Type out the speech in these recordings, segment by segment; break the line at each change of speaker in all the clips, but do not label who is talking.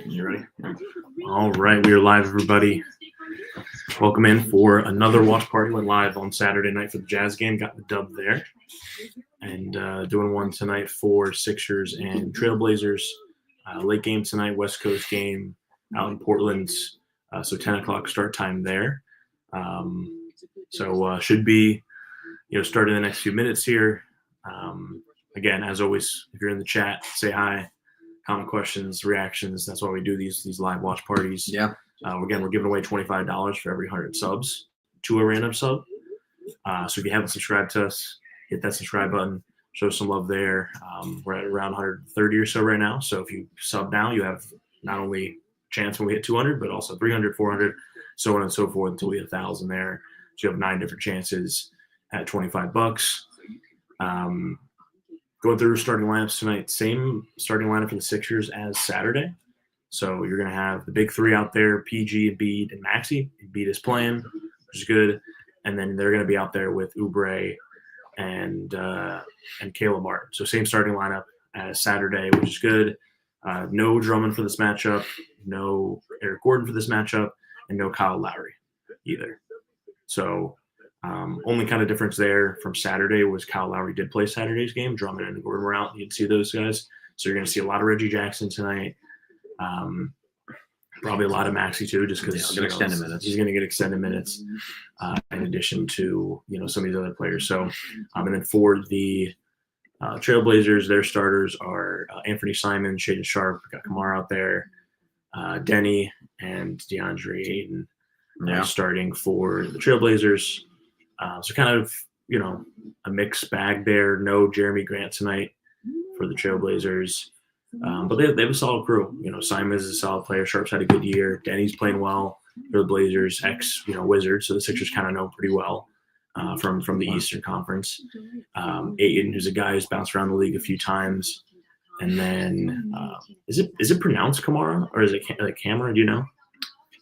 You ready? All right, we are live, everybody. Welcome in for another watch party. Went live on Saturday night for the Jazz game. Got the dub there. And doing one tonight for Sixers and TrailBlazers. Late game tonight, West Coast game out in Portland. So 10 o'clock start time there. So should be, starting in the next few minutes here. Again, as always, if you're in the chat, say hi. Comment, questions, reactions. That's why we do these live watch parties.
Yeah.
Again, we're giving away $25 for every 100 subs to a random sub. So if you haven't subscribed to us, hit that subscribe button. Show some love there. We're at around 130 or so right now. So if you sub now, you have not only a chance when we hit 200, but also 300, 400, so on and so forth until we hit 1,000 there. So you have 9 different chances at $25. Going through starting lineups tonight, same starting lineup for the Sixers as Saturday. So you're going to have the big three out there, PG, Embiid, and Maxey. Embiid is playing, which is good. And then they're going to be out there with Oubre and Caleb Martin. So same starting lineup as Saturday, which is good. No Drummond for this matchup, no Eric Gordon for this matchup, and no Kyle Lowry either. So only kind of difference there from Saturday was Kyle Lowry did play Saturday's game. Drummond and Gordon were out. You can see those guys. So you're going to see a lot of Reggie Jackson tonight. Probably a lot of Maxey too, just because he's going to get extended minutes in addition to some of these other players. So and then for the TrailBlazers, their starters are Anthony Simon, Shaden Sharp, got Kamara out there, Denny, and DeAndre Ayton starting for the TrailBlazers. So kind of, a mixed bag there. No Jeremy Grant tonight for the TrailBlazers. But they have a solid crew. Simon is a solid player. Sharp's had a good year. Denny's playing well for the Blazers, Wizards. So the Sixers kind of know pretty well from the Eastern Conference. Ayton, who's a guy who's bounced around the league a few times. And then is it pronounced Kamara or is it like Camera? Do you know?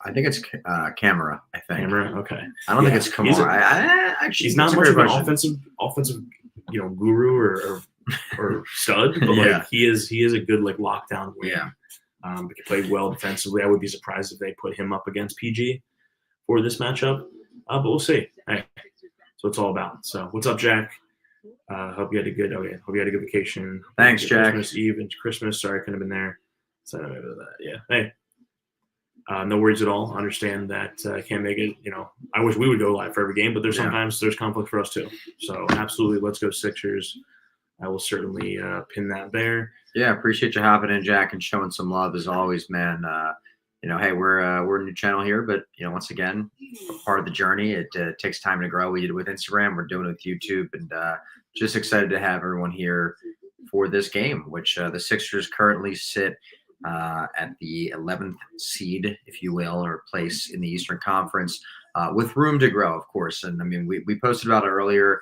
I think it's Camera. I think
Camera. Okay.
I don't think it's Kamara.
He's not much of an offensive, guru or stud, but he is a good lockdown wing.
Yeah.
He can play well defensively. I would be surprised if they put him up against PG for this matchup. But we'll see. Hey, that's what it's all about. So what's up, Jack? Hope you had a good vacation.
Thanks, Jack.
Christmas Eve and Christmas. Sorry, I couldn't have been there. So yeah. Hey. No worries at all. Understand that I can't make it. I wish we would go live for every game, but sometimes there's conflict for us too. So absolutely, let's go Sixers. I will certainly pin that there.
Yeah, appreciate you hopping in, Jack, and showing some love as always, man. Hey, we're a new channel here, but once again, part of the journey. It takes time to grow. We did it with Instagram. We're doing it with YouTube, and just excited to have everyone here for this game, which the Sixers currently sit at the 11th seed, if you will, or place in the Eastern Conference, with room to grow, of course. And I mean, we posted about it earlier.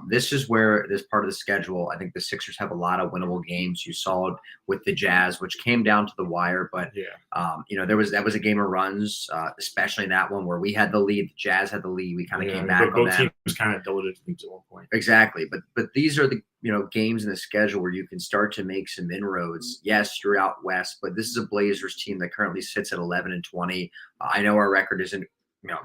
This is where this part of the schedule, I think the Sixers have a lot of winnable games. You saw it with the Jazz, which came down to the wire, but that was a game of runs, especially that one where we had the lead, the Jazz had the lead. We kind of came back on that. Both
teams kind of diluted leads at one point.
Exactly, but these are the games in the schedule where you can start to make some inroads. Yes, you're out west, but this is a Blazers team that currently sits at 11-20. I know our record isn't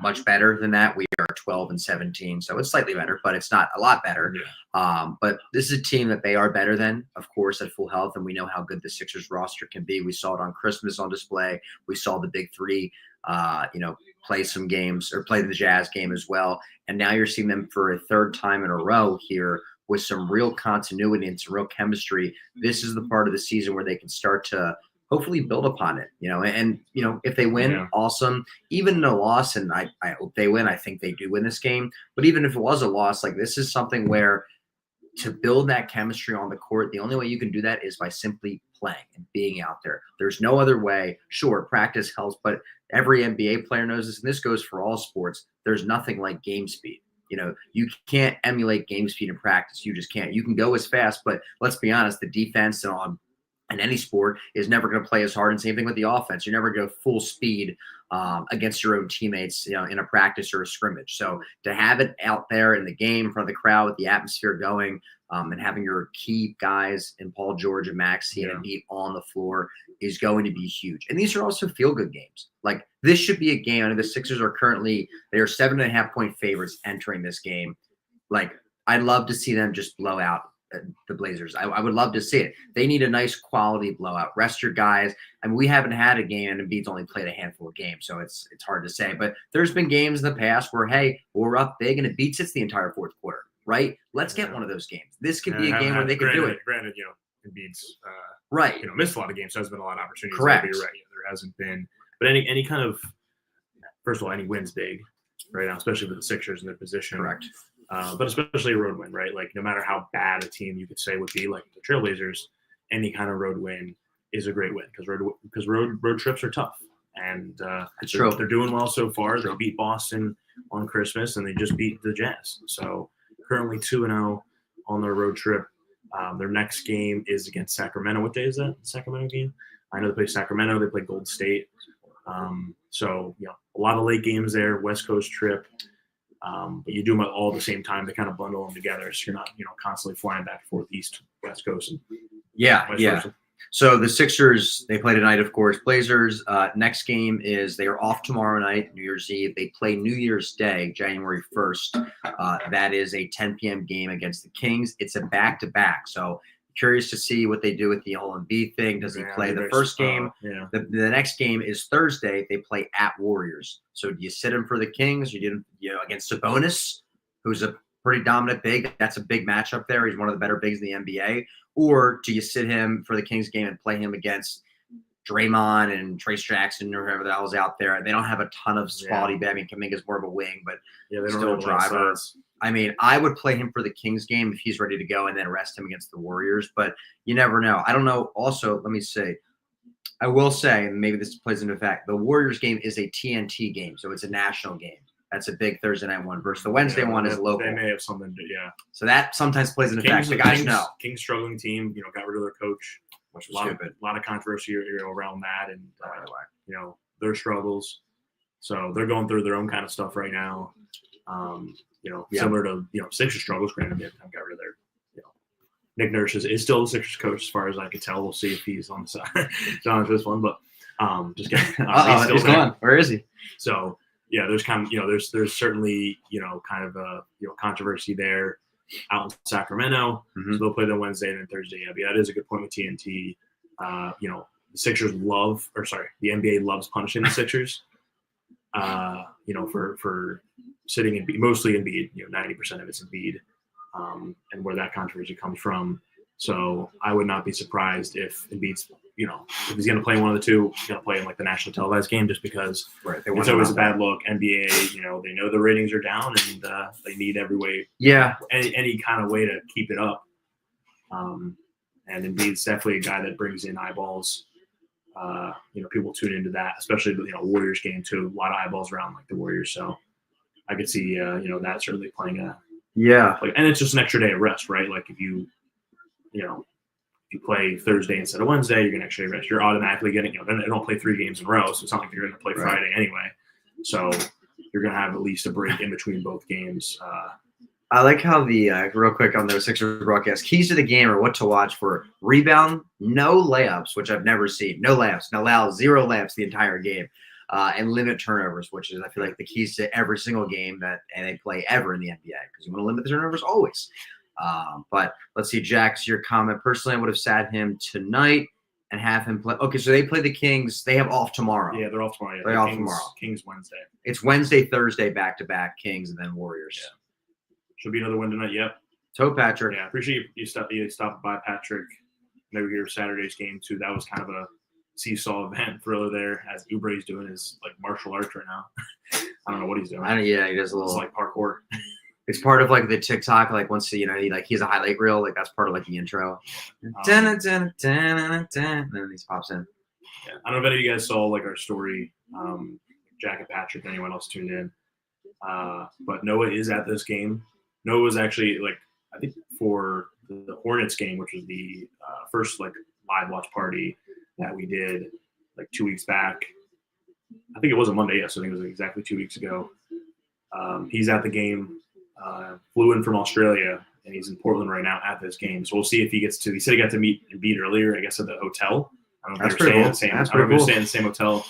much better than that. We are 12-17, so it's slightly better, but it's not a lot better. Yeah. But this is a team that they are better than, of course, at full health, and we know how good the Sixers roster can be. We saw it on Christmas on display. We saw the big three, play some games or play the Jazz game as well, and now you're seeing them for a third time in a row here with some real continuity and some real chemistry. This is the part of the season where they can start to hopefully build upon it, and if they win, awesome. Even in a loss, and I hope they win. I think they do win this game. But even if it was a loss, this is something where to build that chemistry on the court, the only way you can do that is by simply playing and being out there. There's no other way. Sure, practice helps, but every NBA player knows this, and this goes for all sports. There's nothing like game speed. You can't emulate game speed in practice. You just can't. You can go as fast, but let's be honest, the defense in any sport is never going to play as hard. And same thing with the offense. You're never going to go full speed against your own teammates, in a practice or a scrimmage. So to have it out there in the game in front of the crowd with the atmosphere going, and having your key guys in Paul George and Maxey and Embiid on the floor is going to be huge. And these are also feel-good games. Like, this should be a game. I know the Sixers are currently, they are 7.5-point favorites entering this game. Like, I'd love to see them just blow out the Blazers. I would love to see it. They need a nice quality blowout. Rest your guys. I mean, we haven't had a game, and Embiid's only played a handful of games, so it's hard to say. But there's been games in the past where, hey, we're up big, and Embiid sits the entire fourth quarter, right? Let's get one of those games. This could be a game where they could do it.
Granted, Embiid's
right.
Missed a lot of games, so there's been a lot of opportunities.
Correct.
You're right. There hasn't been, but any kind of, first of all, any win's big right now, especially with the Sixers in their position.
Correct.
But especially a road win, right? Like, no matter how bad a team you could say would be, like the TrailBlazers, any kind of road win is a great win because road trips are tough, and they're doing well so far. They beat Boston on Christmas, and they just beat the Jazz. So currently 2-0 on their road trip. Their next game is against Sacramento. What day is that? The Sacramento game? I know they play Sacramento. They play Gold State. So a lot of late games there. West Coast trip. But you do them all at the same time to kind of bundle them together, so you're not constantly flying back and forth east, west coast, and vice versa.
So the Sixers, they play tonight, of course. Blazers, next game is they are off tomorrow night, New Year's Eve. They play New Year's Day, January 1st. That is a 10 p.m. game against the Kings. It's a back-to-back. So curious to see what they do with the whole Embiid thing. Does he play the first game? The next game is Thursday. They play at Warriors. So do you sit him for the Kings? You did against Sabonis, who's a pretty dominant big. That's a big matchup there. He's one of the better bigs in the NBA. Or do you sit him for the Kings game and play him against Draymond and Trace Jackson or whoever the hell's out there? They don't have a ton of quality. I mean, Kuminga's more of a wing, but
they
still a driver. I mean, I would play him for the Kings game if he's ready to go and then rest him against the Warriors. But you never know. I don't know. Also, let me say, I will say, and maybe this plays into effect, the Warriors game is a TNT game, so it's a national game. That's a big Thursday night one versus the Wednesday one is local.
They may have something to,
So that sometimes plays into effect. The guys know.
Kings struggling team, got rid of their coach, which was stupid. A lot of controversy around that, and their struggles. So they're going through their own kind of stuff right now. Similar to Sixers struggles. Granted, they haven't got rid of their. Nick Nurse is still the Sixers coach, as far as I could tell. We'll see if he's on the side, on this one, but just kidding.
He's gone. Where is he?
So. Yeah, there's kind of there's certainly kind of a controversy there out in Sacramento.
Mm-hmm.
So they'll play them Wednesday and then Thursday. Yeah, but that is a good point with TNT. The Sixers the NBA loves punishing the Sixers. For sitting Embiid, mostly Embiid. 90% of it's Embiid, and where that controversy comes from. So I would not be surprised if Embiid's, if he's going to play one of the two, he's going to play in like the national televised game, just because it's always a bad look. NBA, they know the ratings are down, and they need every way, any kind of way to keep it up. And Embiid's definitely a guy that brings in eyeballs. People tune into that, especially Warriors game too. A lot of eyeballs around like the Warriors, so I could see that certainly playing a and it's just an extra day of rest, right? Like if you play Thursday instead of Wednesday, you're going to actually rest. You're automatically getting, they don't play 3 games in a row, so it's not like you're going to play Friday anyway. So you're going to have at least a break in between both games.
I like how the, real quick on the Sixers broadcast, keys to the game or what to watch for: rebound, no layups, which I've never seen. No layups. Now allow 0 layups the entire game. And limit turnovers, which is, I feel like, the keys to every single game that they play ever in the NBA, because you want to limit the turnovers always. But let's see, Jax, your comment. Personally, I would have sat him tonight and have him play. Okay, so they play the Kings. They have off tomorrow.
Yeah, they're off tomorrow. Yeah,
they're off tomorrow.
Kings Wednesday.
It's Wednesday, Thursday, back-to-back, Kings, and then Warriors.
Yeah. Should be another win tonight. Yep.
So, Patrick.
Yeah, appreciate you stopped by, Patrick. Maybe your Saturday's game, too. That was kind of a seesaw event thriller there, as Oubre's doing his like martial arts right now. I don't know what he's doing.
He does a little.
It's like parkour.
It's part of like the TikTok, like once he has a highlight reel, like that's part of like the intro. And then he pops in.
Yeah. I don't know if any of you guys saw like our story, Jack and Patrick, anyone else tuned in. But Noah is at this game. Noah was actually I think for the Hornets game, which was the first live watch party that we did 2 weeks back. I think it was a Monday, yes. I think it was exactly 2 weeks ago. He's at the game. Flew in from Australia and he's in Portland right now at this game. So we'll see if he gets to. He said he got to meet Embiid earlier, I guess, at the hotel. I don't know if they were staying at the same. I don't know if they were staying in the same hotel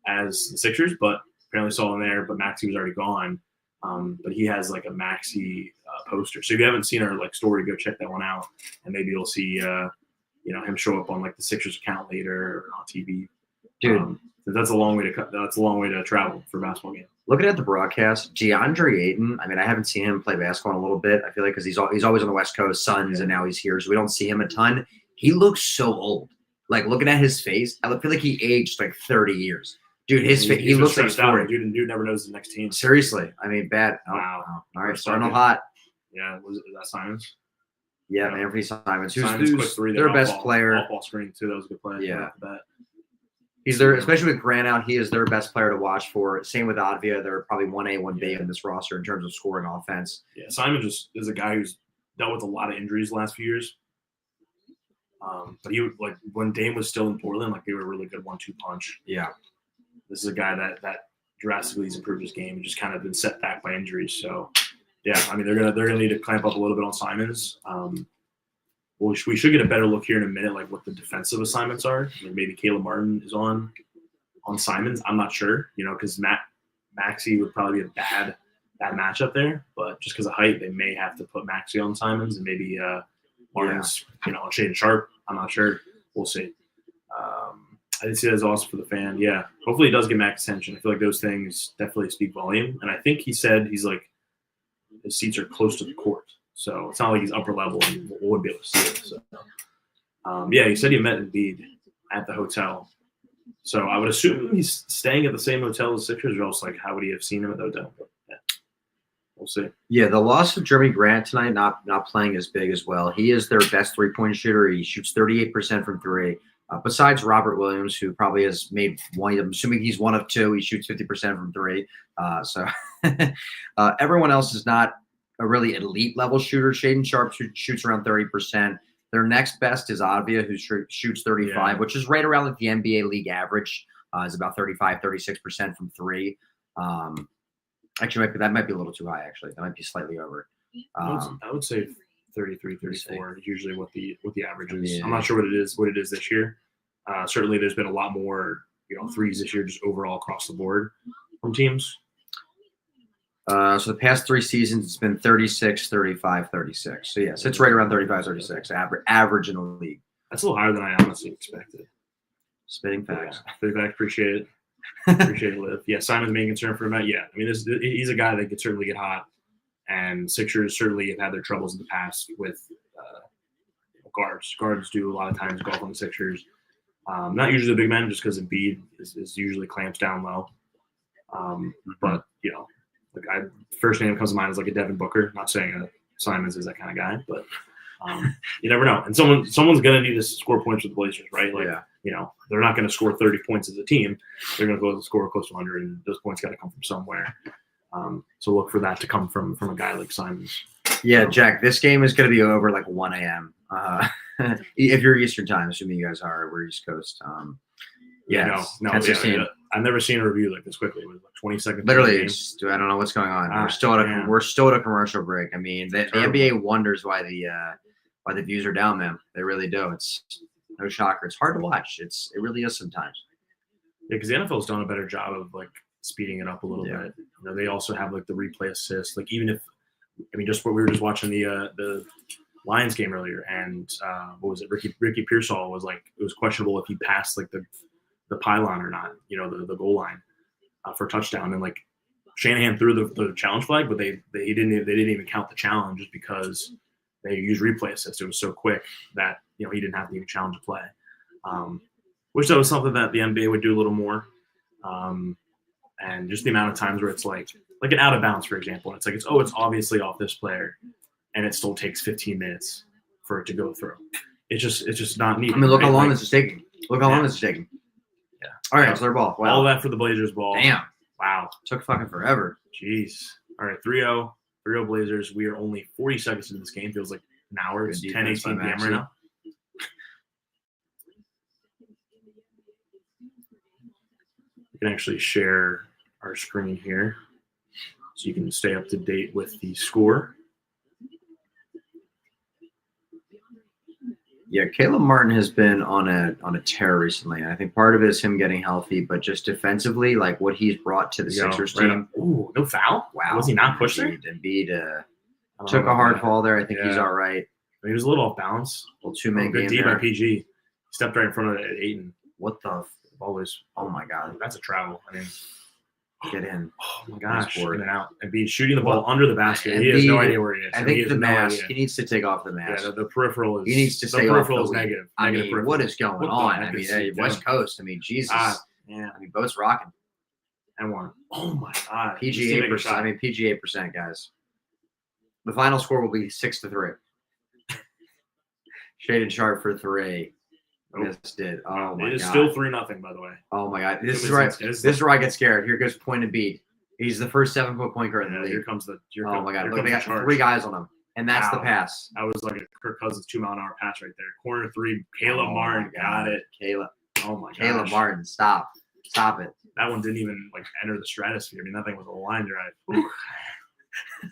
as the Sixers, but apparently saw him there. But Maxey was already gone. But he has like a Maxey poster. So if you haven't seen our like story, go check that one out, and maybe you'll see him show up on like the Sixers account later or on TV.
Dude,
that's a long way to travel for a basketball game.
Looking at the broadcast, DeAndre Ayton. I mean, I haven't seen him play basketball in a little bit. I feel like because he's always on the West Coast, Suns, and now he's here, so we don't see him a ton. He looks so old. Like looking at his face, I feel like he aged like 30 years. Dude, his face, he looks like 40.
Dude never knows the next team.
Seriously, I mean, bad.
Wow.
All right, starting hot.
Yeah, is that Simons?
Yeah, Anthony Simons.
Who's
their best player.
Off-ball screen too. That was a good play.
Yeah. He's there, especially with Grant out. He is their best player to watch for. Same with Advia. They're probably 1A, 1B in this roster in terms of scoring offense.
Yeah, Simons is a guy who's dealt with a lot of injuries the last few years. But he would, like when Dame was still in Portland, like they were a really good 1-2 punch.
Yeah.
This is a guy that drastically has improved his game and just kind of been set back by injuries. So, yeah, I mean they're gonna need to clamp up a little bit on Simons. We should get a better look here in a minute, like what the defensive assignments are. I mean, maybe Caleb Martin is on Simons. I'm not sure, because Maxey would probably be a bad matchup there. But just because of height, they may have to put Maxey on Simons and maybe Martin's, on Shaden Sharp. I'm not sure. We'll see. I did see that as awesome for the fan. Yeah, hopefully he does get Max attention. I feel like those things definitely speak volume. And I think he said he's like his seats are close to the court. So it's not like he's upper level and wouldn't be able to see it. So, he said he met Embiid at the hotel. So I would assume he's staying at the same hotel as Sixers, or else like how would he have seen him at the hotel? But, yeah, we'll see. Yeah,
the loss of Jeremy Grant tonight, not playing as big as well. He is their best 3-point shooter. He shoots 38% from three. Besides Robert Williams, who probably has made one. I'm assuming he's one of two. He shoots 50% from three. So everyone else is not a really elite level shooter. Shaden Sharp shoots around 30%. Their next best is Advia, who shoots 35, which is right around like the NBA league average. Is about 36% from three. Actually, that might be a little too high. Actually, that might be slightly over.
I would say 33, 34 is usually what the average is. Yeah. I'm not sure what it is this year. Certainly, there's been a lot more threes this year, just overall across the board from teams.
So the past 3 seasons, it's been 36, 35, 36. So, yes, it's right around 35, 36, average in the league.
That's a little higher than I honestly expected.
Spitting facts.
Yeah, spitting facts. Appreciate it. Appreciate it, Liv. Yeah, Simon's main concern for him. Yeah, I mean, he's a guy that could certainly get hot. And Sixers certainly have had their troubles in the past with guards. Guards do a lot of times golf on the Sixers. Not usually the big men, just because Embiid is usually clamps down low. But, first name that comes to mind is like a Devin Booker. Not saying Simons is that kind of guy, but you never know. And someone's going to need to score points with the Blazers, right? They're not going to score 30 points as a team. They're going to go score close to 100, and those points got to come from somewhere. So look for that to come from a guy like Simons.
Yeah, Jack, this game is going to be over like 1 a.m. If you're Eastern time, assuming you guys are, we're East Coast.
No. I've never seen a review like this quickly. It was like 20 seconds.
Literally, I don't know what's going on. We're still at a commercial break. I mean, the NBA wonders why the views are down, man. They really do. It's no shocker. It's hard to watch. It really is sometimes.
Yeah, because the NFL's done a better job of like speeding it up a little bit. They also have like the replay assist. Like even if, just what we were just watching the Lions game earlier, and what was it? Ricky Pearsall was like, it was questionable if he passed like the pylon or not. The goal line for a touchdown, and like Shanahan threw the challenge flag, but they didn't even count the challenge just because they used replay assist. It was so quick that he didn't have to even challenge a play. Wish that was something that the NBA would do a little more. And just the amount of times where it's like an out of bounds, for example. And it's obviously off this player, and it still takes 15 minutes for it to go through. It's just not neat.
Look how long this is taking. Look how long this is taking. Yeah. All right, it's their ball. Wow.
All that for the Blazers ball.
Damn.
Wow.
Took fucking forever.
Jeez. All right, 3-0 Blazers. We are only 40 seconds into this game. Feels like an hour. It's 10:18 p.m. right now. We can actually share our screen here so you can stay up to date with the score.
Yeah, Caleb Martin has been on a tear recently. And I think part of it is him getting healthy, but just defensively, like what he's brought to the Sixers team.
Ooh, no foul?
Wow.
Was he not pushed there?
Embiid took a hard fall there. I think he's all right.
He was a little off balance.
Well, two-man
good
game
D
there.
by PG. Stepped right in front of Ayton.
What the?
Always.
Oh, my God.
That's a travel. I mean,
get in.
Oh, my gosh. In and out. Embiid shooting the ball under the basket.
Embiid,
He has no idea where he is.
I think the mask. He needs to take off the mask.
Yeah, the peripheral is.
He needs to stay
the peripheral
off
is negative.
I
negative
mean,
peripheral.
what is going on? I mean, West Coast. I mean, Jesus.
Yeah.
I mean, boats rocking.
And one. Oh, my God.
PG 8%. I mean, PG 8%, guys. The final score will be 6-3. Shaded chart for 3.
Nope.
Missed it. Oh, my God.
It is still 3-0, by the way.
Oh, my God. This is where I get scared. Here goes point and beat. He's the first 7-foot point guard in the league.
Here comes the.
Oh, my God. Look, they got 3 guys on him. And that's the pass.
That was like a Kirk Cousins 2-mile-an-hour pass right there. Corner 3. Caleb Martin got it. Oh, my God.
Caleb Martin. Stop it.
That one didn't even enter the stratosphere. I mean, that thing was a line drive.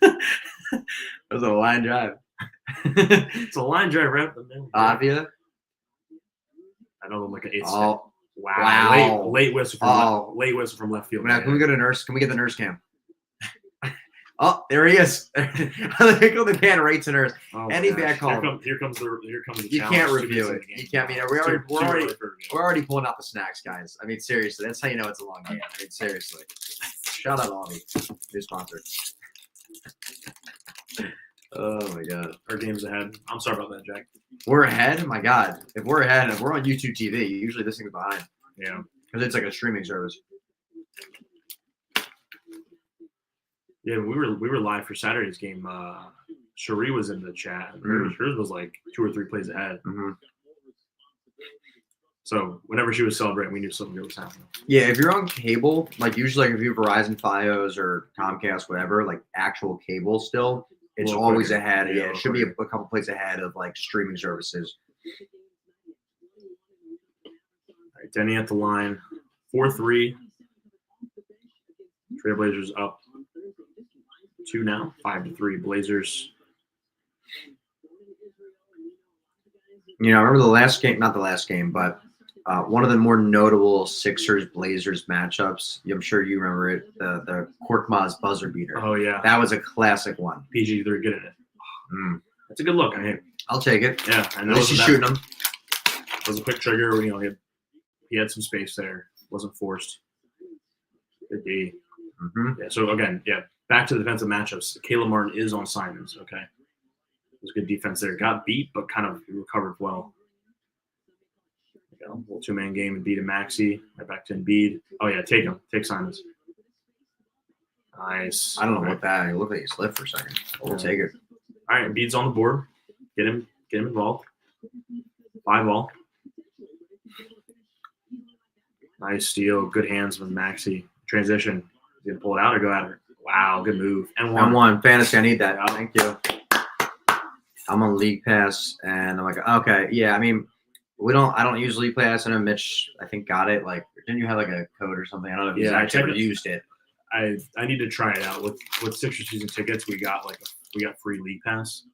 It was a line drive.
It's a line drive right up the middle.
Avia.
I know them like an 8
Oh,
wow. Late whistle from late whistle from left field.
Now, can we get a nurse? Can we get the nurse cam? Oh, there he is. They go the pan right to nurse. Any bad call.
Here comes the
you can't review it. You can't. I mean, we're already pulling out the snacks, guys. I mean, seriously, that's how you know it's a long game. I mean, seriously. Shout out Ollie, new sponsor. Oh my God,
our game's ahead. I'm sorry about that, Jack.
We're ahead. My God, if we're ahead, if we're on YouTube TV, usually this thing's behind.
Yeah,
because it's like a streaming service.
Yeah, we were live for Saturday's game. Cherie was in the chat. Hers was like 2 or 3 plays ahead.
Mm-hmm.
So whenever she was celebrating, we knew something good was happening.
Yeah, if you're on cable, like usually like if you have Verizon, Fios, or Comcast, whatever, like actual cable still, it's always ahead. Yeah, it should be a couple plays ahead of like streaming services.
All right, Denny at the line. 4-3. TrailBlazers up 2 now. 5-3 Blazers.
You know, I remember the last game, not the last game, but one of the more notable Sixers-Blazers matchups. I'm sure you remember it, the Korkmaz buzzer beater.
Oh, yeah.
That was a classic one.
PG, they're good at it. That's a good look. I mean,
I'll take it.
Yeah.
At least he's shooting them.
It was a quick trigger. You know, he had some space there. Wasn't forced. Good D.
Mm-hmm.
Yeah, so, again, back to the defensive matchups. Caleb Martin is on Simons, okay? It was good defense there. Got beat, but kind of recovered well. Little 2-man game and beat a Maxey. Right back to Embiid. Oh, yeah, take him. Take Simons. Nice.
I don't know what that. It looked like he slipped for a second. We'll take it.
All right, Embiid's on the board. Get him involved. 5-all. Nice steal. Good hands with Maxey. Transition. He's going to pull it out or go at her. Wow, good move. And
one. Fantasy, I need that. Yeah. Thank you. I'm on League Pass, and I'm like, okay, yeah, I mean, I don't use League Pass. I know Mitch, I think, got it. Like, didn't you have like a code or something? I don't know if he's actually ever used it.
I need to try it out. With Sixers season tickets, we got free League Pass.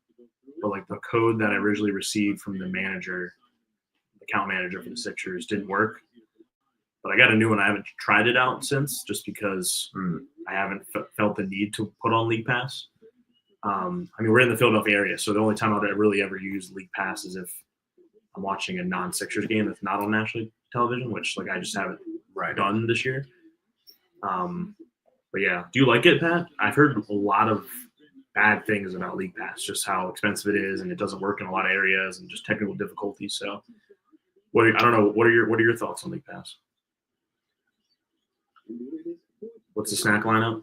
But like the code that I originally received from the account manager for the Sixers didn't work. But I got a new one. I haven't tried it out since, just because I haven't felt the need to put on League Pass. I mean, we're in the Philadelphia area, so the only time I'd really ever use League Pass is if I'm watching a non-Sixers game that's not on national television, which I just haven't done this year. But yeah, do you like it, Pat? I've heard a lot of bad things about League Pass, just how expensive it is and it doesn't work in a lot of areas and just technical difficulties. So, I don't know. What are your thoughts on League Pass? What's the snack lineup?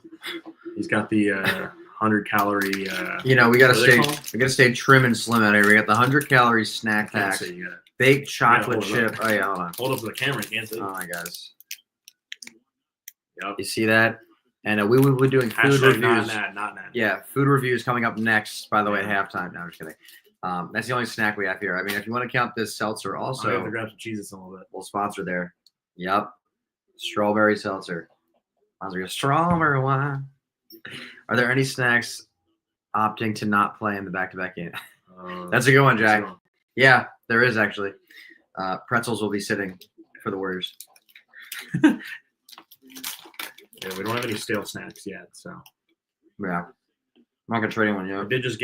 He's got the 100-calorie.
We gotta stay trim and slim out here. We got the 100-calorie snack pack, baked chocolate chip. Oh yeah, hold on.
Hold up to the camera, you can't see.
Oh my guys.
Yep.
You see that? And we will be doing food reviews.
Not mad.
Yeah, food reviews coming up next. By the way, at halftime. No, I'm just kidding. That's the only snack we have here. I mean, if you want to count this seltzer, also
I have to grab some cheeses a little bit.
We'll sponsor there. Yep, strawberry seltzer. Strawberry wine. Are there any snacks opting to not play in the back-to-back game? That's a good one, Jack. Yeah, There is actually. Pretzels will be sitting for the Warriors.
Yeah, we don't have any stale snacks yet, so
Yeah. I'm not gonna trade anyone
I
yet.
did just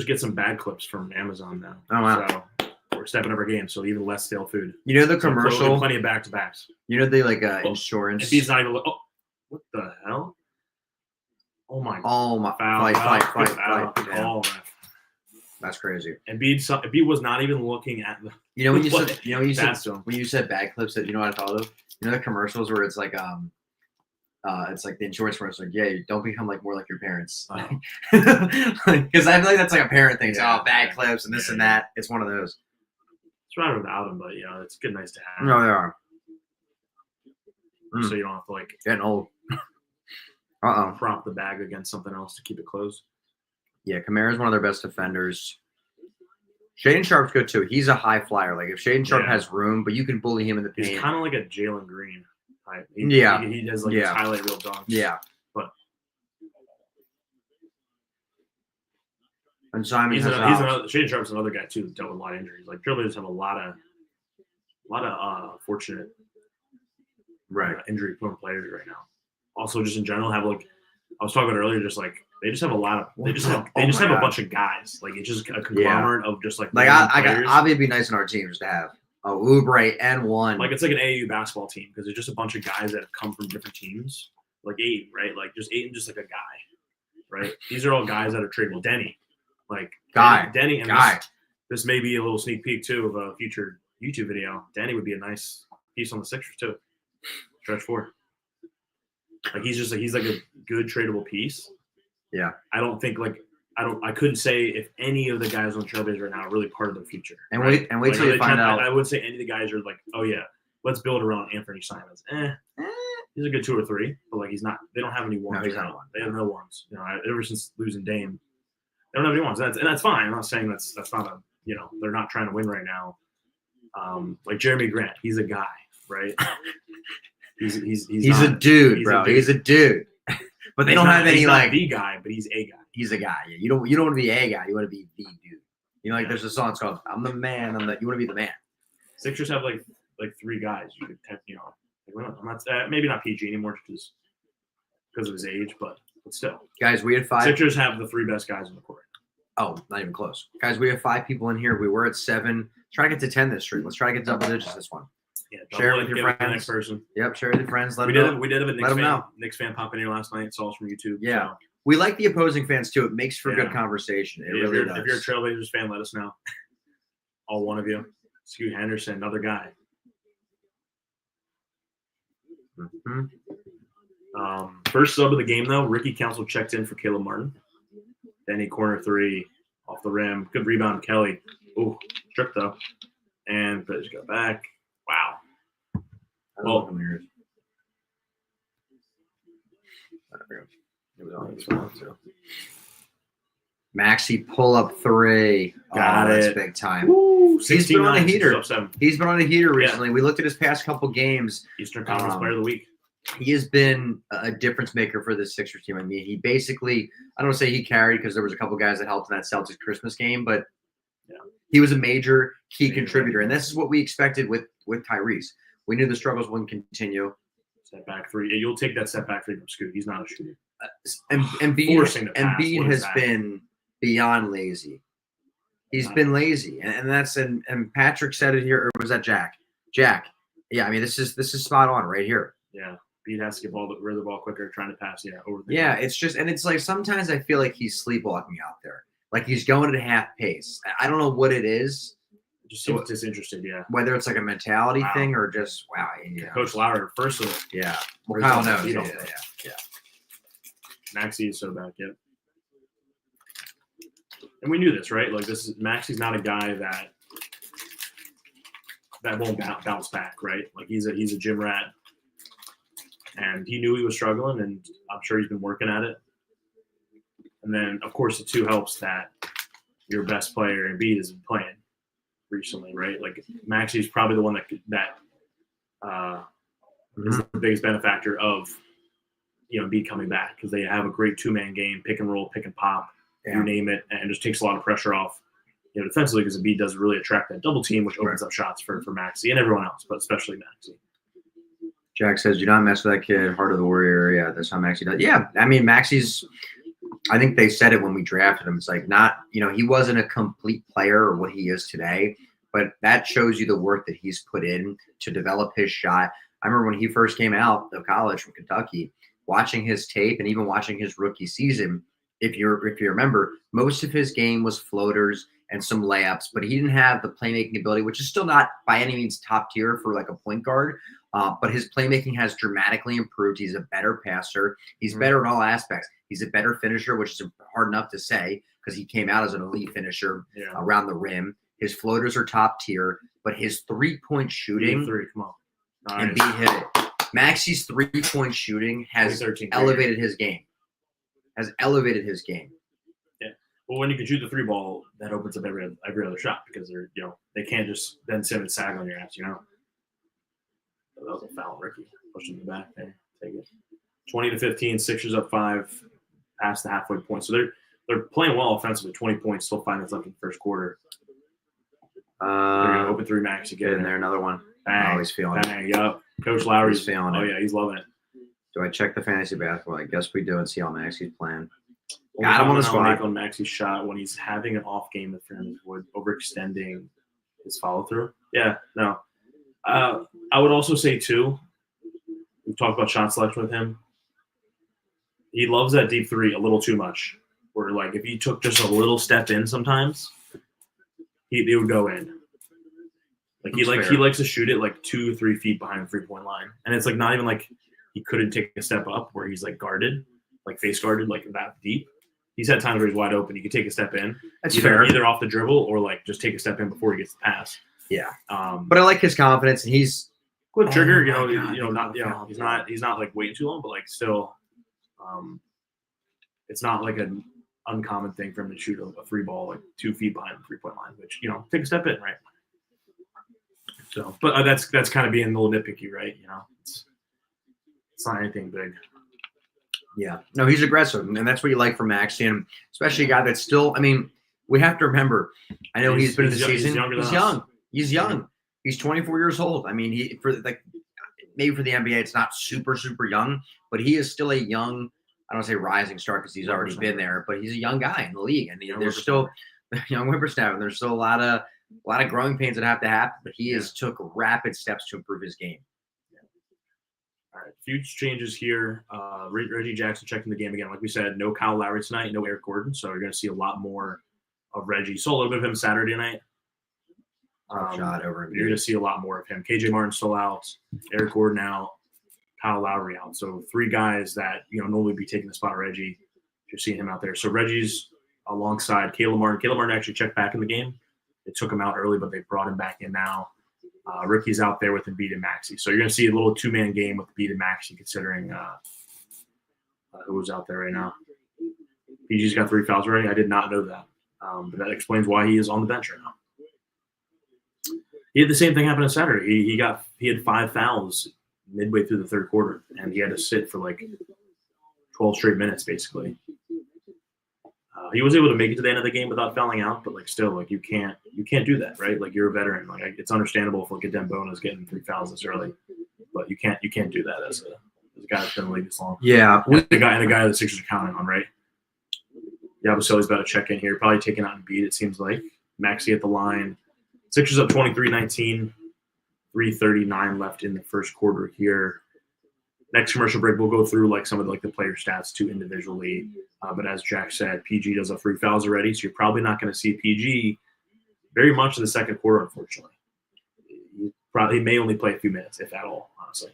get some bag clips from Amazon now.
Oh, wow.
So we're stepping up our game, so even less stale food.
You know the
So
commercial?
plenty of back to backs.
You know the insurance?
If he's not even oh, what the hell? Oh my
Oh my!
foul,
Fight!
foul,
Yeah.
call, ref.
That's crazy.
Embiid was not even looking at the
You know when you
What?
said when
That's dumb.
you said bag clips, that you know what I thought of? You know the commercials where it's like it's like the insurance commercial, like, yeah, don't become like more like your parents. Because I feel like that's like a parent thing.
Yeah.
Oh, bag clips and this and that. It's one of those.
It's right without him, but it's good, nice to have.
No, they are.
So you don't have to like
Getting old.
prop the bag against something else to keep it closed.
Yeah, Kamara's one of their best defenders. Shaden Sharp's good too. He's a high flyer. Like if Shaden Sharp has room, but you can bully him in the paint.
He's kind of like a Jalen Green type. He does like his highlight reel dunks.
Yeah.
But
and Simon
Shaden Sharp's another guy too that dealt with a lot of injuries. Like TrailBlazers have a lot of fortunate injury prone players right now. Also, just in general, have like I was talking about earlier, just like they just have a lot of they just have a bunch of guys. Like it's just a conglomerate of just like
Avi would be nice in our team just to have Oubre and one.
Like it's like an AAU basketball team because it's just a bunch of guys that have come from different teams. Like Aiden, right? Like just Aiden, just like a guy, right? These are all guys that are tradable. Denny, like Denny, and this may be a little sneak peek too of a future YouTube video. Denny would be a nice piece on the Sixers too. Stretch four. Like he's like a good tradable piece.
Yeah.
I couldn't say if any of the guys on TrailBlazers right now are really part of the future.
And wait till you find out.
I would say any of the guys are like, oh yeah, let's build around Anthony Simons. He's a good 2 or 3, but like he's not. They don't have any ones.
No, he's not one.
They have no ones. Ever since losing Dame, they don't have any ones. That's fine. I'm not saying that's not they're not trying to win right now. Like Jeremy Grant, he's a guy, right? He's
a dude, bro. He's a dude. But they don't have any like
the guy, but he's a guy.
He's a guy. Yeah. You don't want to be a guy. You want to be the dude. Like there's a song it's called "I'm the Man." You want to be the man.
Sixers have like 3 guys. You could I'm not maybe not PG anymore just because of his age, but still.
Guys, we had 5.
Sixers have the 3 best guys on the court.
Oh, not even close. Guys, we have 5 people in here. We were at 7. Let's try to get to 10 this stream. Let's try to get double digits this one.
Yeah,
share it with your friends.
Next person.
Yep, share it with your friends.
We did have a Knicks fan pop in here last night. Saw us from YouTube.
Yeah, we like the opposing fans too. It makes for good conversation. It really does.
If you're a TrailBlazers fan, let us know. All one of you. Scoot Henderson, another guy. First sub of the game though, Ricky Council checked in for Caleb Martin. Then he corner 3 off the rim. Good rebound, Kelly. Ooh, stripped though. And just got back. Wow. Well,
Maxi pull up 3.
Got it.
That's big time.
Woo,
he's been on a heater.
7.
He's been on a heater recently. We looked at his past couple games.
Eastern Conference Player of the Week.
He has been a difference maker for this Sixers team. I mean, he basically, I don't want to say he carried because there was a couple guys that helped in that Celtics Christmas game, but he was a major key contributor. And this is what we expected with Tyrese. We knew the struggles wouldn't continue.
Setback 3. You'll take that setback 3 from Scoot. He's not a shooter.
Embiid has been beyond lazy. He's been lazy. And Patrick said it here, or was that Jack? Jack. Yeah, I mean, this is spot on right here.
Yeah. Embiid has to get rid of the ball quicker, trying to pass, over the
Yeah, it's just, and it's like sometimes I feel like he's sleepwalking out there. Like he's going at half pace. I don't know what it is.
Just seems disinterested, yeah.
Whether it's like a mentality thing or just
Coach Lauer, first of all.
Yeah. Well, Kyle knows. Yeah.
Maxey is so back, yeah. And we knew this, right? Like Maxey's not a guy that won't bounce back, right? Like he's a gym rat. And he knew he was struggling, and I'm sure he's been working at it. And then, of course, it too helps that your best player, Embiid, has been playing recently, right? Like Maxey's probably the one that is the biggest benefactor of Embiid coming back because they have a great 2-man game, pick and roll, pick and pop, you name it, and it just takes a lot of pressure off defensively, because Embiid does really attract that double team, which opens up shots for Maxey and everyone else, but especially Maxey.
Jack says, do not mess with that kid. Heart of the warrior. Yeah, that's how Maxey does. Yeah, I mean, Maxey's – I think they said it when we drafted him. It's like not – he wasn't a complete player or what he is today, but that shows you the work that he's put in to develop his shot. I remember when he first came out of college from Kentucky, watching his tape and even watching his rookie season, if you remember, most of his game was floaters and some layups, but he didn't have the playmaking ability, which is still not by any means top tier for like a point guard. But his playmaking has dramatically improved. He's a better passer. He's better in all aspects. He's a better finisher, which is hard enough to say because he came out as an elite finisher around the rim. His floaters are top tier, but his three-point shooting,
come on. Nice.
And B hit it. Maxey's three-point shooting has elevated his game.
Yeah. Well, when you can shoot the three ball, that opens up every other shot because they're they can't just Ben Simmons sag on your ass. That was a foul, Ricky. Pushing the back there. Take it. 20-15, Sixers up 5, past the halfway point. So they're playing well offensively. 20 points, still 5 minutes left in the first quarter. They're gonna open 3 Max again.
In there, another one.
Bang,
oh, he's feeling
it. Yup. Coach Lowry's
feeling it.
Oh yeah, he's loving it.
Do I check the fantasy basketball? I guess we do and see how Maxey's playing.
Got him on the spot. On Maxey's shot when he's having an off game with him, overextending his follow through. Yeah, no. I would also say too, we've talked about shot selection with him. He loves that deep three a little too much. Where like if he took just a little step in sometimes, it would go in. Like he likes to shoot it like 2-3 feet behind the 3-point line. And it's like not even like he couldn't take a step up where he's like guarded, like face guarded, like that deep. He's had times where he's wide open. He could take a step in.
That's fair.
Either off the dribble or like just take a step in before he gets the pass.
Yeah. But I like his confidence and he's
good trigger, he's not like waiting too long, but like still it's not like an uncommon thing for him to shoot a 3 ball like 2 feet behind the 3-point line, which take a step in, right? So, but that's kind of being a little nitpicky, right? It's not anything big.
Yeah, no, he's aggressive, and that's what you like from Maxey, and especially a guy that's still. I mean, we have to remember. I know he's been in the season. He's young. He's 24 years old. I mean, maybe for the NBA, it's not super young, but he is still a young. I don't want to say rising star because he's already been there, but he's a young guy in the league, and there's still young whippersnapper. And there's still a lot of growing pains that have to happen, but he has took rapid steps to improve his game.
All right, few changes here. Reggie Jackson checking the game again. Like we said, no Kyle Lowry tonight, no Eric Gordon, so you're going to see a lot more of Reggie. Saw a little bit of him Saturday night.
Shot over him.
You're going to see a lot more of him. KJ Martin still out, Eric Gordon out, Kyle Lowry out. So 3 guys that normally be taking the spot of Reggie. You're seeing him out there. So Reggie's alongside Caleb Martin. Caleb Martin actually checked back in the game. They took him out early, but they brought him back in now. Ricky's out there with Embiid and Maxey. So you're going to see a little 2-man game with Embiid and Maxey, considering who's out there right now. PG's got 3 fouls already. I did not know that. But that explains why he is on the bench right now. He had the same thing happen on Saturday. He had 5 fouls midway through the third quarter, and he had to sit for like 12 straight minutes, basically. He was able to make it to the end of the game without fouling out, but like still, like you can't do that, right? Like you're a veteran. Like it's understandable if like a Dembona is getting 3 fouls this early, but you can't do that as a guy that's been in the league this long.
Yeah,
and the guy the Sixers are counting on, right? Yabusele's about to check in here, probably taking out Embiid. It seems like Maxey at the line. Sixers up 23-19, 3:39 left in the first quarter here. Next commercial break, we'll go through like some of the player stats too individually. But as Jack said, PG does have 3 fouls already, so you're probably not going to see PG very much in the second quarter, unfortunately. He may only play a few minutes, if at all, honestly.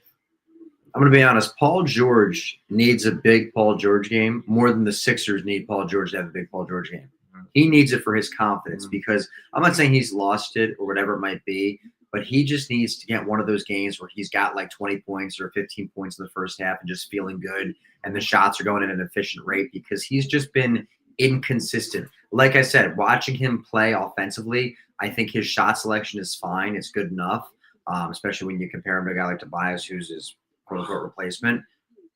I'm going to be honest. Paul George needs a big Paul George game more than the Sixers need Paul George to have a big Paul George game. He needs it for his confidence because I'm not saying he's lost it or whatever it might be, but he just needs to get one of those games where he's got like 20 points or 15 points in the first half and just feeling good and the shots are going at an efficient rate because he's just been inconsistent. Like I said, watching him play offensively, I think his shot selection is fine. It's good enough, especially when you compare him to a guy like Tobias, who's his quote-unquote replacement.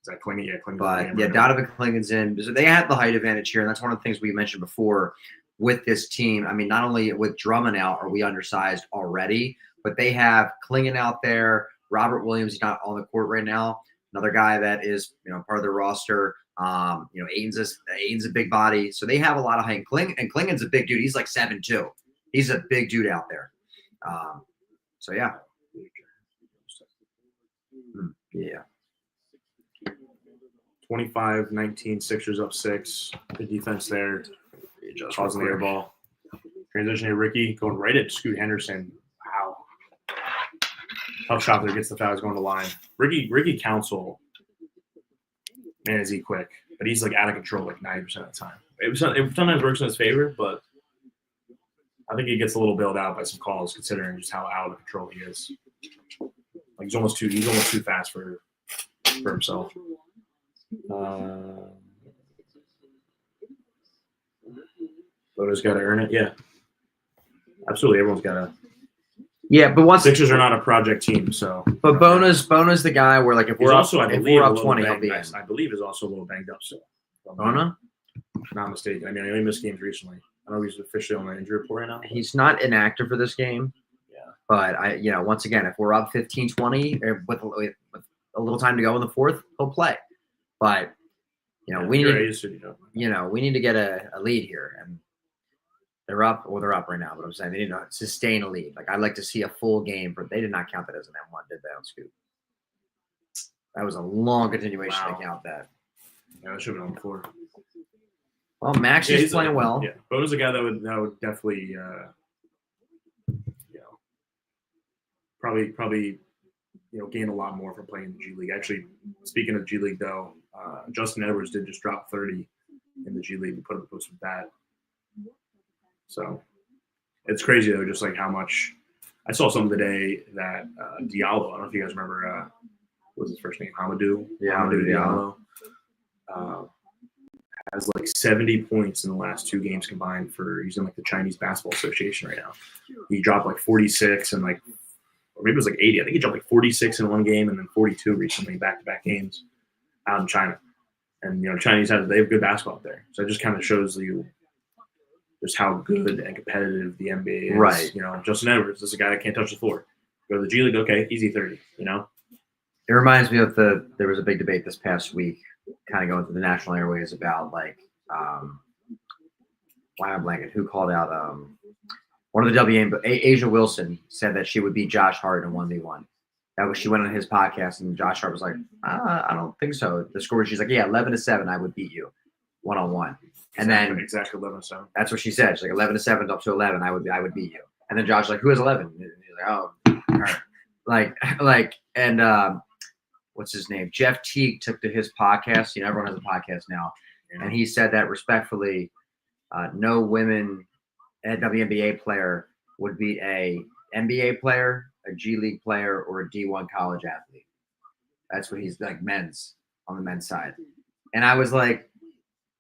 Is that Klingon? Yeah, Klingon.
But yeah, Donovan Klingon's in. So they have the height advantage here, and that's one of the things we mentioned before. with this team. I mean, not only with Drummond out are we undersized already, but they have Klingon out there. Robert Williams is not on the court right now. Another guy that is, part of the roster. Aiden's a big body, so they have a lot of height. And Klingon's a big dude. He's like 7'2". He's a big dude out there. So yeah. Yeah.
25-19, Sixers up 6. Good defense there. Causing the air ball. Transition to Ricky, going right at Scoot Henderson. Wow. Tough shot there, gets the foul, going to line. Ricky Council, man, is he quick. But he's like out of control like 90% of the time. It sometimes works in his favor, but I think he gets a little bailed out by some calls considering just how out of control he is. Like he's almost too fast for himself. Bona's got to earn it. Yeah, absolutely. Everyone's got to.
Yeah, but
Sixers are not a project team, so.
But Bona's the guy where like if we're up 20, he'll be in.
I believe is also a little banged up still.
Bona?
Not mistaken. I mean, I only missed games recently. I know he's officially on the injury report right now.
He's not inactive for this game.
Yeah.
But once again, if we're up 15-20 with a little time to go in the fourth, he'll play. But we need to get a lead here, and they're up right now. But I'm saying they need to sustain a lead. Like I'd like to see a full game, but they did not count that as an M1, did they, on Scoop? That was a long continuation to count that.
Yeah, that should have been on the floor.
Well, Max is playing well.
Yeah, Bona's a guy that would definitely, probably gain a lot more from playing in the G League. Actually, speaking of G League though, Justin Edwards did just drop 30 in the G League and put up a post with that. So it's crazy though, just like how much. I saw something today that Diallo. I don't know if you guys remember. What was his first name? Hamadou.
Yeah, Hamadou
Diallo. Has like 70 points in the last 2 games combined for he's in like the Chinese Basketball Association right now. He dropped like 46 and or maybe it was like 80. I think he dropped like 46 in one game and then 42 recently, back-to-back games out in China. And Chinese they have good basketball out there. So it just kind of shows you just how good and competitive the NBA is.
Right.
Justin Edwards is a guy that can't touch the floor. Go to the G League, okay, easy 30.
It reminds me of there was a big debate this past week, kind of going through the national airways about why I'm blanking. Who called out one of the WNBA, but Asia Wilson said that she would beat Josh Hart in 1v1. She went on his podcast and Josh Hart was like, I don't think so. The score, she's like, yeah, 11-7, I would beat you 1-on-1. And then
exactly 11-7.
That's what she said. She's like 11-7 up to 11, I would beat you. And then Josh like, who has 11? And he's like, oh, her. And what's his name? Jeff Teague took to his podcast. Everyone has a podcast now. Yeah. And he said that respectfully, no women WNBA player would beat a NBA player, a G League player, or a D1 college athlete. That's what he's like, on the men's side. And I was like,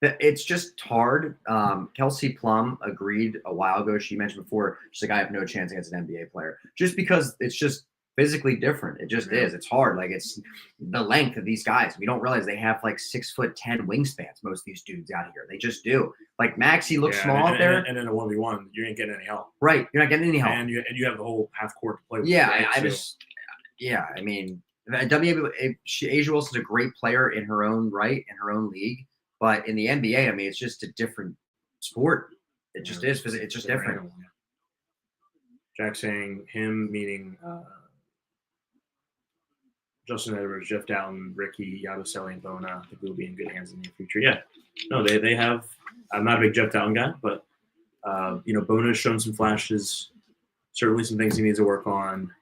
it's just hard. Kelsey Plum agreed a while ago. She mentioned before, she's like, I have no chance against an NBA player. Just because it's just physically different. It just is. It's hard. Like it's the length of these guys. We don't realize they have like 6'10" wingspans. Most of these dudes out here, they just do. Like Maxey looks small out there,
and in a 1v1, you ain't getting any help.
Right, you're not getting any help,
and you have the whole half court to play with.
Yeah, I mean, WNBA, Asia Wilson's a great player in her own right, in her own league, but in the NBA, I mean, it's just a different sport. It just is. It's just different.
Jack saying him meaning. Justin Edwards, Jeff Dowtin, Ricky, Yabusele, and Bona. I think we'll be in good hands in the near future. Yeah. No, they have – I'm not a big Jeff Dowtin guy, but, Bona's shown some flashes, certainly some things he needs to work on.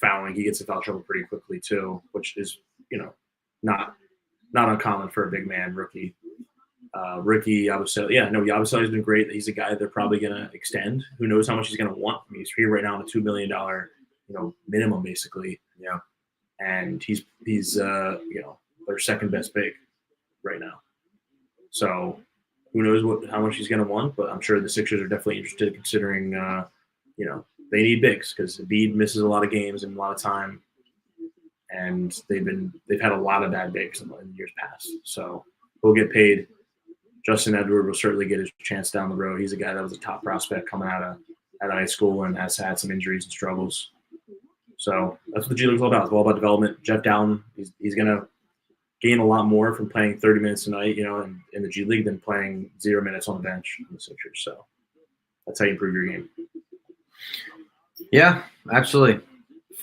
Fouling. He gets in foul trouble pretty quickly too, which is, not uncommon for a big man rookie. Ricky, Yabusele. Yeah, no, Yabusele's been great. He's a guy they're probably going to extend. Who knows how much he's going to want. I mean, he's here right now on a $2 million, minimum basically.
Yeah.
And he's their second best big right now. So who knows how much he's going to want, but I'm sure the Sixers are definitely interested considering, they need bigs because Embiid misses a lot of games and a lot of time, and they've had a lot of bad bigs in years past. So he'll get paid. Justin Edward will certainly get his chance down the road. He's a guy that was a top prospect coming out of high school and has had some injuries and struggles. So that's what the G League's all about. It's all about development. Jeff Dowden, he's going to gain a lot more from playing 30 minutes a night, in the G League than playing 0 minutes on the bench in the Sixers. So that's how you improve your game.
Yeah, absolutely.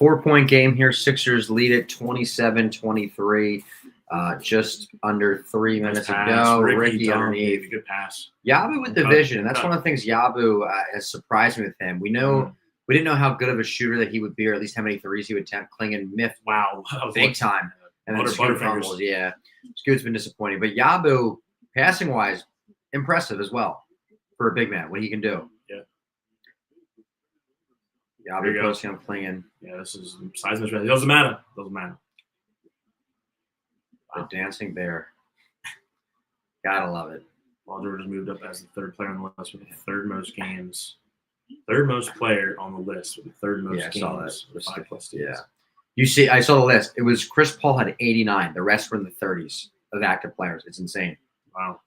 4-point game here. Sixers lead it 27-23. Just under 3 minutes ago. Ricky underneath.
Good pass.
Yabu with the vision. That's one of the things Yabu has surprised me with him. We didn't know how good of a shooter that he would be, or at least how many threes he would attempt. Klingon miffed.
Wow.
Big time. And then Scoot fumbles.
Butterfingers.
Yeah. Scoot's been disappointing. But Yabu, passing-wise, impressive as well for a big man, what he can do.
Yeah.
Yabu posting on Klingon.
Yeah, this is size mismatch. It doesn't matter.
The dancing bear. Gotta love it.
Paul George has moved up as the third player on the list with the third most games. Third most player on the list with the third most games.
I saw that.
With 5+ teams.
Yeah. You see, I saw the list. It was Chris Paul had 89. The rest were in the 30s of active players. It's insane.
Wow.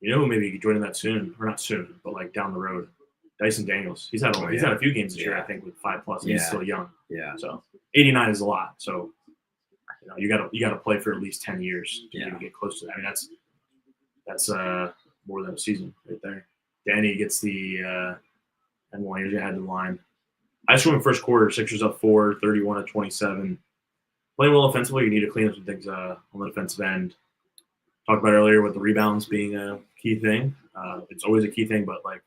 You know who maybe could join in that soon? Or not soon, but like down the road. Dyson Daniels. He's had a few games this year, I think, with 5+. And he's still young.
Yeah.
So 89 is a lot. So you gotta play for at least 10 years to even get close to that. I mean that's more than a season right there. Danny gets the N1. Here's your head to the line. I scored in first quarter. Sixers up 4, 31-27. Playing well offensively. You need to clean up some things on the defensive end. Talked about earlier with the rebounds being a key thing. It's always a key thing, but like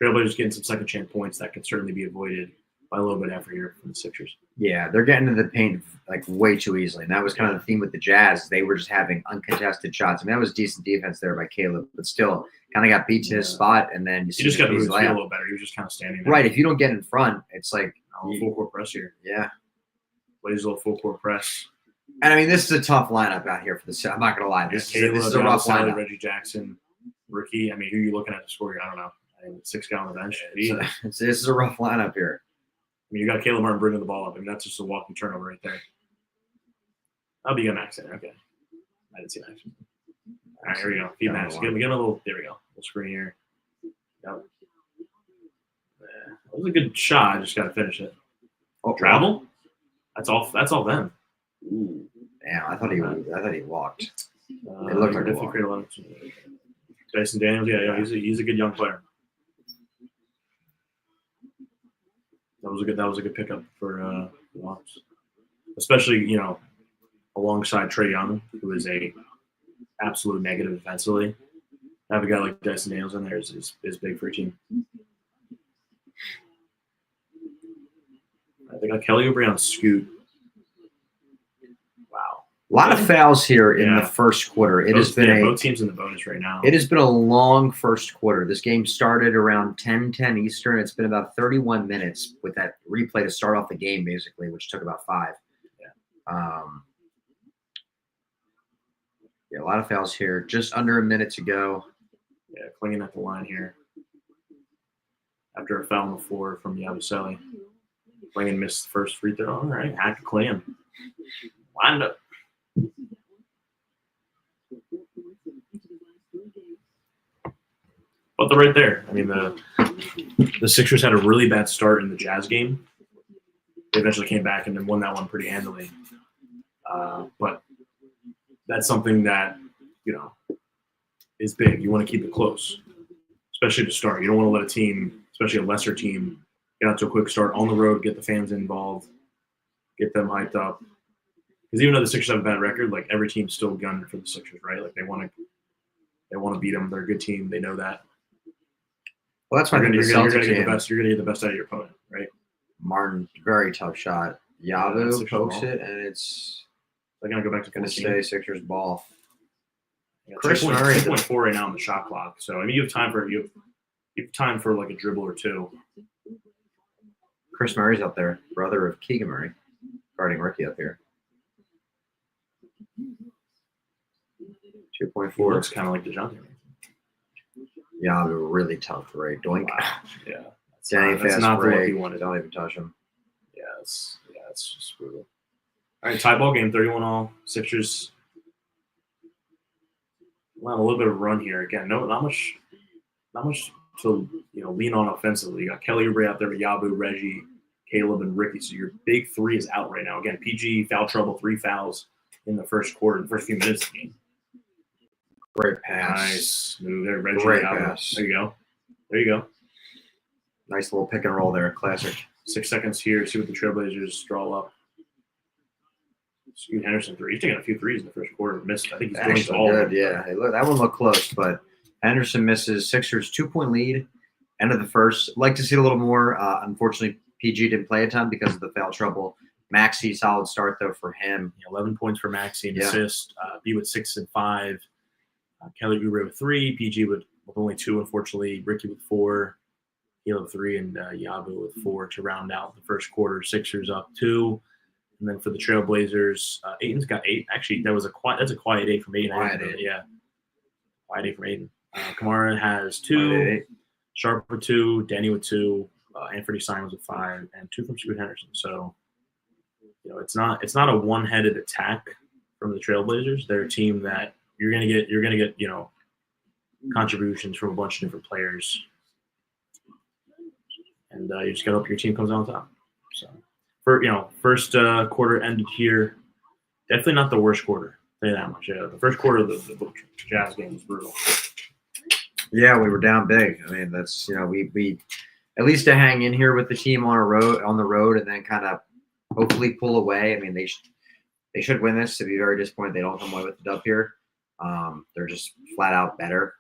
TrailBlazers getting some second chance points that could certainly be avoided by a little bit of effort here from the Sixers.
Yeah, they're getting to the paint like way too easily. And that was kind of the theme with the Jazz. They were just having uncontested shots. I mean, that was decent defense there by Caleb, but still kind of got beat to his spot. And then
you just got to move the field a little better. He was just kind of standing there.
Right. If you don't get in front, it's like
full court press here.
Yeah.
Blaze a little full court press.
And I mean, this is a tough lineup out here for the. I'm not going to lie. This is a rough lineup.
Reggie Jackson, Ricky. I mean, who are you looking at to score here? I don't know. I mean, 6 guy on the bench.
This is a rough lineup here.
I mean, you got Caleb Martin bringing the ball up. I mean, that's just a walking turnover right there. I'll be a Max in there. Okay. I didn't see Max. All right, here we go. Feed Max. Give him a little. There we go. Little screen here. Yep. That was a good shot. I just got to finish it.
Oh,
travel? That's all them.
Ooh. Damn, I thought he walked.
It looked like a lot. Dyson Daniels, yeah, he's a good young player. That was a good pickup for the Hawks, especially alongside Trae Young, who is a absolute negative defensively. Have a guy like Dyson Daniels in there is big for a team. They got Kelly Oubre on Scoot. Wow.
A lot of fouls here in the first quarter. It has been
both teams in the bonus right now.
It has been a long first quarter. This game started around 10:10 Eastern. It's been about 31 minutes with that replay to start off the game, basically, which took about 5. Yeah. A lot of fouls here. Just under a minute to go.
Yeah, clinging at the line here. After a foul on the floor from Yabusele. Klingon missed the first free throw. All right, hack a Klingon. Lined up. But they're right there. I mean, the Sixers had a really bad start in the Jazz game. They eventually came back and then won that one pretty handily. But that's something that, is big. You want to keep it close, especially to start. You don't want to let a team, especially a lesser team, get out to a quick start on the road, get the fans involved, get them hyped up. Because even though the Sixers have a bad record, like every team's still gunning for the Sixers, right? Like they want to beat them. They're a good team. They know that.
Well, that's why
you're going to get the best. You're going to get the best out of your opponent, right?
Martin, very tough shot. Yabu pokes it, and it's.
They're going to go back to
going to stay Sixers ball.
Yeah, Chris Murray 2.4 right now on the shot clock. So I mean, you have time for like a dribble or two.
Chris Murray's up there, brother of Keegan Murray, guarding Ricky up here. 2.4.
Looks kind of like DeJounte.
Yeah, they're really tough, right? Doink.
Wow. Yeah.
That's
not
break.
the look you wanted.
Don't even touch him.
Yeah, it's just brutal. All right, tie ball game, 31-all. Sixers on a little bit of a run here again. No, not much to lean on offensively. You got Kelly Oubre out there with Yabu, Reggie, Caleb, and Ricky. So your big three is out right now. Again, PG foul trouble, 3 fouls in the first quarter, the first few minutes of the game.
Great pass.
Nice move there, Reggie.
Great pass.
There you go.
Nice little pick and roll there. Classic.
6 seconds here. See what the Trailblazers draw up. Scoot Henderson three. He's taking a few threes in the first quarter. Missed. I think he's going all
good. Yeah. Hey, look, that one looked close, but Henderson misses. Sixers 2-point lead. End of the first. Like to see it a little more. Unfortunately, PG didn't play a ton because of the foul trouble. Maxey, solid start though for him.
11 points for Maxey, an assist. B with 6 and 5. Kelly Oubre with 3. PG with only 2, unfortunately. Ricky with 4. Caleb 3, and Yabu with 4 to round out the first quarter. Sixers up 2. And then for the Trailblazers, Ayton's got 8. Actually, that's a quiet 8 from Ayton.
Quiet 8.
Yeah. Quiet 8 from Ayton. Kamara has 2. Sharp with 2. Danny with 2. Anthony Simons with 5, and 2 from Scoot Henderson. So, it's not a one-headed attack from the Trailblazers. They're a team that you're gonna get contributions from a bunch of different players, and you just gotta hope your team comes out on top. So, first quarter ended here. Definitely not the worst quarter. I'll tell you that much. Yeah, the first quarter of the Jazz game was brutal.
Yeah, we were down big. I mean, that's we at least to hang in here with the team on the road, and then kind of hopefully pull away. I mean, they should win this. To be very disappointed they don't come away with the dub here. They're just flat out better.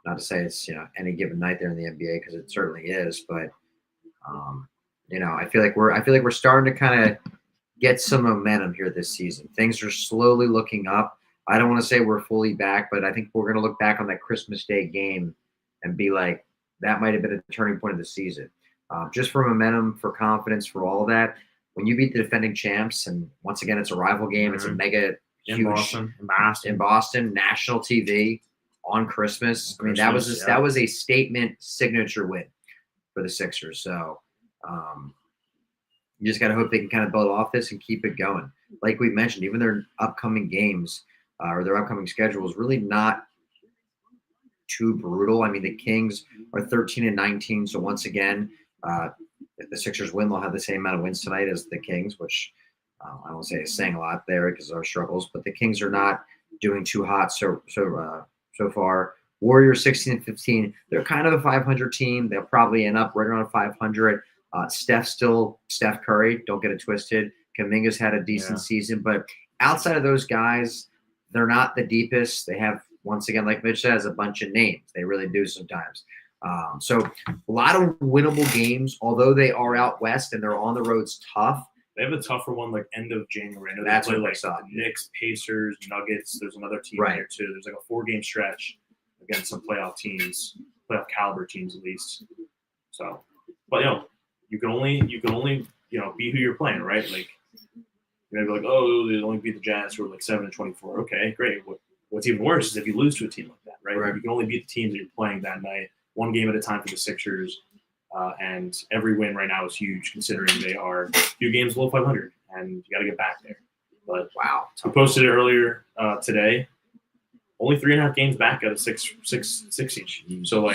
Not to say it's any given night there in the NBA, because it certainly is, but I feel like we're starting to kind of get some momentum here this season. Things are slowly looking up. I don't want to say we're fully back, but I think we're going to look back on that Christmas Day game and be like, that might have been a turning point of the season. Just for momentum, for confidence, for all of that. When you beat the defending champs, and once again, it's a rival game. It's a mega huge in Boston, national TV on Christmas. I mean, that was a statement signature win for the Sixers. So you just got to hope they can kind of build off this and keep it going. Like we mentioned, even their upcoming games or their upcoming schedule is really not too brutal. I mean, the Kings are 13 and 19. So once again, if the Sixers win, they'll have the same amount of wins tonight as the Kings, which I don't say is saying a lot there because of our struggles. But the Kings are not doing too hot so far. Warriors 16 and 15. They're kind of a 500 team. They'll probably end up right around 500. Steph Curry. Don't get it twisted. Kuminga's had a decent season, but outside of those guys, they're not the deepest. They have, once again, like Mitch says, a bunch of names. They really do sometimes. So a lot of winnable games, although they are out west and they're on the roads tough.
They have a tougher one like end of January.
That's
what
like
the Knicks, Pacers, Nuggets. There's another team there too. There's like a 4-game stretch against some playoff teams, playoff caliber teams at least. So, but you can only be who you're playing, right? Like you're gonna be like, oh, they only beat the Jazz who are like 7 and 24. Okay, great. What's even worse is if you lose to a team like that, right? You can only beat the teams that you're playing that night, one game at a time for the Sixers. And every win right now is huge, considering they are a few games below 500, and you got to get back there. But wow, I posted it earlier today. Only 3.5 games back out of six each. So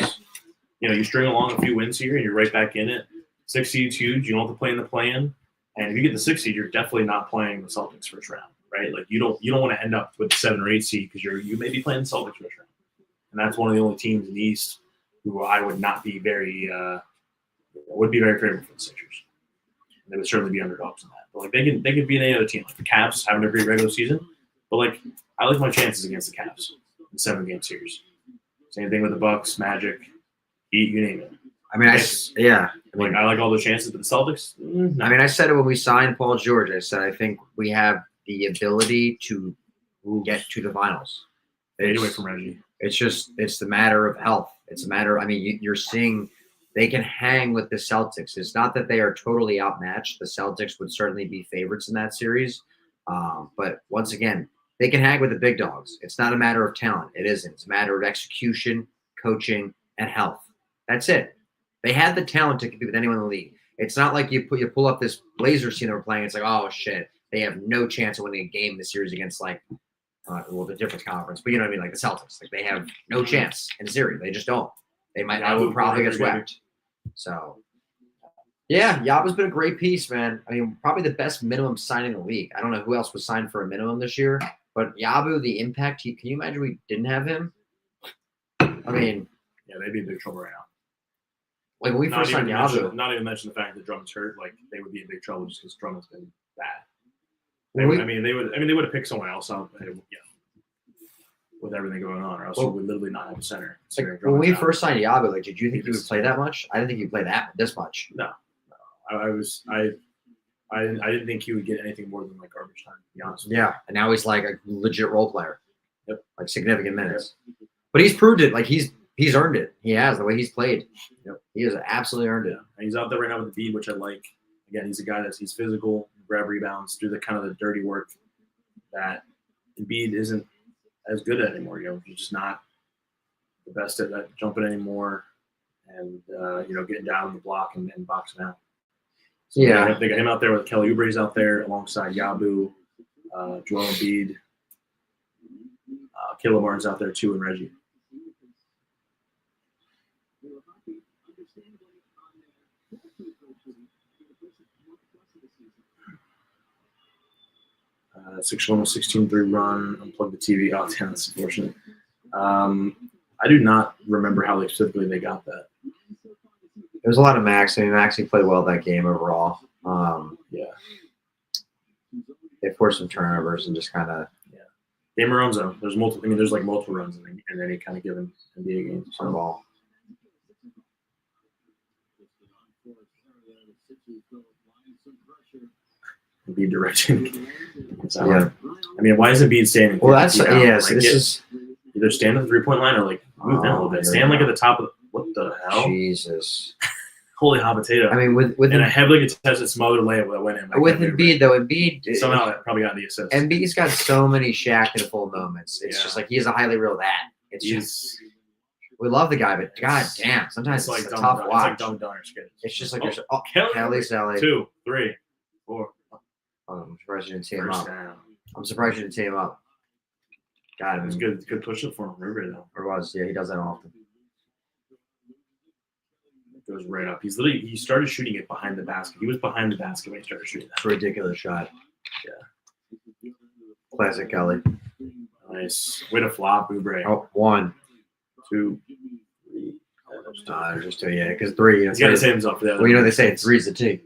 you string along a few wins here, and you're right back in it. 6 seed's huge. You don't have to play in the play-in, and if you get the 6 seed, you're definitely not playing the Celtics first round, right? Like you don't want to end up with the 7 or 8 seed because you may be playing the Celtics first round, and that's one of the only teams in the East who I would not be very. Would be very favorable for the Sixers. And they would certainly be underdogs in that. But they could be any other team. Like the Cavs having a great regular season. But I like my chances against the Cavs in 7-game series. Same thing with the Bucks, Magic, Heat, you name it. I mean, I like all those chances, but the Celtics. No.
I mean, I said it when we signed Paul George. I said I think we have the ability to get to the finals.
Away from Reggie.
It's the matter of health. It's a matter. I mean, you're seeing. They can hang with the Celtics. It's not that they are totally outmatched. The Celtics would certainly be favorites in that series. But once again, they can hang with the big dogs. It's not a matter of talent. It isn't. It's a matter of execution, coaching, and health. That's it. They have the talent to compete with anyone in the league. It's not like you pull up this Blazers team that we're playing. It's like, oh, shit. They have no chance of winning a game in the series against, well, the different conference, but you know what I mean, like the Celtics, like they have no chance in series. They just don't. They might. I would probably get swept. So, yeah, Yaba's been a great piece, man. I mean, probably the best minimum signing in the league. I don't know who else was signed for a minimum this year, but Yabu, the impact. Can you imagine we didn't have him? I mean,
yeah, they'd be in big trouble right now.
Like when we first signed Yabu,
not even mention the fact that Drummond's hurt. Like they would be in big trouble just because Drummond's been bad. They would have picked someone else out. With everything going on, or else you would literally not have a center.
Like when we first signed Yabu, like, did you think he would play that much? I didn't think he'd play this much.
No. I didn't think he would get anything more than like garbage time. To be honest.
Yeah, and now he's like a legit role player.
Yep.
Like significant minutes. Yep. But he's proved it. Like he's earned it. He has the way he's played.
Yep.
He has absolutely earned it.
And he's out there right now with the beat, which I like. Again, he's a guy he's physical, grab rebounds, do the kind of the dirty work that Embiid isn't as good at anymore. He's just not the best at that jumping anymore, and getting down the block and boxing out. So
yeah,
they got him out there with Kelly Oubre's out there alongside Yabu, Joel Embiid, Caleb Martin's out there too, and Reggie. Six almost 16-3 run. Unplug the TV. Oh, damn, that's unfortunate. I do not remember how specifically they got that.
There was a lot of Max. I mean, Maxey played well that game overall.
Yeah.
They forced some turnovers and just kind of.
Yeah. Game of runs though. There's multiple. I mean, there's like multiple runs in any kind of given NBA game.
On the ball.
Be directing.
Yeah.
I mean, why is Embiid standing?
Well, that's
so
this is
either stand at the 3-point line or like move down a little bit. Stand like at the top of what the hell?
Jesus.
Holy hot potato.
I mean, with
and a heavily contested smothered layup that went in. Like
with Embiid though, Embiid
somehow that probably got the assist.
Embiid's got so many Shaq and full moments. It's just like he has a highly real that. It's just we love the guy, but god damn, sometimes it's like a tough watch.
It's like dumb
it's just like there's
Kelly
Sally
2, 3, 4.
I'm surprised you didn't team him up. I'm surprised you didn't team him up. God,
it was good push up for him. River though.
Or was, yeah, he does that often.
It goes right up. He started shooting it behind the basket. He was behind the basket when he started shooting that.
It's a ridiculous shot.
Yeah.
Classic Kelly.
Nice. Way to flop, Oubre.
Oh, 1,
2, 3.
There's just 2, yeah, because 3.
He's got to save himself for that.
Well, they say 3's the T.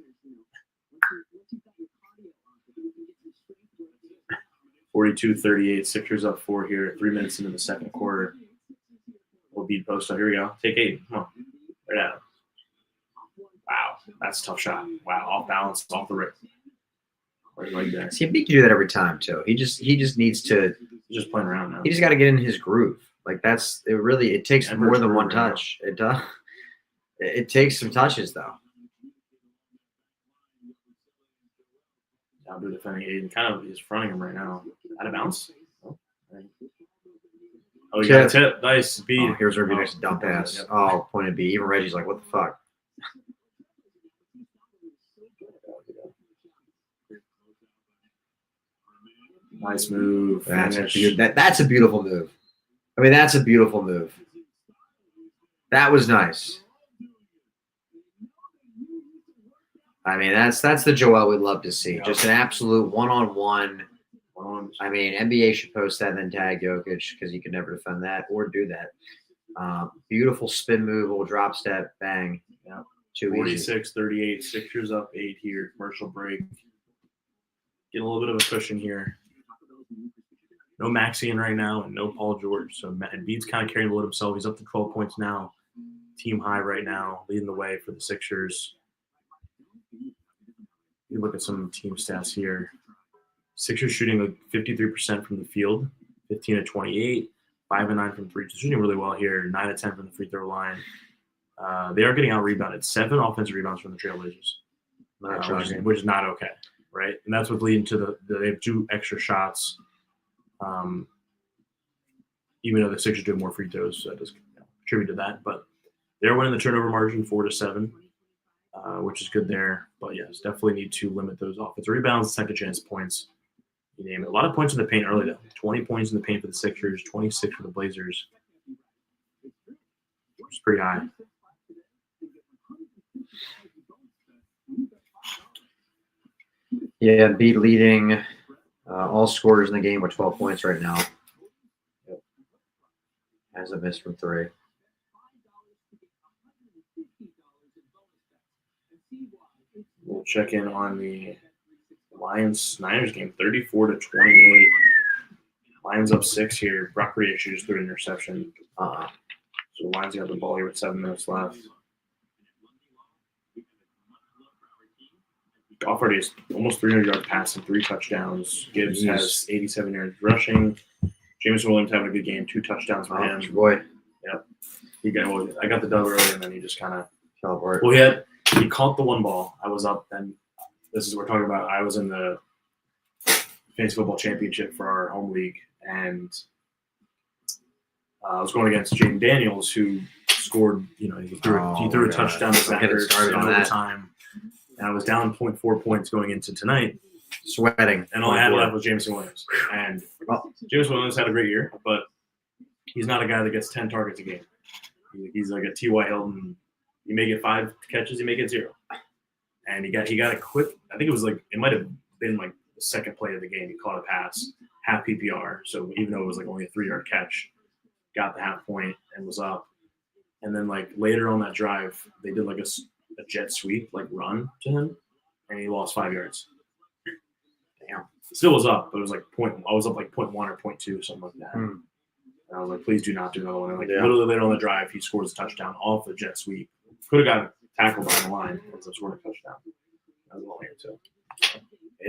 42-38. Sixers up 4 here. 3 minutes into the second quarter. We'll beat post up. Here we go. Take 8. Come on. Right out. Wow. That's a tough shot. Wow. Off balance. Off the rip. Right there.
See, Embiid can do that every time, too. He just needs to.
He's just playing around now.
He just got to get in his groove. Like, it takes more than one touch. It does. It takes some touches, though.
Yabu defending Aiden. Kind of is fronting him right now. Out of bounds. Oh, you got a tip. Nice. B.
Oh, here's where next dump pass. Yep. Oh, point of B. Even Reggie's like, what the fuck?
Nice move.
That's a beautiful move. I mean, that's a beautiful move. That was nice. I mean, that's the Joel we'd love to see. Just an absolute one-on-one. I mean, NBA should post that and then tag Jokic because he can never defend that or do that. Beautiful spin move, little drop step, bang.
Yeah.
46-38.
Sixers up 8 here. Commercial break. Getting a little bit of a cushion here. No Maxey in right now and no Paul George. So Embiid's kind of carrying the load himself. He's up to 12 points now. Team high right now, leading the way for the Sixers. You look at some team stats here. Sixers shooting like 53% from the field, 15-28, 5-9 from 3. Shooting really well here, 9-10 from the free throw line. They are getting out rebounded. 7 offensive rebounds from the TrailBlazers, which is not okay, right? And that's what's leading to they have 2 extra shots. Even though the Sixers do more free throws, that does contribute to that. But they're winning the turnover margin 4-7, which is good there. But yes, definitely need to limit those offensive rebounds, second chance points. You name it. A lot of points in the paint early, though. 20 points in the paint for the Sixers, 26 for the Blazers. It's pretty high.
Yeah, Embiid leading all scorers in the game with 12 points right now. Hasn't missed from 3.
We'll check in on the Lions-Niners game, 34-28. Lions up 6 here. Brock Purdy actually just threw an interception. So the Lions got the ball here with 7 minutes left. Goff already has almost 300 yards passing, 3 touchdowns. Gibbs has 87 yards rushing. Jameson Williams having a good game, 2 touchdowns for him.
Boy.
Yep. I got the dub early, and then he just kind of
fell apart.
Well, he caught the one ball. I was up, and this is what we're talking about. I was in the fantasy football championship for our home league, and I was going against Jaden Daniels, who scored. He threw a touchdown to Zach Ertz in overtime. And I was down 0.4 points going into tonight.
Sweating.
And all I had left was Jameson Williams. And Jameson Williams had a great year, but he's not a guy that gets 10 targets a game. He's like a T.Y. Hilton. You may get 5 catches, you may get 0. And he got a quick, I think it might have been like the second play of the game. He caught a pass, half PPR. So even though it was like only a 3-yard catch, got the half point and was up. And then like later on that drive, they did like a jet sweep, like run to him, and he lost 5 yards. Damn. It still was up, but it was like I was up like 0.1 or 0.2, something like that. And I was like, please do not do another one. And literally later on the drive, he scores a touchdown off a jet sweep. Could have got tackled behind the line and scored a touchdown. That was a long here too.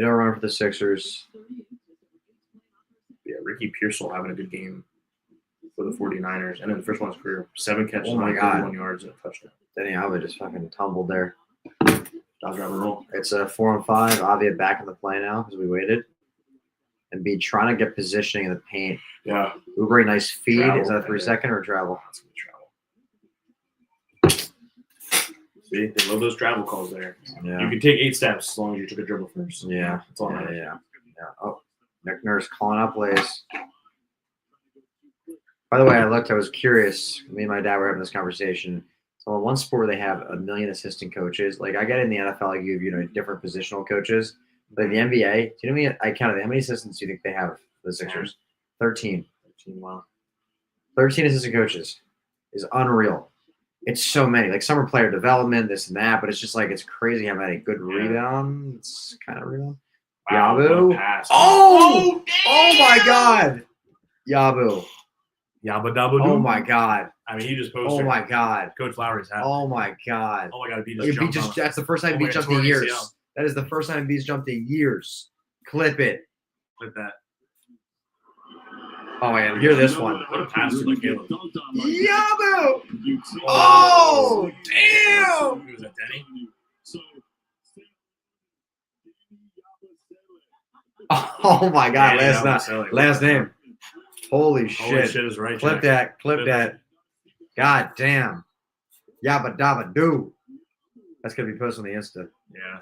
8-0 run for the Sixers.
Yeah, Ricky Pearsall having a good game for the 49ers. And then the first one of his career, 7 catches, 91 yards, and a touchdown.
Danny Alva just fucking tumbled there.
Dodge driver roll.
It's a 4-on-5. Avia back in the play now because we waited. And be trying to get positioning in the paint.
Yeah.
Uber, nice feed.
Travel.
Is that 3-second or travel?
That's going to be travel. See, they love those travel calls there.
Yeah.
You can take 8 steps as long as you took a dribble first.
Yeah.
That's all that matters.
Yeah. Oh, Nick Nurse calling up plays. By the way, I was curious. Me and my dad were having this conversation. So in one sport, they have 1 million assistant coaches. Like I get in the NFL, I give different positional coaches. But in the NBA, do you know I counted how many assistants do you think they have for the Sixers? 13.
13, wow.
13 assistant coaches is unreal. It's so many. Like some are player development, this and that, but it's just like it's crazy how many good rebounds. Kind of rebound.
Wow,
Yabu.
Oh,
oh my God. Yabu.
Yabba dabba doo.
Oh my God.
I mean, he just posted.
Oh my God.
Coach Lowry's hat.
Oh my God.
Oh my God, Beat just
that's the first time Beat jumped in years. ACL. That is the first time Beat's jumped in years. Clip it.
Clip that.
Oh yeah, hear this one.
What a pass to Caleb.
Yabu! Oh, damn!
Who was that, Denny?
Oh my God, last name. Holy shit.
Holy shit is right.
Clip that. God damn. Yabba dabba doo. That's going to be posted on the Insta.
Yeah.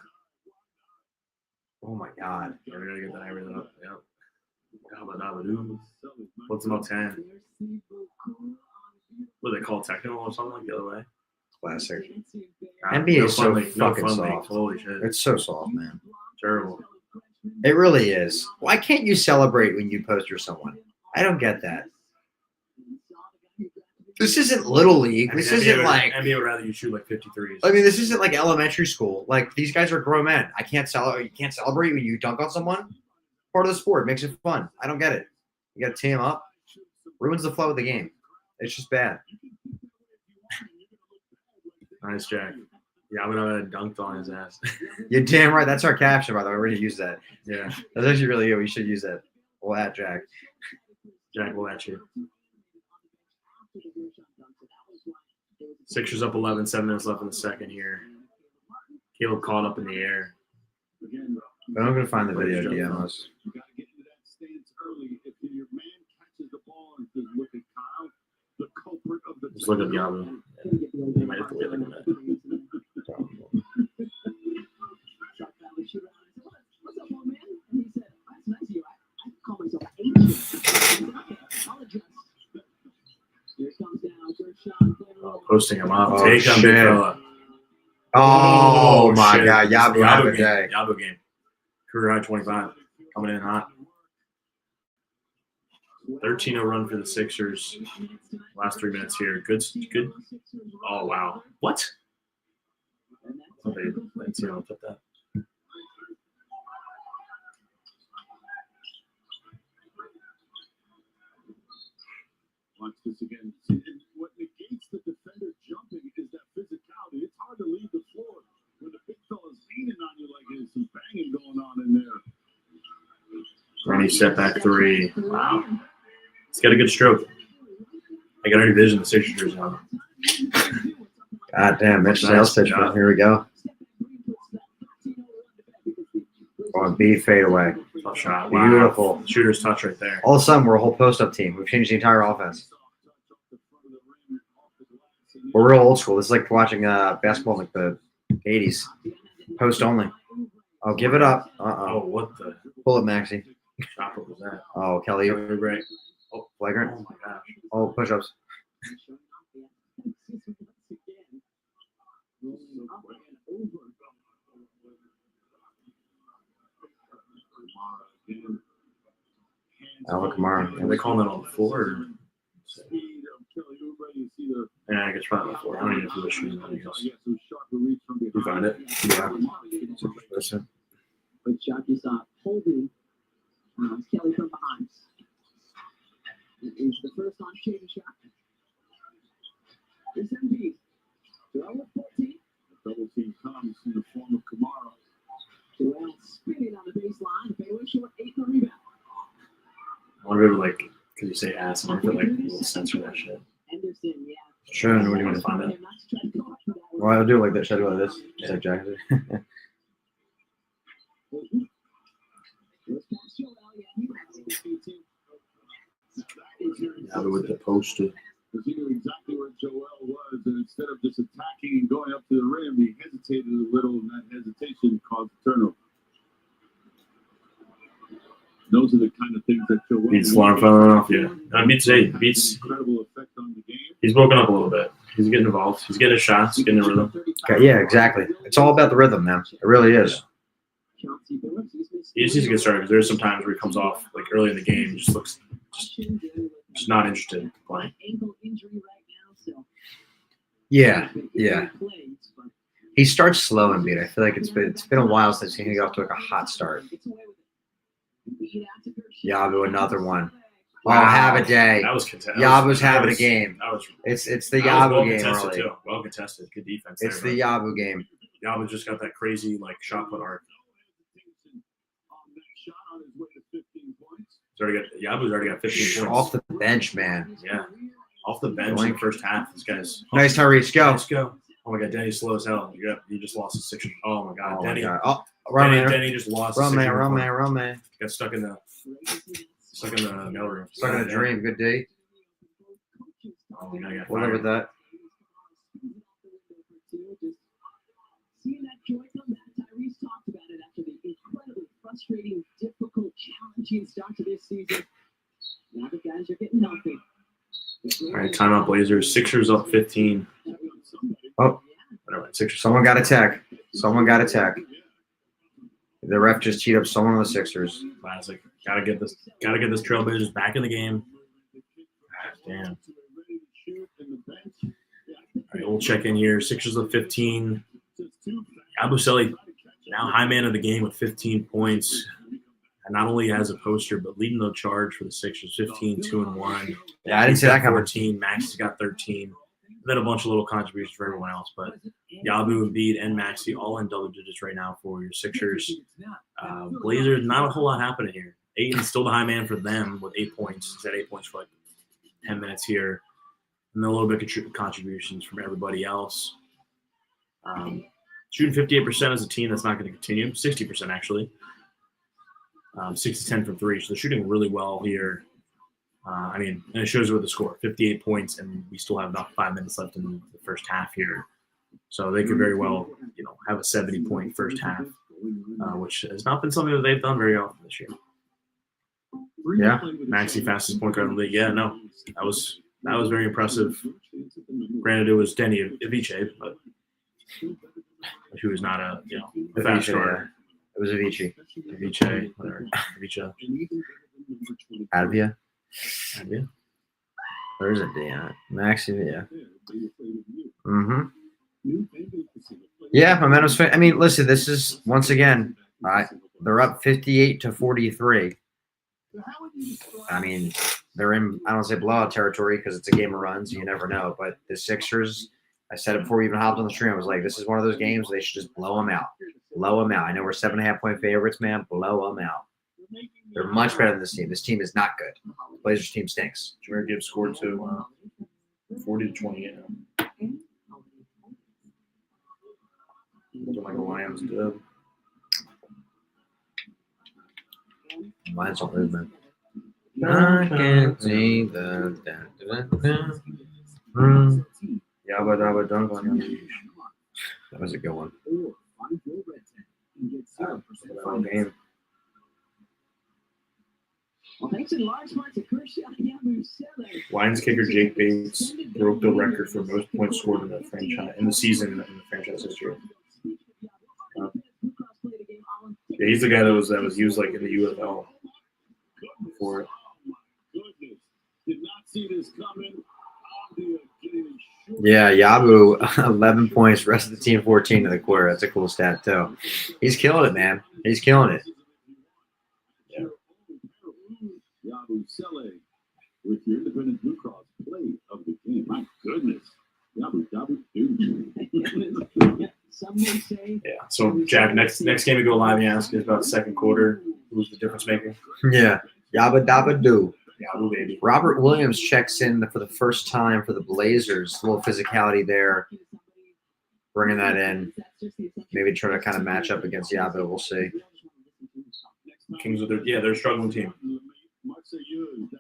Oh my God.
Yeah, we got to get that everything up. Yep. Yabba dabba doo. What's about 10? What do they call technical or something like the other way?
Classic. NBA is so fucking soft.
Holy shit.
It's so soft, man.
Terrible.
It really is. Why can't you celebrate when you post your someone? I don't get that. This isn't Little League. This isn't like
NBA would rather you shoot like 53s.
I mean, this isn't like elementary school. Like these guys are grown men. I can't celebrate. You can't celebrate when you dunk on someone. Part of the sport makes it fun. I don't get it. You got to team up. Ruins the flow of the game. It's just bad.
Nice, Jack. Yeah, I'm gonna dunked on his ass.
You're damn right. That's our caption, by the way. We're gonna use that.
Yeah,
that's actually really good. We should use that. We'll at Jack.
Jack will at you. Sixers up 11, 7 minutes left in the second here. Caleb caught up in the air.
But I'm going to find the video to DM us.
Just look at Yabu. You might have to wait like a minute. Posting him up.
Oh,
Take him, big
shit.
fella.
Oh, my
shit.
God.
It's the
Yabu have a
game.
day.
Yabu game. Career high 25. Coming in hot. 13-0 run for the Sixers. Last 3 minutes here. Good. Oh, wow. What? Okay, let's see how I'll put that.
Watch this again. What negates the defender jumping is that physicality. It's hard to leave the floor when the big fella's leaning on you like there's some banging going on in there.
Rennie step back 3. Wow. He's got a good stroke. I can already vision the Sixers jersey on him.
God damn, Mitch Sales pitch. Here we go. On B fadeaway.
Tough shot.
Beautiful.
Wow. Shooter's touch right there.
All of a sudden, we're a whole post-up team. We've changed the entire offense. We're real old school. This is like watching basketball in like the 80s. Post only. Oh, give it up.
Oh, what the
Pull it, Maxie.
shot was that?
Oh, Kelly.
Right.
Oh, flagrant.
Oh, my gosh.
Oh, push-ups. Alvin Kamara.
Are they calling that on the floor? Or? Yeah, I guess probably on the floor. I don't even know if he was shooting anything else. You find it? Yeah. Listen.
But shot you saw holding Kelly from behind. It's the first on shooting shot. It's Embiid. Joel with 14.
The double team comes in the form of Kamara.
Joel spinning on the baseline. Fadeaway short, 8 for rebound.
I wonder if, like, could you say ass? I wonder if, like, a little censor that shit.
Anderson, yeah.
Sure.
Where do you want to find it?
Well, I'll do it like this. Should I do it like this? Just like Jack did.
Yeah, with the poster.
Because he knew exactly where Joel was, and instead of just attacking and going up to the rim, he hesitated a little, and that hesitation caused a turnover. Those are the kind of things that Joel
Beats Lauren falling off, yeah. Beats.
Incredible effect on the game.
He's woken up a little bit. He's getting involved. He's getting his shots. He's getting the rhythm.
Okay, yeah, exactly. It's all about the rhythm, man. It really is.
He just needs to get started because there's some times where he comes off like early in the game, just looks just not interested in playing.
Yeah, yeah. He starts slow and beat. I feel like it's been a while since he got off to like a hot start. Yabu, another one. Wow, have a day.
That was contested.
Yabu's having a game.
That was
It's the
well
Yabu game
contested
early.
too. Well contested. Good defense.
It's
there,
the Yabu game.
Yabu just got that crazy like shot put arc. Yabu's already got 15 points.
Off the bench, man.
Yeah. Off the bench in the first half. This guy's
Nice, Tyrese. Go.
Let's go. Oh my god, Denny's slow as hell. You just lost his 6. Oh my god.
Oh,
Denny.
my God. Oh, run there.
Denny just lost
Run
his
there,
6.
run there, run there.
Got stuck in the mail room.
Stuck in a dream. Good day.
Oh, yeah, I got
Whatever
fired.
that.
Seeing that joy come back, Tyrese talked about it after the incredibly frustrating, difficult, challenging start to this season. Now the guys are getting healthy.
All right, timeout Blazers. Sixers up 15.
Oh,
Whatever. Sixers.
someone got a tech. Someone got a tech. The ref just cheated up someone on the Sixers.
Classic. Gotta get this Trailblazers back in the game. Ah, damn. All right, we'll check in here. Sixers up 15. Abusele now high man of the game with 15 points. And not only has a poster, but leading the charge for the Sixers, 15, 2 and 1.
Yeah, I didn't see that coming.
14. Maxie's got 13. And then a bunch of little contributions for everyone else. But Yabu, Embiid, and Maxey all in double digits right now for your Sixers. Blazers, not a whole lot happening here. Ayton's still the high man for them with 8 points. He's had 8 points for like 10 minutes here. And then a little bit of contributions from everybody else. Shooting 58% as a team, that's not going to continue. 60% actually. 6-10 from 3. So they're shooting really well here. And it shows you with the score, 58 points, and we still have about 5 minutes left in the first half here. So they could very well, have a 70-point first half, which has not been something that they've done very often this year.
Yeah.
Maxey, fastest point guard in the league. Yeah, no, that was that was very impressive. Granted, it was Denny Ivice, but he was not a fast starter.
It was Avicii.
Ivice, whatever. Ivice.
Advia.
Yeah.
There's a D on it. Maxi, yeah. Mm-hmm. Yeah, momentum's. I mean, listen, this is once again, they're up 58-43. I mean, they're in. I don't say blowout territory because it's a game of runs. You never know. But the Sixers, I said it before we even hopped on the stream. I was like, this is one of those games where they should just blow them out. Blow them out. I know we're 7.5-point favorites, man. Blow them out. They're much better than this team. This team is not good. The Blazers team stinks.
Jameer Gibbs scored to 40-28. Looking like a Lions dub.
Lions don't move, man. I can't see the.
Yabba dabba dunk on your leash.
That was a good one.
Game.
Well, thanks in large part to Kershaw
Lions kicker Jake Bates broke the record for most points scored in the franchise in the season in the franchise history. Yeah, he's the guy that was used like in the UFL before.
Yeah, Yabu, 11 points. Rest of the team, 14 in the quarter. That's a cool stat too. He's killing it, man. He's killing it.
Yeah.
Yabu Sele with your Independent Blue Cross play of the game. My goodness. Yabu
Some may say.
Yeah. So Jack, next game we go live, you ask is about second quarter. Who's the difference maker?
Yeah. Yabba dabba do.
Yabu, baby.
Robert Williams checks in for the first time for the Blazers. A little physicality there. Bringing that in. Maybe try to kind of match up against Yabu. We'll see.
Kings with they're a struggling team.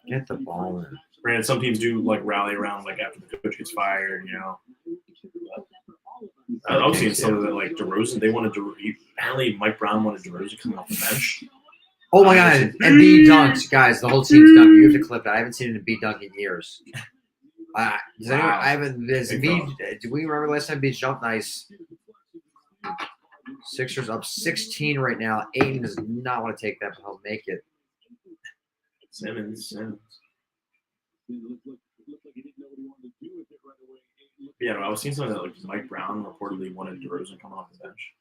Get the ball in.
Granted, some teams do like rally around like after the coach gets fired, I was seeing some of it like DeRozan. They wanted to apparently Mike Brown wanted DeRozan coming off the bench.
Oh my God! Embiid dunks, guys. The whole team's dunking. You have to clip it. I haven't seen an Embiid dunk in years. Does anyone? I haven't. Do we remember last time Embiid jumped? Nice. Sixers up 16 right now. Aiden does not want to take that, but he'll make it.
Simmons. Yeah, I was seeing something that like Mike Brown reportedly wanted DeRozan coming off the bench.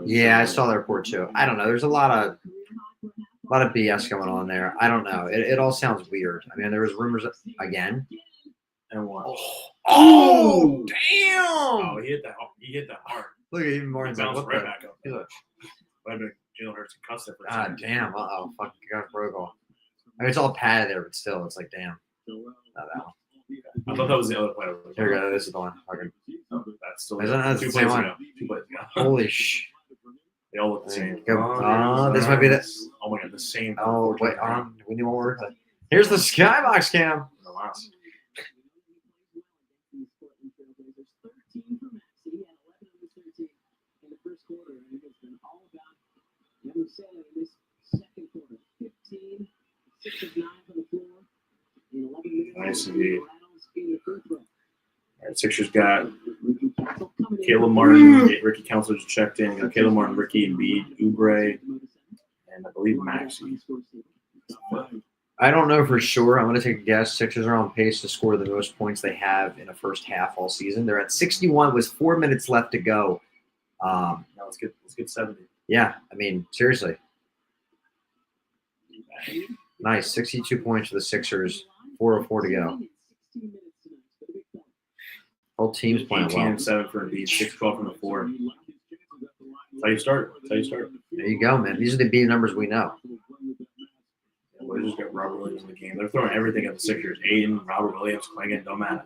Yeah, I saw that report too. I don't know. There's a lot of BS going on there. I don't know. It all sounds weird. I mean, there was rumors again.
And what?
Oh, damn!
Oh, he hit that hard.
Look at even more.
He bounced right back up. But Jalen Hurts concussed it for a second.
Damn. Uh-oh. Fucking got Brogal. I mean, it's all padded there, but still, it's like, damn. Not that one.
I thought that was the other player.
Here we go. This is the one. Fucking.
That's still
That's the same one.
2 plays ago.
Holy sh!
They all look the same.
This might be the.
Oh my God, the same.
Oh wait, we need more. Here's the skybox cam.
The last. Nice indeed. All right, Sixers got Caleb Martin, Ricky Counselors checked in. Got Caleb Martin, Ricky Embiid, Oubre, and I believe Maxey.
I don't know for sure. I'm going to take a guess. Sixers are on pace to score the most points they have in a first half all season. They're at 61 with 4 minutes left to go.
Now let's get 70.
Yeah, I mean, seriously. Nice. 62 points for the Sixers. 4:04 to go. Whole team's playing
18
well.
and 7 for Embiid, 6-12 from the floor. That's how you start.
There you go, man. These are the B numbers we know.
The Blazers got Robert Williams in the game. They're throwing everything at the Sixers. Aiden, Robert Williams playing it, don't matter.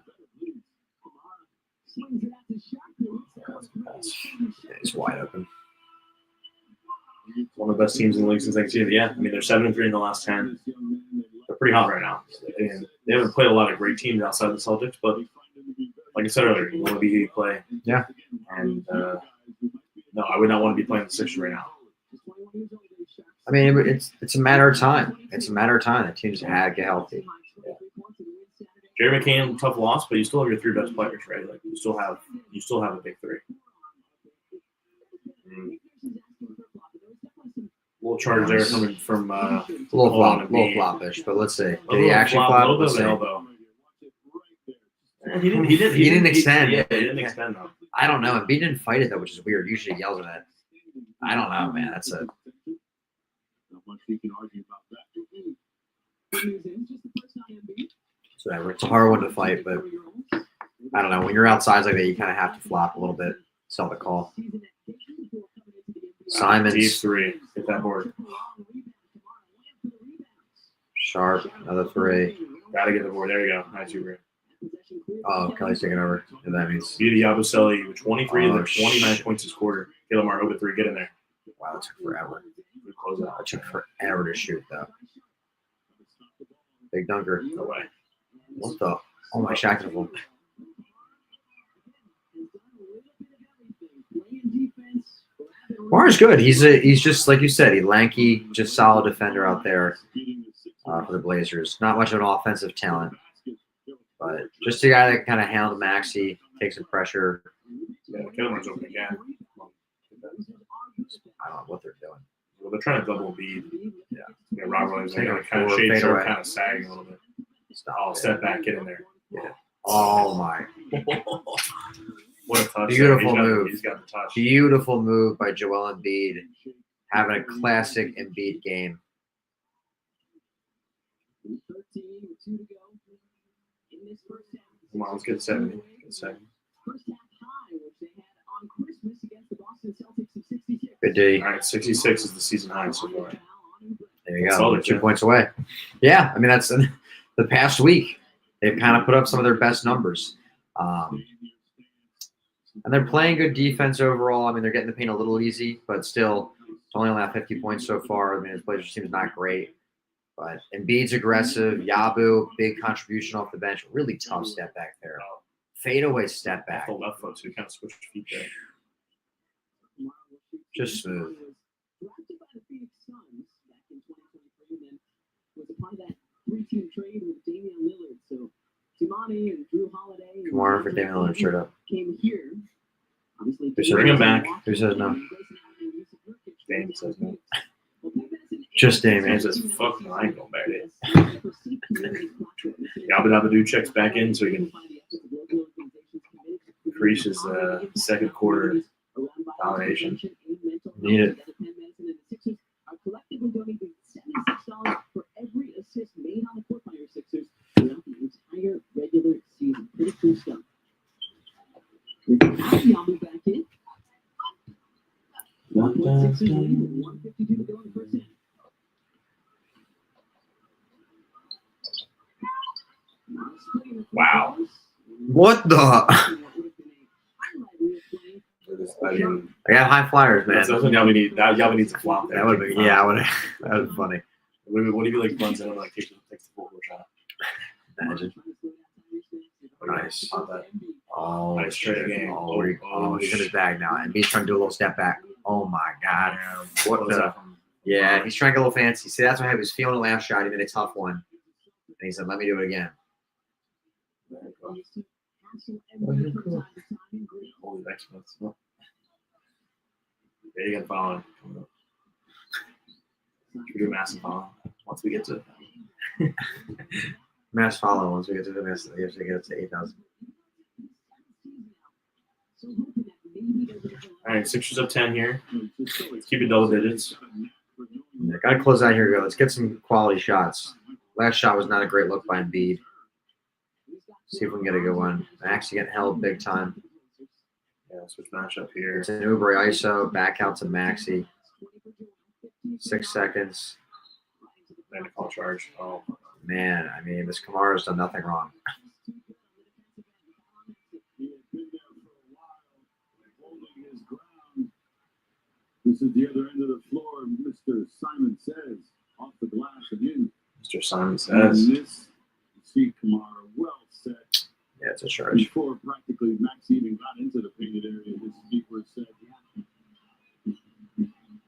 It's wide open.
One of the best teams in the league since I can see it. Yeah, I mean, they're 7-3 in the last 10. They're pretty hot right now. And they haven't played a lot of great teams outside the Celtics, but like I said earlier, you want to be who you play.
Yeah.
And no, I would not want to be playing the Sixers right now.
I mean, it's a matter of time. It's a matter of time. The teams had to get healthy.
Jerry McCain, tough loss, but you still have your 3 best players, right? Like you still have a big 3. Little charge there coming from
A little floppish, but let's see. Did he actually flop?
A little bit of an elbow. He didn't
extend.
Yeah, he didn't extend though.
I don't know. Embiid didn't fight it though, which is weird. Usually he yells at it. I don't know, man. That's a. So it's a hard one to fight, but I don't know. When you're outside like that, you kind of have to flop a little bit. Sell the call. Simons.
Deep 3. Get that board.
Sharp. Another 3.
Gotta get the board. There you go. Nice, Uber.
Oh, Kelly's taking over. And that means.
Beauty Yabusele with 23 and 29 points this quarter. Caleb Martin over 3. Get in there.
Wow, that took forever.
Good close out.
That took forever to shoot, though. Big dunker.
No way.
What the? Oh my shackle. Mar's good. He's just like you said. He's lanky, just solid defender out there for the Blazers. Not much of an offensive talent, but just a guy that can kind of handle Maxey, take some pressure.
Yeah, Kilmer's open again.
I don't know what they're doing.
Well, they're trying to double beat.
Yeah.
Rob Williams kind of shade
fade
short,
away.
kind of sagging a little bit. Oh, step back, get in there.
Yeah. Oh my.
What a touch.
Beautiful move.
He's got the touch.
Beautiful move by Joel Embiid. Having a classic Embiid game.
Come on, let's get 70. Get 70.
Good D.
All right, 66 is the season high so far.
There you go.
Solid,
2
yeah.
points away. Yeah, I mean, that's the past week. They've kind of put up some of their best numbers. And they're playing good defense overall. I mean, they're getting the paint a little easy, but still, it's only allowed 50 points so far. I mean, his Blazers team is not great. But Embiid's aggressive. Yabu, big contribution off the bench. Really tough step back there. Fadeaway step back.
The left foot, so he kind of switched feet there.
Just smooth. Kamara for Damian Lillard, straight up.
Bring him back.
Who says no?
Dame says no.
Just
Dame
Damian.
says, fuck no, I ain't going back there. Yabba Dabba Doo checks back in so he can increase his second quarter domination.
Need it.
Wow.
What the?
I mean,
I got high flyers, man.
that's what Yabba needs. Yabba needs a flop there.
That would be, yeah, I would. That would be funny.
What if he like runs in and like takes the full court shot?
Imagine. Nice. Oh,
Nice trade game.
He's in his bag now, and he's trying to do a little step back. Oh my God! What
was
the?
that?
Yeah, he's trying to get a little fancy. See, that's why he was feeling the last shot. He made a tough one, and he said, "Let me do it again."
Holy excellence. There you go, following. Should we do a massive follow once we get to
Mass follow once we get to the mass. You have to get it to 8,000.
all right, Sixers up 10 here. Let's keep it double digits.
Yeah, gotta close out here. Go. Let's get some quality shots. Last shot was not a great look by Embiid. See if we can get a good one. Maxey getting held big time.
Yeah, switch matchup here.
It's an Oubre ISO back out to Maxey. 6 seconds.
Then a call charge. Oh,
Man, I mean, this Kamara's done nothing wrong.
This is the other end of the floor. Mr. Simon says off the glass again.
Mr. Simon
And
says.
this, see Kamara well set.
Yeah, it's a charge.
Before practically Max even got into the painted area, his keeper said,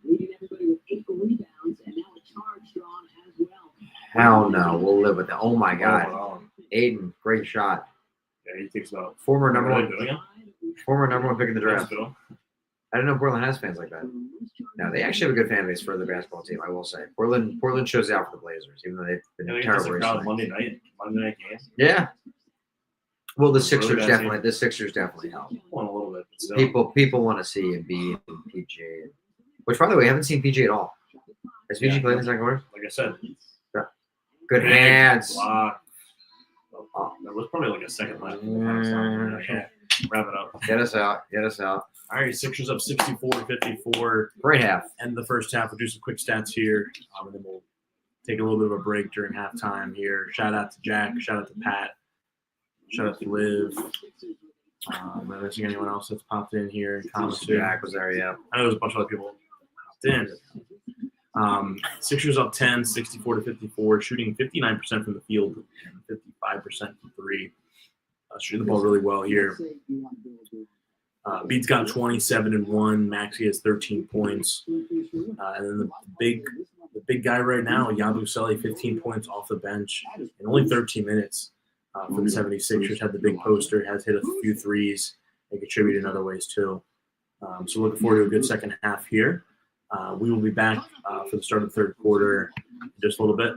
leading everybody with 8 rebounds, and now a charge drawn as well.
Hell no. We'll live with that. Oh, my God. Aiden, great shot.
Yeah, he takes about
Former number
Really
one,
doing it?
former number one pick in the draft.
Bill.
I didn't know Portland has fans like that. No, they actually have a good fan base for the basketball team. I will say, Portland shows out for the Blazers, even though they've been
Yeah,
terrible recently.
Monday night game.
Yeah. Well, the
Really
Sixers
bad
definitely.
team.
The Sixers definitely help.
Won a little bit. But still.
People want to see Embiid and PJ, which by the way, I haven't seen PJ at all. Has PJ played in the second quarter?
Like I said,
Good hands.
Block. Oh, there was probably like a second left. Yeah. Wrap it up.
Get us out. Get us out.
All right, Sixers up 64-54.
Great half.
End the first half. We'll do some quick stats here, and then we'll take a little bit of a break during halftime here. Shout out to Jack. Shout out to Pat. Shout out to Liv. Am I missing anyone else that's popped in here? Comments here?
Jack was there, yeah.
I know there's a bunch of other people popped in. Sixers up 10, 64-54, shooting 59% from the field and 55% from three. Shooting the ball really well here. Beat's got 27 and 1. Maxey has 13 points. And then the big guy right now, Yabusele, 15 points off the bench in only 13 minutes for the 76ers. Had the big poster, has hit a few threes, and contributed in other ways too. So looking forward to a good second half here. We will be back for the start of the third quarter in just a little bit.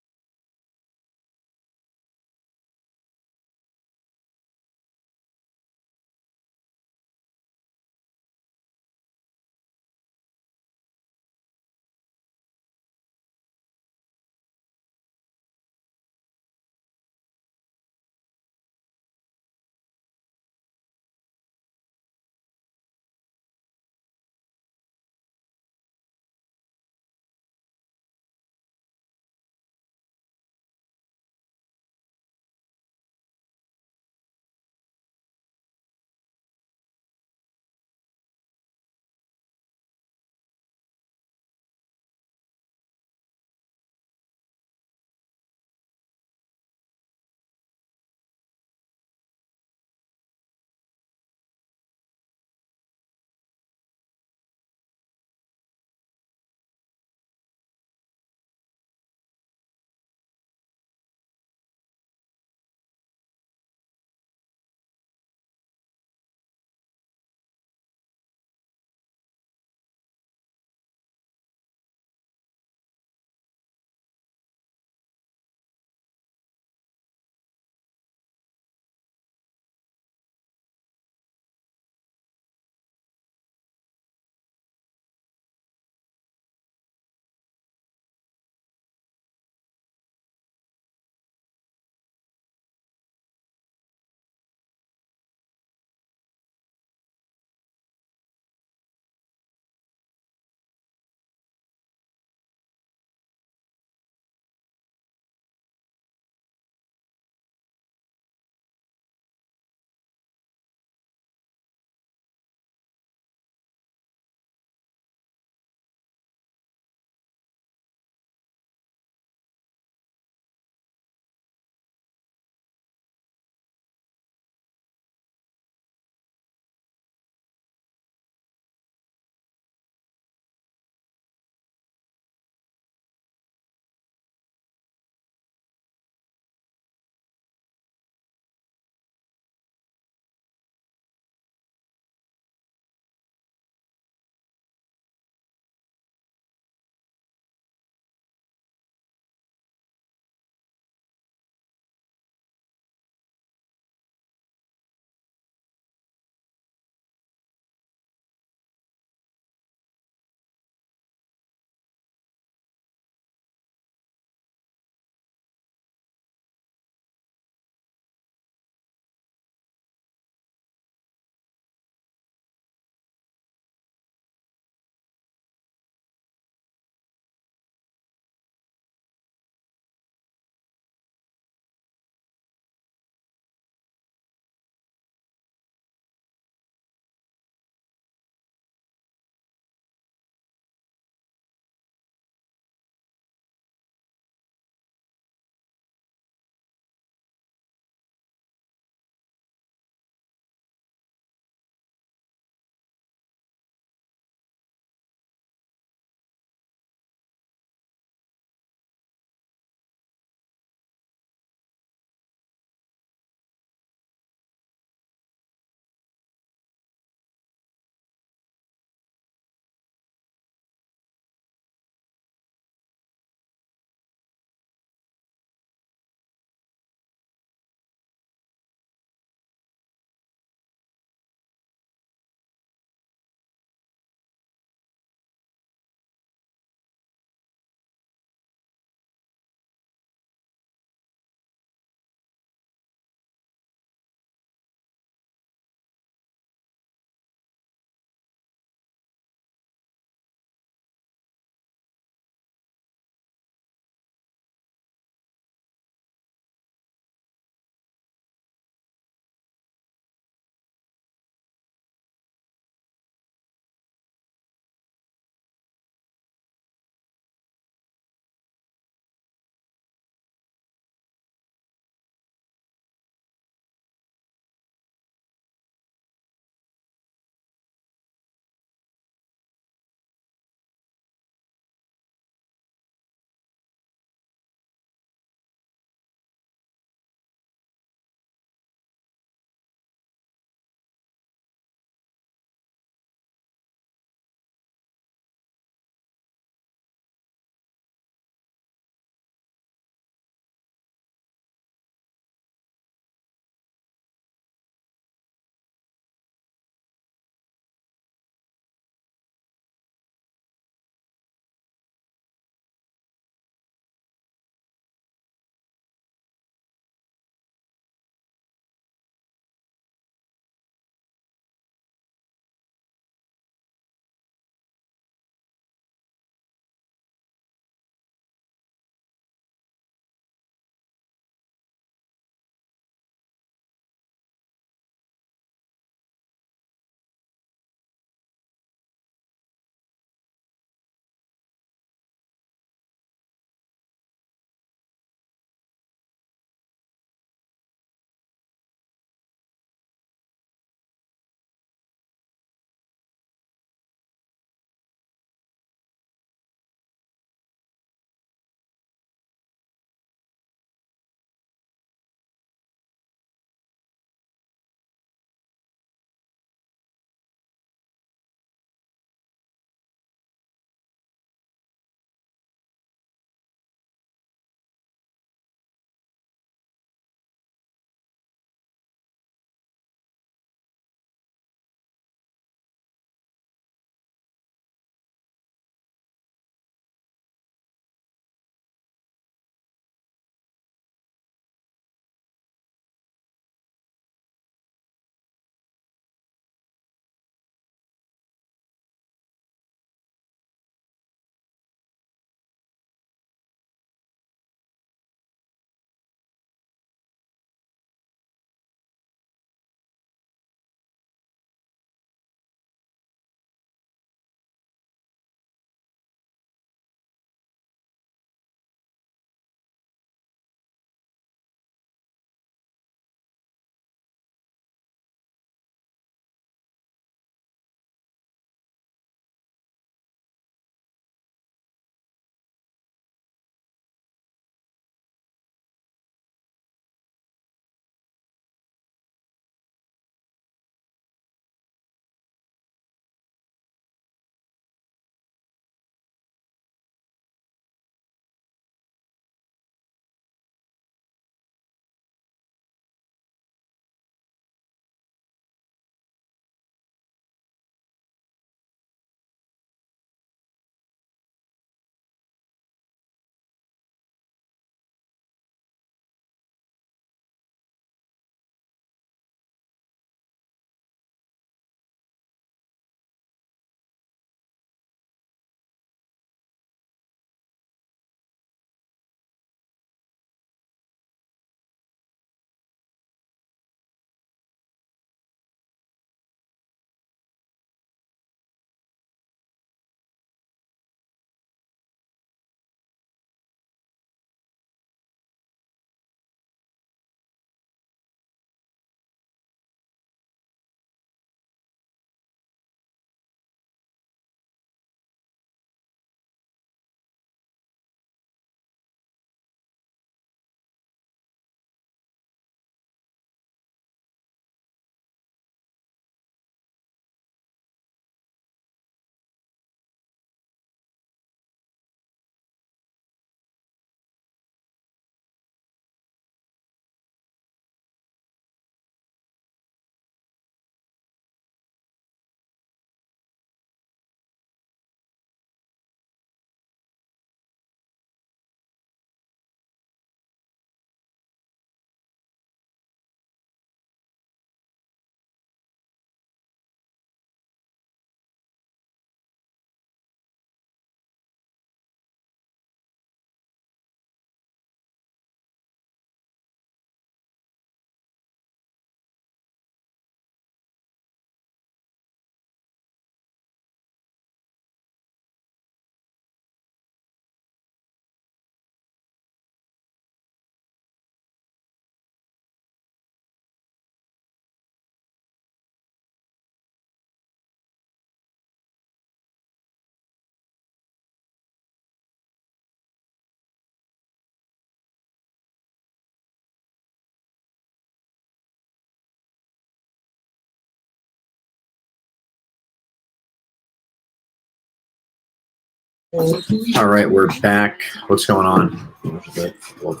All right, we're back. What's going on? A little bit.
What's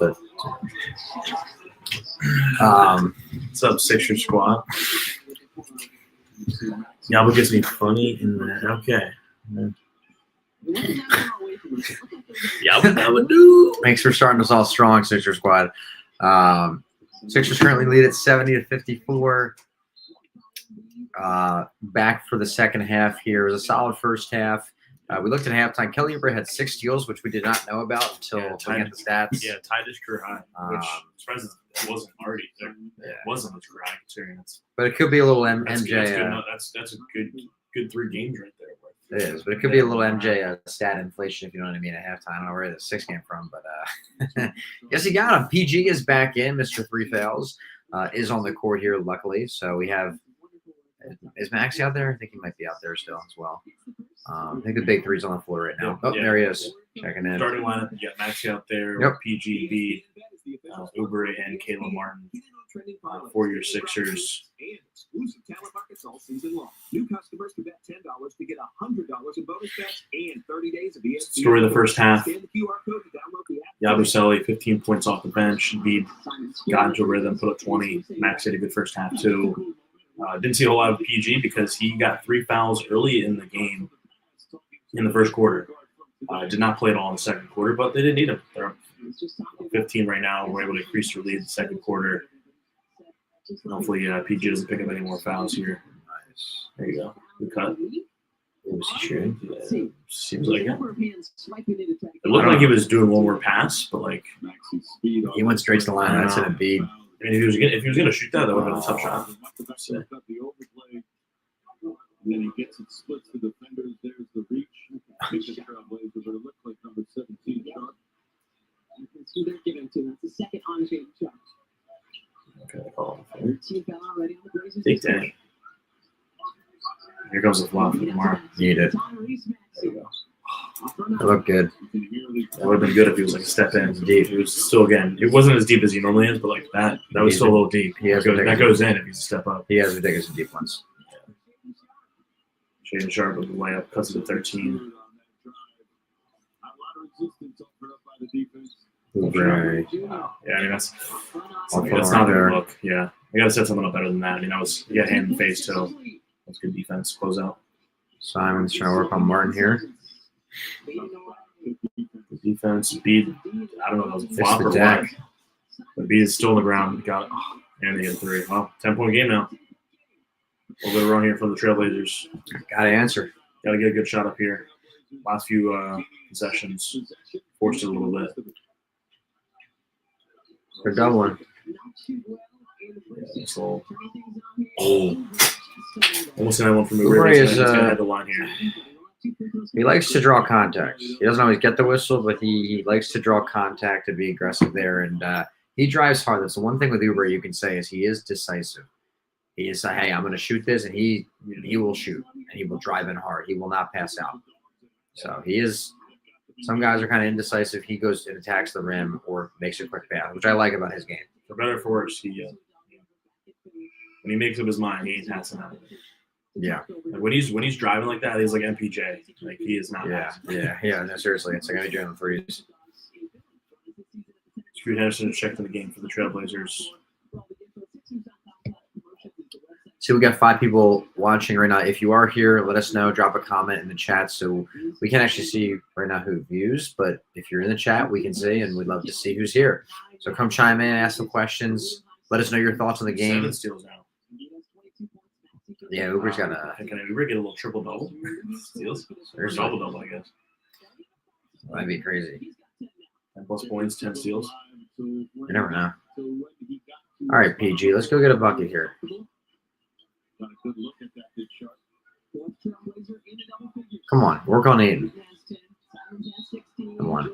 up, Sixers squad? Yabba gets me funny in that. Okay. Yabba do.
Thanks for starting us all strong, Sixer squad. Sixers currently lead at 70-54. Back for the second half here. It was a solid first half. We looked at halftime. Kelly Oubre had 6 steals, which we did not know about until looking at the stats.
Yeah, tied his career high, which surprises it wasn't already there.
Yeah.
It wasn't his career high considering it's.
But it could be a little MJ.
That's a good 3 games right there.
It is, but it could be a little MJ stat inflation, if you know what I mean, at halftime. I don't know where the 6 came from, but yes, he got him. PG is back in. Mr. 3 Fails is on the court here, luckily. So we have – is Maxey out there? I think he might be out there still as well. I think the big 3's on the floor right now. Oh, there he is. Checking in.
Starting lineup, you got Maxey out there,
Yep.
PG, B, Oubre, and Caleb Martin. 4-year Sixers.
And exclusive talent markets all season long. New customers can bet $10 to get $100 in bonus bets and 30 days of ESPN.
Story of the first half.
Scan the QR code to download the app.
Yabusele, 15 points off the bench. Embiid got into a rhythm, put up 20. Max had a good first half, too. Didn't see a whole lot of PG because he got 3 fouls early in the game in the first quarter. Did not play at all in the second quarter, but they didn't need him. They're up 15 right now. We're able to increase their lead in the second quarter. Hopefully, PG doesn't pick up any more fouls here. Nice. There you go. Good cut. Was he shooting? Yeah, seems like it. It looked like he was doing one more pass, but like
he went straight to the line. That's an Embiid.
I mean, if he was gonna shoot that would have been a tough shot. So.
And then he gets it, splits the defenders. There's the reach. Takes the TrailBlazers, but it looks like number 17 shot.
That's who they're giving to. That's the second on-chain shot.
Okay, call.
13 fell already on the Blazers.
Take that. Here comes the flop for tomorrow.
Need it.
There you go.
It looked good.
That would have been good if he was like a step in deep. It was still, again, it wasn't as deep as he normally is, but like that was still a little deep. That goes in if he's a step up.
He has ridiculous deep ones.
Shaden Sharp with the layup, cuts it to 13.
A lot of resistance offered up by the defense.
Right.
Wow. Yeah, I mean, that's
Right
not a
there.
good look. Yeah. I got to set someone up better than that. I mean, he got hand in the face, too. That's good defense. Close out.
Simon's trying to work on Martin here.
Good defense. Beat. I don't know if that was a
It's
flop
the
or
deck.
what. But Beat is still on the ground. Got it. Oh, and they get 3. Well, 10-point game now. We'll go run here for the TrailBlazers.
Got to answer.
Got to get a good shot up here. Last few possessions forced it a little bit.
They're doubling.
Yeah, so, almost an one from
Oubre
Oubre.
is,
He's gonna head the line here.
He likes to draw contact. He doesn't always get the whistle, but he likes to draw contact and be aggressive there. And he drives hard. That's the one thing with Oubre you can say is he is decisive. He is, hey, I'm going to shoot this, and he will shoot, and he will drive in hard. He will not pass out. So he is. Some guys are kind of indecisive. He goes and attacks the rim or makes a quick pass, which I like about his game.
For better or for worse, when he makes up his mind, he ain't passing out.
Yeah.
Like when he's driving like that, he's like MPJ. Like he is not.
Yeah. No, seriously, it's like I'm doing threes.
Scoot Henderson checked in the game for the TrailBlazers.
See, we got 5 people watching right now. If you are here, let us know. Drop a comment in the chat so we can actually see right now who views. But if you're in the chat, we can see, and we'd love to see who's here. So come chime in, ask some questions. Let us know your thoughts on the game.
7 steals now.
Yeah, Ouber's got a
Can Oubre get a little triple double? Steals? Or double double, I guess.
that'd be crazy.
10 plus points, 10 steals.
You never know. All right, PG, let's go get a bucket here.
Got a good look at that good shot.
Come on, work on Aiden. Come on.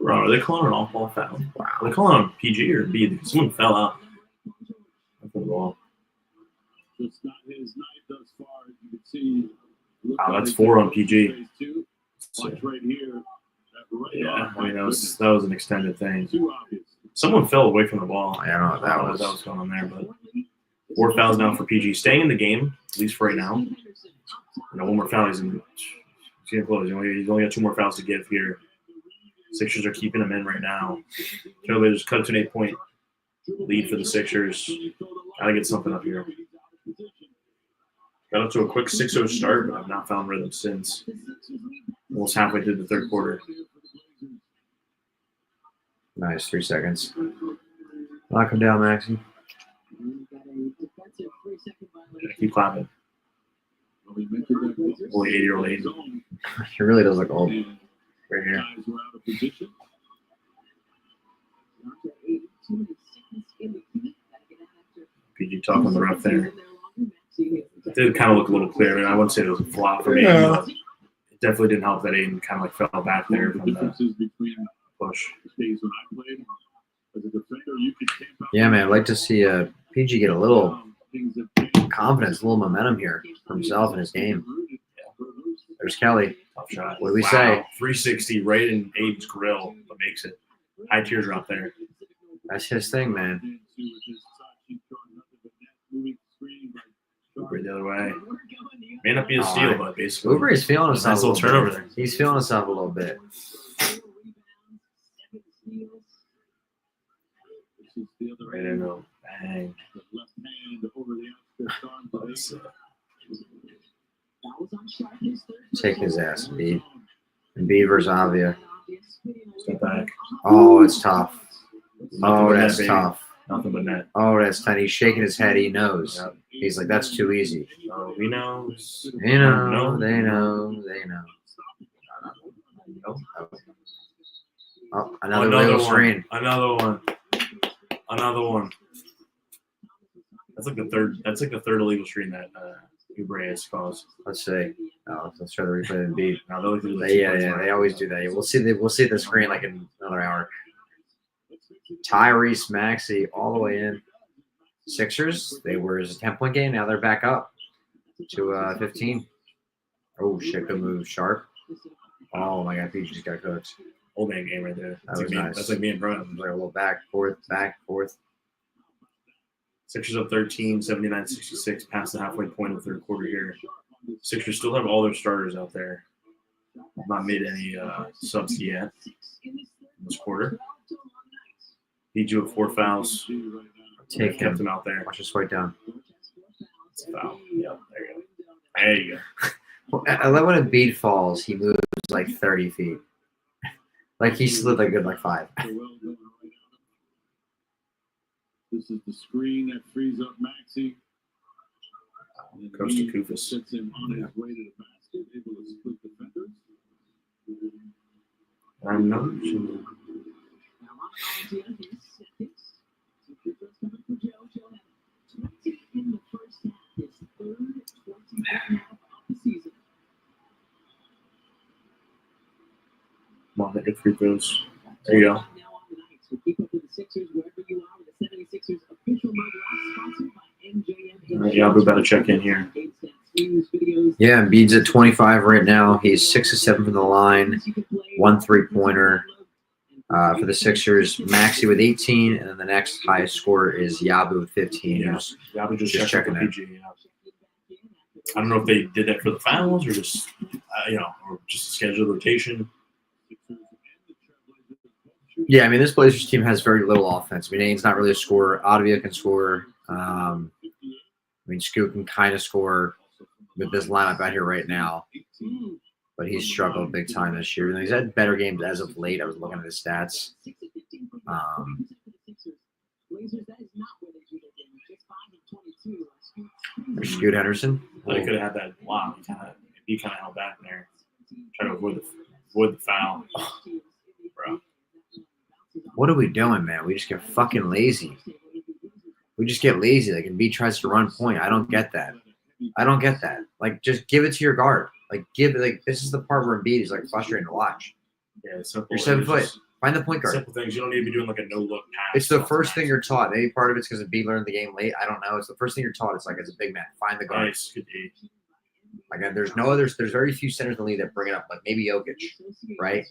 Bro, are they calling an off-ball foul?
Wow.
Are they calling on PG or B? Someone fell out. For the ball.
Just not his night thus far. You can see.
Wow, that's 4 on PG.
Watch right here. That right
Yeah,
off.
I mean, that was an extended thing.
Too obvious.
Someone fell away from the ball.
I don't know what that
I don't know
was.
what was going on there, but 4 fouls now for PG. Staying in the game, at least for right now. One more foul. He's getting close. He's only got 2 more fouls to give here. Sixers are keeping him in right now. TrailBlazers cut to an 8-point lead for the Sixers. Gotta get something up here. Got up to a quick 6-0 start, but I've not found rhythm since. Almost halfway through the third quarter.
Nice, 3 seconds. Knock him down, Maxie.
Keep clapping. Only 80-year-old Aiden.
He really does look old.
Right here. PG talk on the ref there. It did kind of look a little clear. I mean, I wouldn't say it was a flop for me. But it definitely didn't help that Aiden kind of like fell back there from the push.
Yeah, man, I'd like to see PG get a little confidence, a little momentum here for himself in his game. There's Kelly.
Tough shot.
What do we say?
360 right in Aiden's grill, but makes it. High teardrop there.
That's his thing, man.
Right the other way. May not be a steal, but basically.
Uber is feeling himself.
Nice little turnover there.
He's feeling himself a little bit.
Right in the bang.
Take his ass, Embiid. Embiid versus Avia.
Step back.
Oh, it's tough. Oh,
but
that's
net, baby.
tough.
Nothing but net.
Oh, that's tough. He's shaking his head. He knows.
Yep.
He's like, that's too easy.
Oh, we know.
They know. They know. They know. Oh, another little
one.
screen.
Another one. Another one. That's like the third illegal screen that Ubre has caused.
Let's see. Oh, let's try the replay and beat.
Now they're looking at
Yeah, they always do that. We'll see the screen like in another hour. Tyrese Maxey all the way in. Sixers, they were a 10-point game. Now they're back up to 15. Oh, shit, good move. Sharp. Oh, my God, PG just got cooked.
Old man game right there.
That was nice.
That's like me and Brian.
Like a little back, forth.
Sixers up 13, 79-66, past the halfway point of the third quarter here. Sixers still have all their starters out there. I've not made any subs yet in this quarter. PG with 4 fouls.
Take
Kept
him.
him out there.
Watch us swipe down.
It's a foul. Yeah, there you go. There you go.
I love when Embiid falls, he moves like 30 feet. Like he slid like good like 5.
This is the screen that frees up Maxey.
Goes to Kufis.
Sets him on his way to the basket, able to split defenders.
I'm not Come on, hit free throws. There you go. Yabu better check in here.
Yeah, Embiid's at 25 right now. He's 6 of 7 from the line. 1 3-pointer for the Sixers. Maxey with 18, and then the next highest scorer is Yabu with 15.
Yeah. Yabu just checking
that.
PG. Yeah. I don't know if they did that for the fouls or just, or just a scheduled rotation.
Yeah, I mean, this Blazers team has very little offense. I mean, Ain's not really a scorer. Advia can score. I mean, Scoot can kind of score with this lineup out here right now. But he's struggled big time this year. He's had better games as of late. I was looking at his stats. There's Scoot Henderson.
They could have had that block. He kind of held back there. Try to avoid the foul. Bro.
What are we doing, man? We just get fucking lazy. We just get lazy. Like, Embiid tries to run point. I don't get that. Like, just give it to your guard. Like, this is the part where Embiid is, like, frustrating to watch.
Yeah, simple.
You're 7 foot. Find the point guard.
Simple things. You don't need to be doing, like, a no-look pass.
It's the first thing you're taught. Maybe part of it's because Embiid learned the game late. I don't know. It's the first thing you're taught. It's like, as a big man, find the guard.
Nice. Good D.
Like, there's very few centers in the league that bring it up. Like, maybe Jokic, right?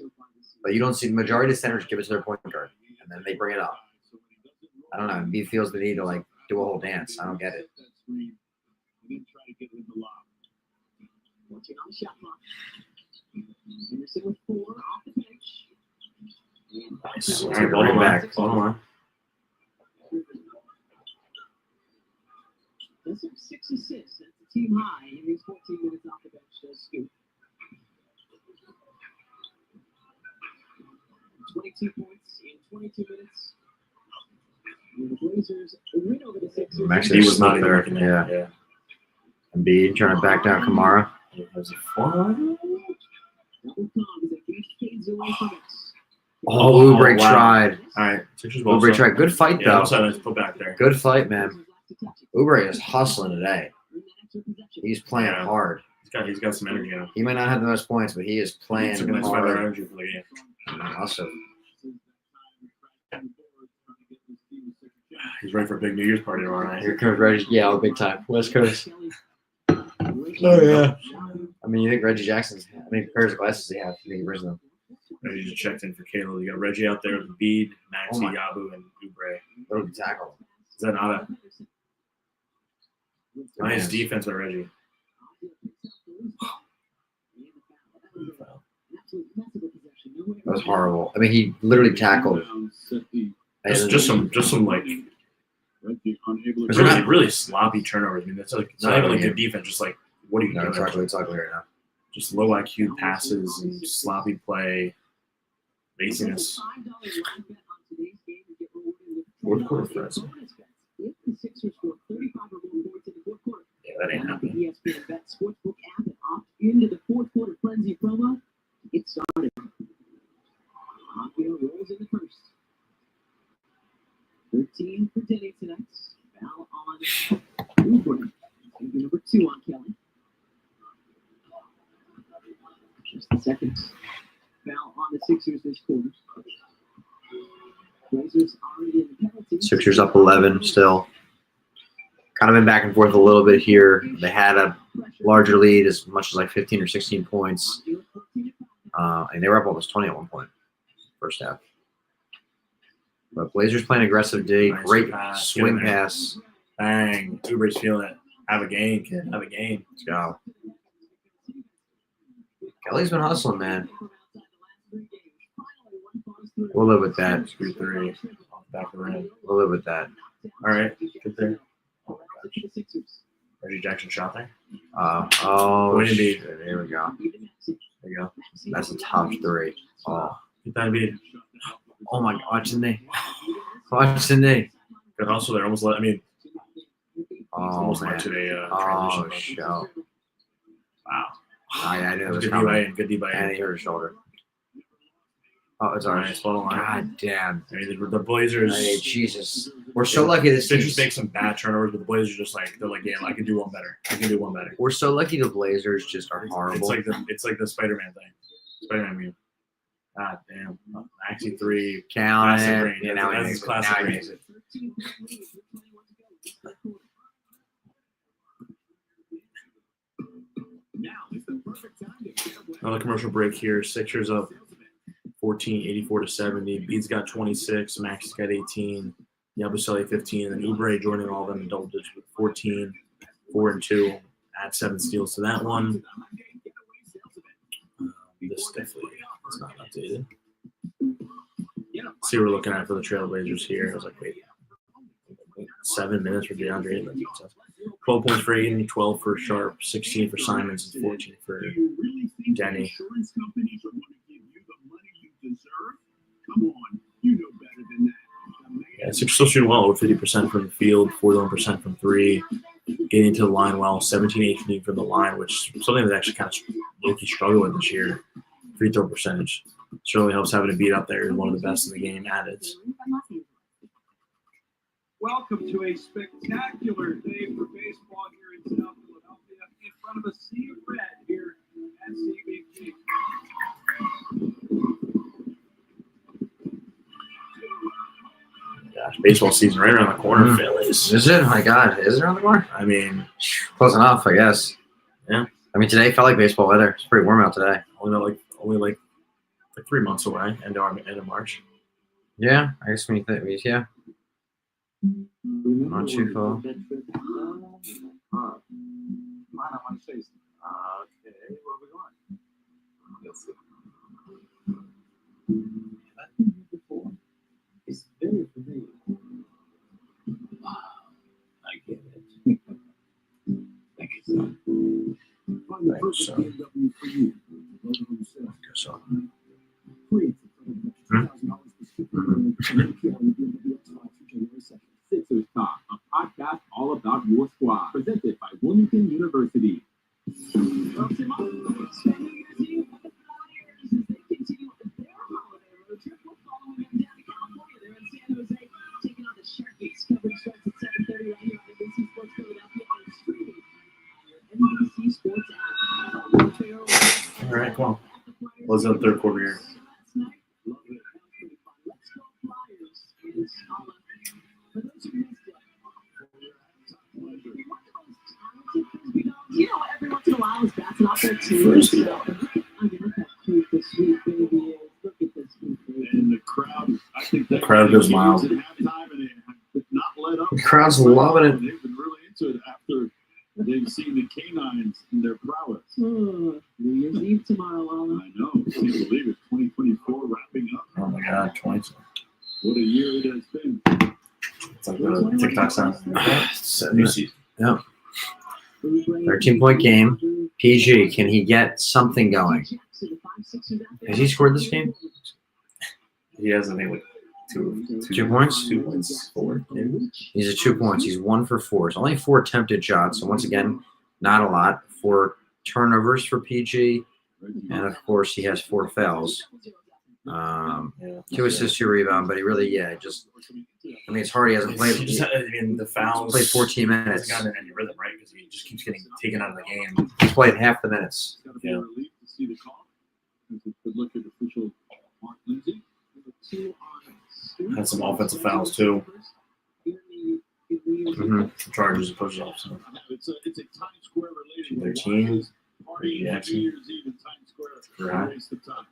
But you don't see the majority of centers give it to their point guard, and then they bring it up. I don't know. Embiid feels the need to, like, do a whole dance. I don't get it.
watching on the shot clock. Anderson with 4 off the bench. And
Nice. All
Take
right,
it
ball
right
on
back.
back. Ball on.
Does have 6 assists. That's the team high in his 14 minutes off the bench. Does scoop. 22 points in 22 minutes. And the Blazers win over the Sixers.
Max
He was not
there.
even looking there.
Yeah. Embiid trying to back down Kamara.
Was it 4?
Double Tom is a huge fades away from us.
Oh, Oubre
wow.
tried.
All right, Sixers ball.
Oubre tried. Good fight,
Yeah,
though.
also nice put back there.
Good fight, man. Oubre is hustling today. He's playing
Yeah.
hard.
He's got some energy on him.
He might not have the most points, but he is playing
He's gonna
hard.
energy for the game.
Awesome.
He's ready for a big New Year's party tomorrow night.
Here comes Reggie. Yeah, all big time. West Coast.
Oh,
yeah. I mean, you think Reggie Jackson's how many pairs of glasses does he have? You think he wears them?
Reggie just checked in for Caleb. You got Reggie out there with Embiid, Maxey,
Oh my.
Yabu, and Oubre.
What did he tackle?
Is that not a nice
Man.
defense by Reggie?
That was horrible. I mean, he literally tackled.
Just some like
Is
really,
it not-
really sloppy turnovers. I mean, that's like not even like good defense. Just like what are you
No,
doing?
it's ugly right now.
Just low IQ passes and sloppy play, laziness. Fourth quarter for us.
If the Sixers score 35 or more points in the fourth quarter,
Yeah, that ain't
download
happening.
the ESPN Bet Sportsbook app and opt into the fourth quarter frenzy promo. It started. Hockey rolls in the first. 13 for Denny tonight. Foul on Oubre. Number 2 on Kelly. Just the second foul on the Sixers this quarter. Blazers already in the penalty.
Sixers up 11 still. Kind of been back and forth a little bit here. They had a larger lead, as much as like 15 or 16 points. And they were up almost 20 at one point, first half. But Blazers playing aggressive D.
Nice
Great
pass.
swing
Get in there.
pass.
Bang. Oubre's feeling it. Have a game, kid. Have a game.
Let's go. Kelly's been hustling, man. We'll live with that.
Screw 3. Off the back of the rim.
We'll live with that.
All right. Good there. Oh my gosh. Reggie Jackson shot there.
Oh,
Embiid.
shit. Here we go.
There you go.
That's a tough 3. Oh,
Get that Embiid.
oh my God. Watch the knee. Watch the knee.
Good hustle there. Almost let. I mean,
Oh,
almost
man.
led to a
Oh,
transition.
show.
Wow.
I knew it was
Good D by
coming.
in. Good D by
And
in.
he hurt his shoulder. Oh, it's all right.
Nice. Bottom line.
God damn.
I mean, the Blazers.
Hey, Jesus. We're so lucky this
Sixers
team.
make some bad turnovers, but the Blazers just like they're like, yeah, I can do one better. I can do one better.
We're so lucky the Blazers just are horrible.
It's like the Spider-Man thing. Spider-Man meme. God damn. Maxey 3.
Count
Classic
it.
range.
Yeah, now he
That's
makes it.
classic
Now he
range.
makes it.
Another commercial break here. Sixers up 14, 84 to 70. Bede's got 26. Max's got 18. Yabusele 15. And then Oubre joining all of them in double digits with 14, 4 and 2. Add 7 steals to that one. This definitely is not updated. See what we're looking at for the TrailBlazers here. I was like, wait, 7 minutes for DeAndre. 12 points for Aiden, 12 for Sharp, 16 for Simons, and 14 for Denny.
Insurance companies are going to give you the money you deserve? Come on, you know better than that.
Yeah, Sixers still shooting well, over 50% from the field, 41% from 3. Getting to the line well, 17-18 from the line, which is something that actually kind of low-key struggled with this year. Free throw percentage. Certainly helps having a beat up there. He's one of the best in the game at it.
Welcome to a spectacular day for baseball here in South Philadelphia in front of a sea of red here at CBG.
Gosh, baseball season right around the corner,
Mhm.
Phillies.
Is it? My God. Is it around the corner?
I mean,
Close enough, I guess.
Yeah.
I mean, today felt like baseball weather. It's pretty warm out today.
only like 3 months away, end of March.
Yeah, I guess when you think, yeah. Not too far.
I don't want to say something. Okay, where are we going?
Let's see. I've been here before. It's very familiar. Wow, I get it. Thank you, son.
Find the perfect
so.
BMW for you. Logo himself.
So,
Free for $2,000 per Sixers Talk, a podcast all about your squad, presented by Wilmington University.
Well, tomorrow, spending your team with the Flyers as they continue their holiday road trip. We're following them down to California. They're in San Jose, taking on the Sharkies. Coverage starts at 7:30 right here on NBC Sports Philadelphia and streaming on your NBC Sports app.
all right, come on. Let's go third quarter here.
Last night, love it. That was pretty fun. Let's go Flyers. It's for those who missed it. You know, every once in a while, it's bouncing off their team.
First,
I mean, look how cute this sweet baby is. Look at this sweet baby.
And the crowd, I think
The crowd goes wild.
At halftime, and they have not let up.
The crowd's loving it.
They've been really into it after they've seen the canines in their prowess.
New Year's Eve tomorrow, Lala.
I know. Can't believe it. 2024 wrapping up.
Oh my God, 20.
What a year it has been.
It's like the TikTok sound.
It's
New season.
13-point game. PG, can he get something going? Has he scored this game?
He has, I think, like two
2 points?
2 points, 4. Maybe.
He's at 2 points. He's 1 for 4. It's only 4 attempted shots. So once again, not a lot. 4 turnovers for PG. And of course, he has 4 fouls.
Yeah.
2 assists, 2 rebound, but he really, I mean, it's hard. He hasn't played.
He just, I mean, the fouls.
Played 14 minutes.
He's gotten in any rhythm, right? Because he just keeps getting taken out of the game.
He's played half the minutes.
It's got to be a relief to see the call. It's a good look at official Mark Lindsay.
Had some offensive fouls too.
Mhm.
The Chargers and push off. So
It's a Times Square related.
13.
Party
Yeah,
New Year's Eve in Times Square.
Right.
Waste of time.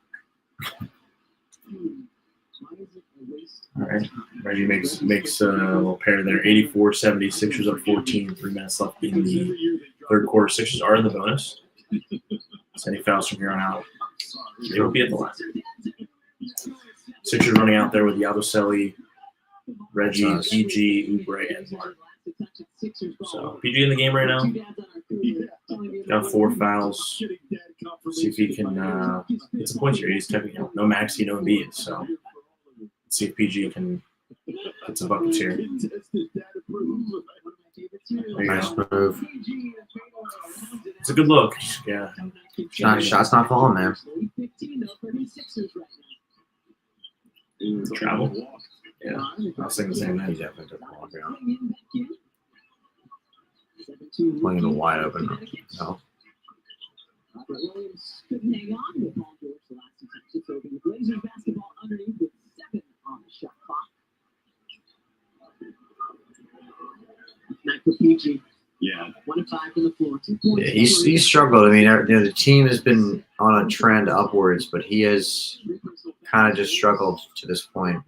All right. Reggie makes a little pair there. 84-70. Sixers up 14. 3 minutes left in the third quarter. Sixers are in the bonus. So any fouls from here on out, they will be at the line. Sixers running out there with Yabusele, Reggie, PG, Oubre, and Mark. So PG in the game right now. Got 4 fouls. See if he can get some points here. He's technically no Maxey, no Embiid. So let's see if PG can get some buckets here.
Nice move.
It's a good look. Yeah.
Shots not falling, man.
Travel. Yeah. I was thinking the same
He
thing.
definitely took the long ground. Playing a wide open. No.
Robert Williams couldn't hang on with Paul George the last 2 times it's open. The Blazers basketball underneath with 7 on the shot clock. Night for PG.
Yeah.
1 of 5 from the floor. 2 points.
Yeah, he's struggled. I mean, the team has been on a trend upwards, but he has kind of just struggled to this point.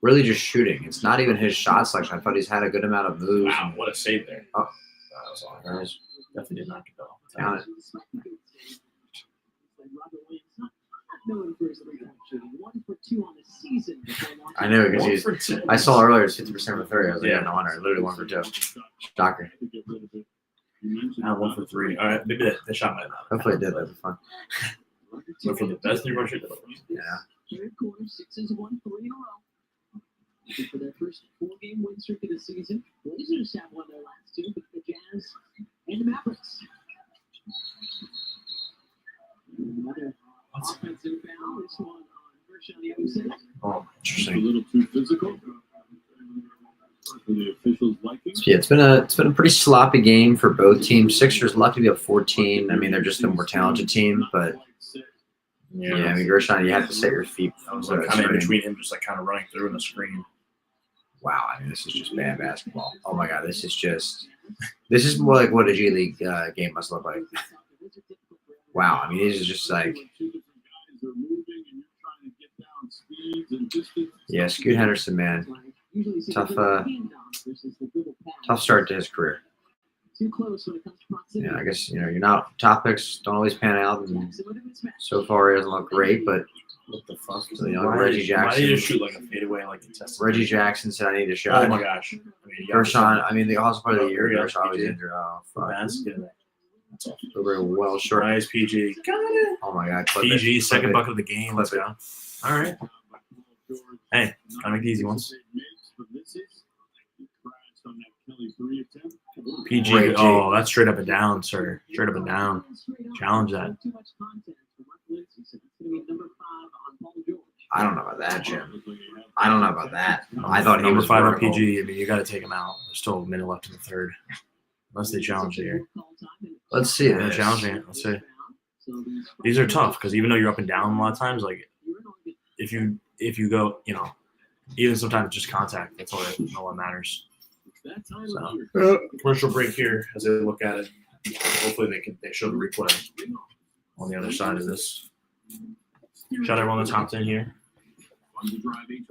Really just shooting. It's not even his shot selection. I thought he's had a good amount of moves.
Wow, what a save there.
Oh.
That was all right. Definitely did not get that off.
Count it.
Known for his three-point shooting. 1 for 2 on the season.
I know because
1
he's.
for 2.
I saw earlier it's 50% for 3. I was like,
Yeah.
yeah, no wonder. Literally 1 for 2. Shocker.
Now 1 for 3. All right, maybe that shot might not.
Hopefully it did. That'd be fun.
But for the best 3-point shooter.
Yeah.
Third quarter, Sixers won 3 in a row. Looking for their first 4-game win streak of the season. Blazers have won their last 2, but the Jazz and the Mavericks. Another offensive foul. This one on Vershawn Yabusele.
Oh,
A
interesting.
little too physical for the officials' liking.
Yeah, it's been a pretty sloppy game for both teams. Sixers lucky to be up 14. I mean, they're just a more talented team, but yeah, I mean, Gershon, you have to set your feet.
I was like kind of in between him, just like kind of running through in the screen.
Wow, I mean, this is just bad basketball. Oh my God, this is more like what a G League game must look like. Wow, I mean, this is just like, yeah, Scoot Henderson, man, tough start to his career.
Too close when it comes to
Yeah, I guess you're not top picks don't always pan out, and so far it doesn't look great. But
What the fuck?
So, Reggie
Why did
Jackson.
you shoot like a fadeaway like contested?
Reggie Jackson said, "I need a shot."
Oh my gosh. I mean, you got
Gershon, I mean, the Offensive Player of the Year.
Yeah,
Gershon was
PG.
injured. Oh, fuck.
That's good. That's all.
Over well short.
Nice PG. Got it.
Oh my God. Clip
PG,
it.
second
Clip it.
bucket of the game. Let's go. All right. Hey, gotta make the easy ones. PG.
Great G.
Oh, that's straight up and down, sir. Straight up and down. Challenge that.
I don't know about that, Jim. I don't know about that. I thought he
Number
was
5 on
vertical.
PG. I mean, you got to take him out. There's still a minute left in the third. Unless they challenge it here.
Let's see
They're
this.
challenging it. Let's see. These are tough because even though you're up and down a lot of times, like if you go, even sometimes it's just contact. That's all that matters. So commercial break here as they look at it. Hopefully they show the replay on the other side of this. Shout out everyone on the top 10 here.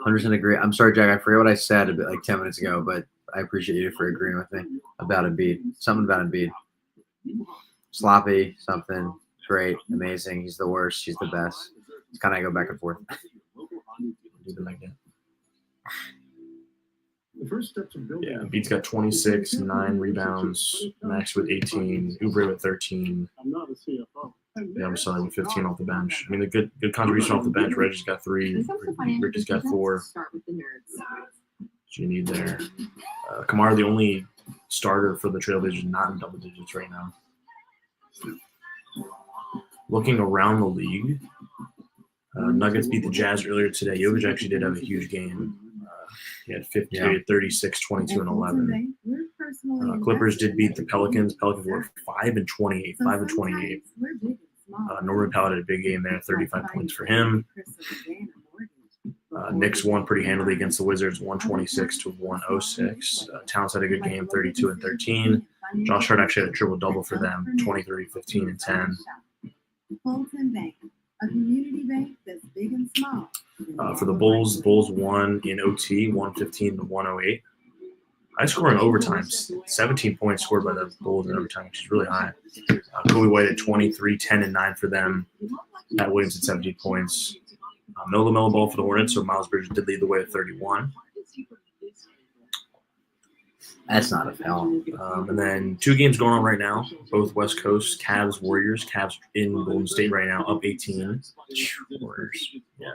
100% agree. I'm sorry, Jack. I forget what I said a bit like 10 minutes ago, but I appreciate you for agreeing with me about Embiid. Something about Embiid. Sloppy, something. Great, amazing. He's the worst. He's the best. It's kind of go back and forth.
Do them like that.
The first step to building.
Yeah, Embiid's got 26, 9 rebounds. Max with 18. Oubre with 13.
I'm not a CFO.
Yeah, I'm selling with 15 off the bench. I mean, the good contribution off the bench. Reggie's got 3. Ricky's got 4. What you need there. Kamara, the only starter for the TrailBlazers, not in double digits right now. Looking around the league, Nuggets beat the Jazz earlier today. Jokic actually did have a huge game. He had 50,
Yeah.
36, 22, and 11. Clippers did beat the Pelicans. Pelicans were 5 and 28. 5 and 28. Norman Powell had a big game there, 35 points for him. Knicks won pretty handily against the Wizards, 126 to 106. Towns had a good game, 32 and 13. Josh Hart actually had a triple-double for them, 23, 15, and 10.
Fulton Bank, a community bank that's big and small.
For the Bulls won in OT, 115 to 108. High score in overtime, 17 points scored by the Bulls in overtime, which is really high. Kobe White at 23, 10 and 9 for them. Pat Williams at 17 points. No LaMelo Ball for the Hornets, so Miles Bridges did lead the way at 31.
That's not a foul.
And then 2 games going on right now, both West Coast, Cavs, Warriors. Cavs in Golden State right now, up 18. Warriors, yeah.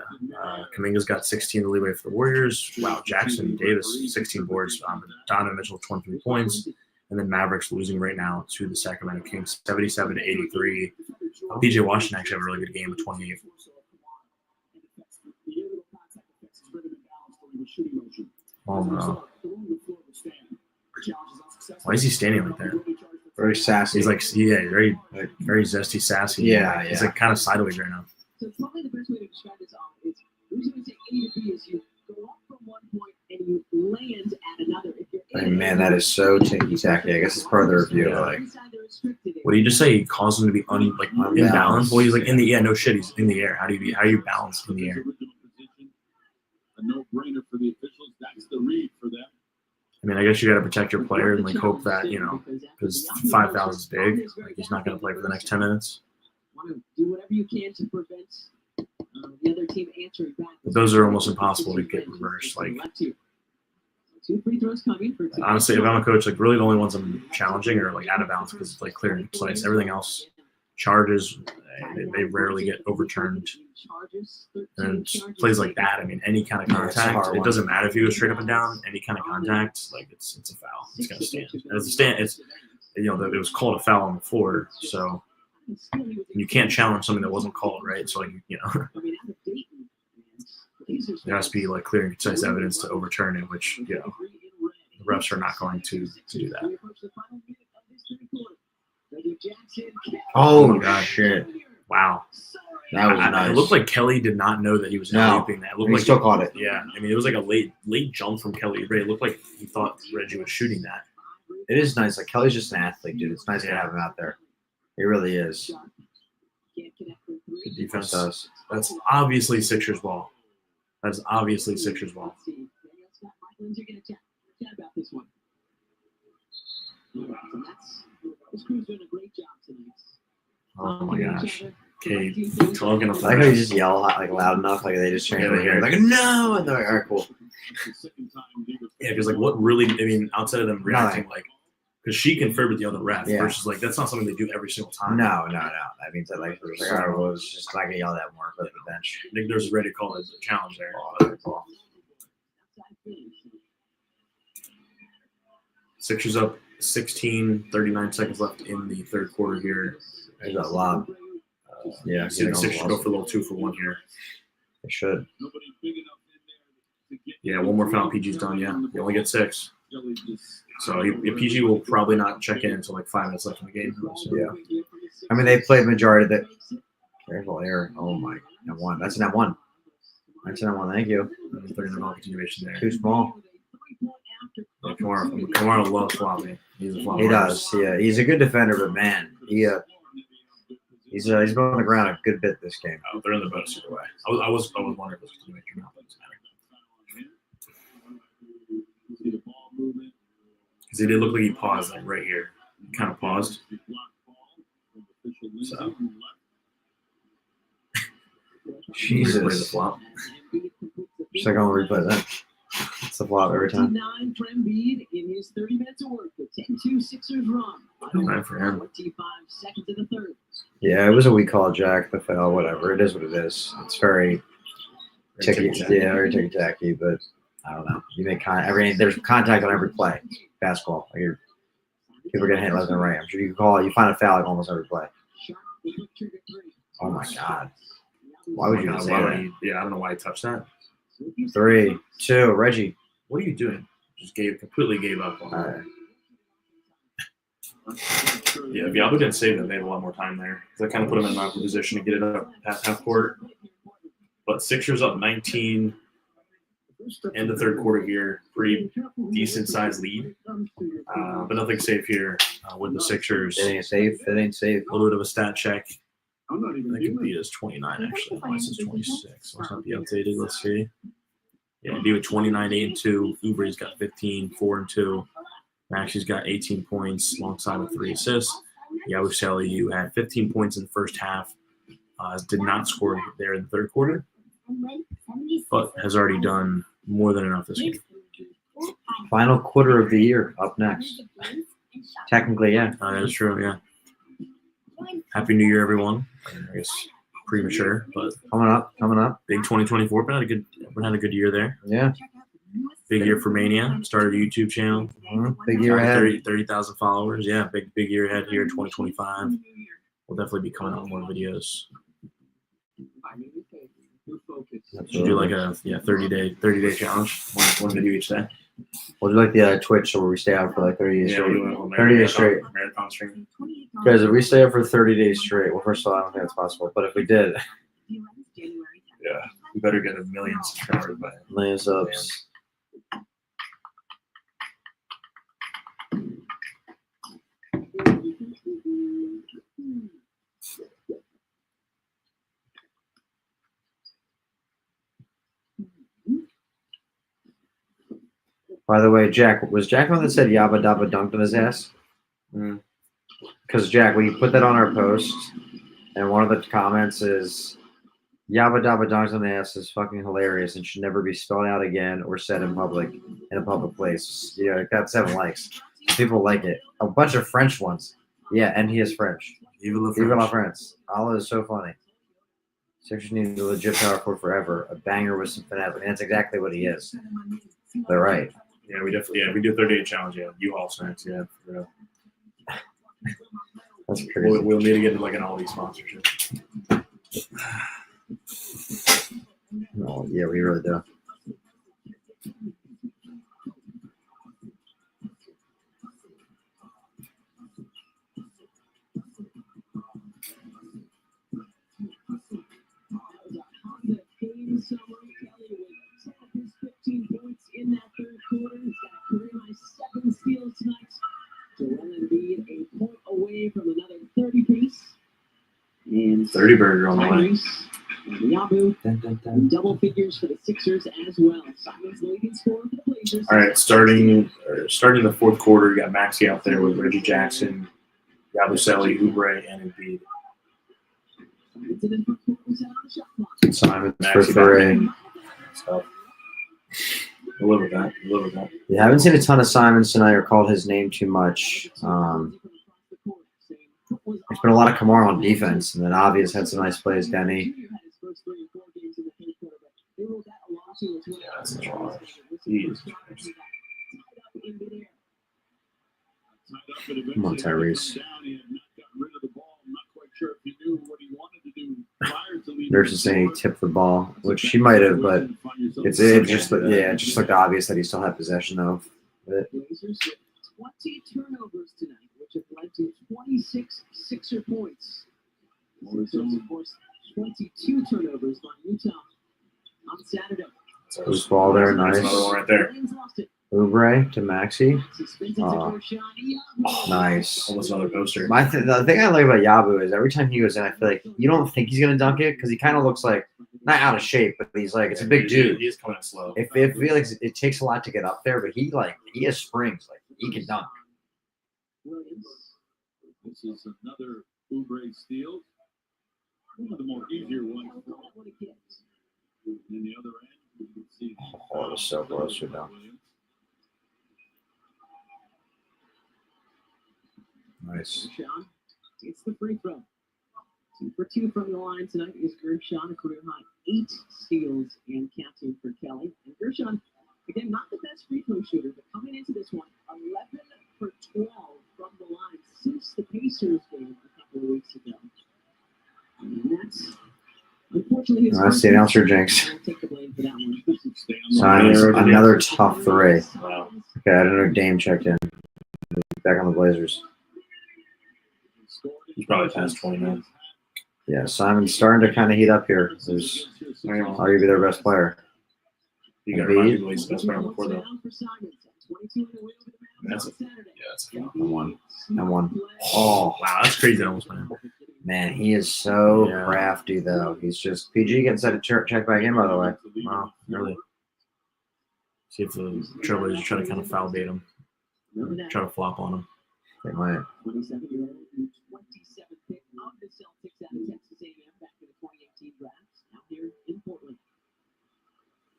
Kuminga's got 16 to lead away for the Warriors. Wow, Jackson Davis, 16 boards. Donovan Mitchell, 23 points. And then Mavericks losing right now to the Sacramento Kings, 77 to 83. PJ Washington actually had a really good game with 28. Oh, no. Why is he standing like that?
Very sassy.
He's like, very zesty, sassy.
Yeah,
He's
yeah.
like kind of sideways right now.
So it's probably the best way to describe this is the reason we say A to B is you go up from one point and you land at another. If you're
I mean, man, that is so ticky-tacky. I guess it's part of the review.
Yeah.
Like,
What did you just say? He caused him to be imbalanced. Well, he's like in the no shit. He's in the air. How are you balanced in the air?
A no-brainer for the officials. That's the read for them.
I mean, I guess you got to protect your player and like hope that because 5,000 is big. Like he's not going to play for the next 10 minutes.
Want to do whatever you can to prevent the other team answering back.
But those are almost impossible to get reversed. Like
2 free throws coming for two.
honestly, if I'm a coach, like really the only ones I'm challenging are like out of bounds because it's like clear and concise. Everything else, charges, they rarely get overturned. And plays like that, I mean, any kind of
Yeah, it's a hard
contact, it
one.
doesn't matter if you go straight up and down. Any kind of contact, like it's a foul. It's gonna stand. And it's a stand. It's it was called a foul on the floor, so you can't challenge something that wasn't called, right? So like there has to be like clear and concise evidence to overturn it, which the refs are not going to do that.
oh,
my God.
shit.
Wow,
That was nice.
It looked like Kelly did not know that he was
No.
looping that. It looked
He
like
still caught it.
Yeah, I mean, it was like a late jump from Kelly Oubre. It looked like he thought Reggie was shooting that.
It is nice. Like, Kelly's just an athlete, dude. It's nice to
Yeah.
have him out there. He really is.
Good defense.
Does.
That's obviously Sixers ball. That's obviously Sixers ball.
This crew's doing a great
Oh my gosh. Okay, talking up
I like how you just yell like loud enough, like they just turn
Yeah,
over
they
here,
hear
like no, and they're like, all right, cool.
Yeah, because like what really, I mean, outside of them reacting like, because she conferred with the other ref
Yeah.
versus like that's not something they do every single time.
No. That means that like, all right, well, it's just not gonna yell that more for the bench.
I think there's ready to call it a challenge there. Sixers up 16, 39 seconds left in the third quarter here.
There's a lot. Yeah,
See the Sixers go for a little 2-for-1 here.
They should.
Yeah, one more foul. PG's done. Yeah, they only get 6. So PG will probably not check in until like 5 minutes left in the game. So.
Yeah. I mean, they played majority of the. Careful error. Oh my. N1. That's an N1. That's an N1. Thank you.
They're in the continuation there.
Too small.
Yeah, Kamara loves flopping. He's a flopper.
He does. Yeah, he's a good defender, but man, he's been on the ground a good bit this game.
They're in the bonus either way. I was wondering if it was continuation or not, but it doesn't matter. Because he did look like he paused like right here. He kind of paused. So.
Jesus.
Replay the flop.
Just like I'll replay that. It's the flop every time.
49 for Embiid in his 30 minutes of work. The 10-2 Sixers run.
29 for him.
25 seconds of the third.
Yeah, it was a weak call, Jack. The foul, whatever. It is what it is. It's very ticky. Yeah, very ticky-tacky, but I don't know. You make there's contact on every play. Basketball. Like people are getting hit left and right. I'm sure you can call it. You find a foul like almost every play. Oh my God. Why would you say that?
Yeah, I don't know why he touched that.
3, 2, Reggie.
What are you doing? Just completely gave up on that. Yeah, if Yabo didn't save it, they had a lot more time there. That kind of put him in an awkward position to get it up past half court. But Sixers up 19 in the third quarter here. Pretty decent sized lead. But nothing safe here with the Sixers.
It ain't safe. It ain't safe.
A little bit of a stat check. I think it beat us 29 actually. Unless it's 26. Let's not be updated. Let's see. Yeah, be with 29, 8-2. Ubre's got 15, 4-2. Maxi's got 18 points alongside with 3 assists. Yabusele, you had 15 points in the first half. Did not score there in the third quarter, but has already done more than enough this game.
Final quarter of the year up next. Technically, yeah.
That is true, yeah. Happy New Year, everyone. I guess premature, but
Coming up.
big 2024. But had a good year there.
Yeah.
Big year for Mania. Started a YouTube channel.
Big year ahead.
30,000 followers. Yeah, big year ahead here in 2025. We'll definitely be coming out with more videos. Should do like a 30-day challenge. One video each day.
We'll do like the Twitch where we stay out for like 30 days
Yeah,
straight.
we went
30 days straight.
Marathon stream.
Guys, if we stay up for 30 days straight, well, first of all, I don't think that's possible. But if we did,
Yeah, we better get 1 million subscribers by
million subs. By the way, Jack, was Jack one that said Yabba Dabba dunked on his ass? Because, Jack, we put that on our post, and one of the comments is, Yabba Dabba dunks on the ass is fucking hilarious and should never be spelled out again or said in public, in a public place. Yeah, it got 7 likes. People like it. A bunch of French ones. Yeah, and he is French.
Vive la
Vive la
France.
France. Allah is so funny. Sixers need a legit power forward forever. A banger with some finesse. I mean, that's exactly what he is. They're right.
Yeah, we definitely. Yeah, we do a 30-day challenge. Yeah, U-Haul snacks. Yeah, for real.
That's crazy.
We'll need to get into like an Aldi sponsorship.
Oh, yeah, we really do.
In that third quarter, he's got a career high 7 steals tonight. Joel Embiid a point away from another 30 piece. And
30 burger on the way.
Tyrese and Yabu, double figures for the Sixers as well. Simon's leading scorer for the Blazers.
All right, starting the fourth quarter, you got Maxey out there with Reggie Jackson, Yabusele, Oubre, and Embiid.
Simon for 3.
So we'll live with that. We'll live with that.
Yeah, I haven't seen a ton of Simons tonight or called his name too much. There's been a lot of Kamara on defense, and then Obvious had some nice plays, Denny.
Yeah, that's wrong. Jeez.
Come on, Tyrese. Nurse is saying he tipped the ball, which she might have, but it just looked obvious that he still had possession though. But
20 turnovers tonight, which have led to 26 Sixer points. Sixers, of course, 22 turnovers by Utah on Saturday.
loose ball there, nice.
Another one right there.
Oubre to Maxey. Nice.
Almost another poster.
The thing I like about Yabu is every time he goes in, I feel like you don't think he's gonna dunk it because he kind of looks like not out of shape, but he's like it's a big dude.
He's coming in slow.
It feels like it takes a lot to get up there, but he has springs, like he can dunk.
This is another Oubre steal. One of the more easier ones. In the other end, you can see.
Oh, it was so close to dunk. Nice.
Gershon gets the free throw. 2 for 2 from the line tonight is Gershon, a career high 8 steals and counting for Kelly. And Gershon, again, not the best free throw shooter, but coming into this one, 11 for 12 from the line since the Pacers game a couple of weeks ago. And that's unfortunately his
That's the announcer jinx.
I'll take the blame for that one.
Simons, another tough 3.
Wow.
Okay, I don't know if Dame checked in. Back on the Blazers.
He's probably past 20 now.
Yeah, Simon's starting to kind of heat up here. There's arguably their best player.
You got to remind me he's the best player before though. That's a
And one. Oh,
wow, that's crazy. That almost went in.
man, he is so
Yeah.
crafty, though. He's just PG getting set to check back in, by the way.
Wow, really. See if the Trailblazers try to kind of foul bait him, try to flop on him.
They might.
27-year-old, 27th pick of the Celtics out of Texas A&M back in the 2018 draft. Now here in Portland.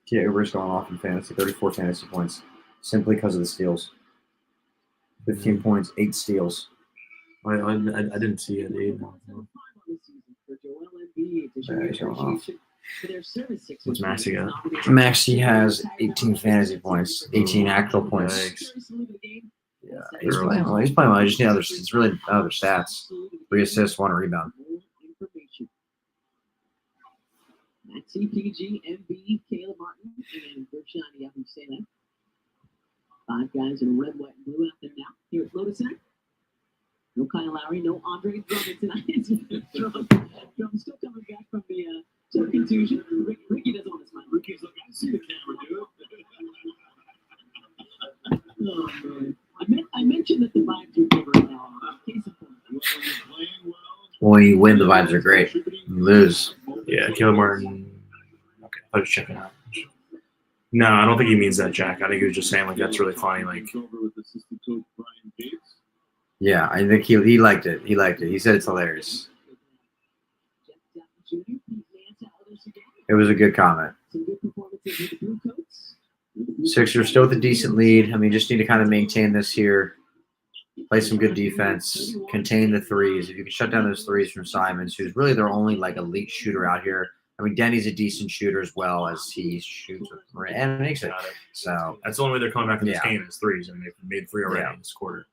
Yeah, Uber's going off in fantasy, 34 fantasy points, simply because of the steals. 15 points, 8 steals.
I didn't see it.
Yeah, he's going off.
What's Maxey got?
Maxey has 18 fantasy points, 18 actual points.
Yikes.
Yeah, he's playing well. He's playing well. I just need other. It's really other stats. 3 assists, 1 rebound.
Maxey, PG, MB, Caleb Martin, and Gershon Yabusele. 5 guys in red, white, and blue out there now. Here at Lotus Center. No Kyle Lowry, no Andre Drummond tonight. Drummond still coming back from the contusion. Ricky doesn't want his mind. Ricky's like, I see the camera, dude. Oh, man. I mentioned that the vibes are good right now. Case in point.
When you win, the vibes are great. You lose.
Yeah, Caleb Martin. Okay, I was checking out. No, I don't think he means that, Jack. I think he was just saying like that's really funny. Like,
Yeah, I think he liked it. He liked it. He said it's hilarious. It was a good comment. Sixers still with a decent lead. I mean, just need to kind of maintain this here. Play some good defense. Contain the threes. If you can shut down those threes from Simons, who's really their only like elite shooter out here. I mean, Denny's a decent shooter as well as he shoots with and makes it. So
that's the only way they're coming back in this
Yeah.
game is threes. I mean, they've made 3 already
Yeah.
in this quarter.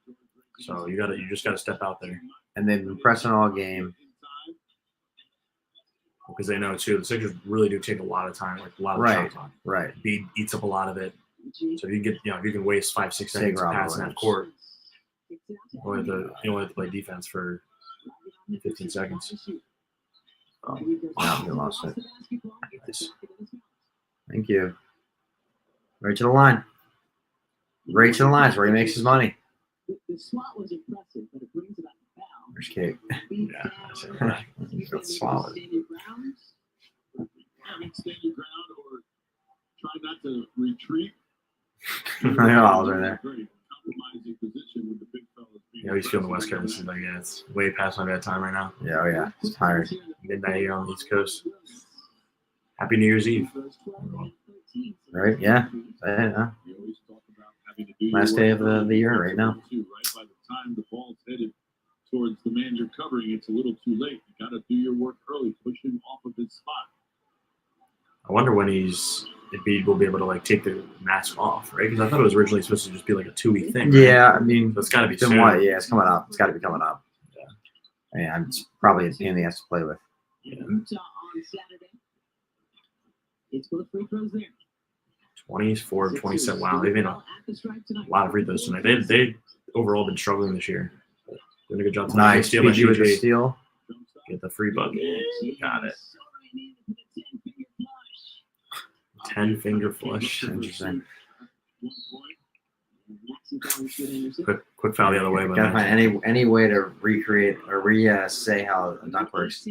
So you just gotta step out there
and they've been pressing all game.
because they know too the Sixers really do take a lot of time, like a lot of
Right.
shot clock.
Right.
Bede eats up a lot of it. So if you get, if you can waste 5-6
Take
seconds
Rob
passing that
Williams.
court, you only have to play defense for 15 seconds.
Oh, now he lost it.
Nice.
Thank you. Right to the line. Right to the line is where he makes his money.
The swat was impressive, but it brings about the foul.
There's Kate.
Yeah,
That's solid.
Stand your ground or try not to retreat.
They're all right there.
Very compromising position with the big fellas being
he's feeling the West Coast. He's like, yeah, it's way past my bad time right now.
Yeah, oh yeah. He's tired.
midnight here on the East Coast. Happy New Year's Eve.
Right? Yeah. Last day of the year right now.
By the time the ball's headed towards the man you're covering, it's a little too late. You got to do your work early. Push him off of his spot.
I wonder when Embiid will be able to like take the mask off, right? Because I thought it was originally supposed to just be like a 2-week thing. Right?
Yeah, I mean,
So it's got to be
then
soon.
what? Yeah, it's coming up. It's got to be coming up.
Yeah.
Yeah, it's probably a pain in the ass to play with.
Yeah.
Utah on Saturday. It's both free throws there.
24 of 27. Wow, they've made a lot of free throws tonight. They overall been struggling this year. Doing a good job tonight.
Nice.
Steal by
PG with the
PG.
steal.
Get the free bucket. Got it. 10-finger flush.
Interesting.
Quick foul the other way.
Gotta find any way to recreate or say how a dunk works.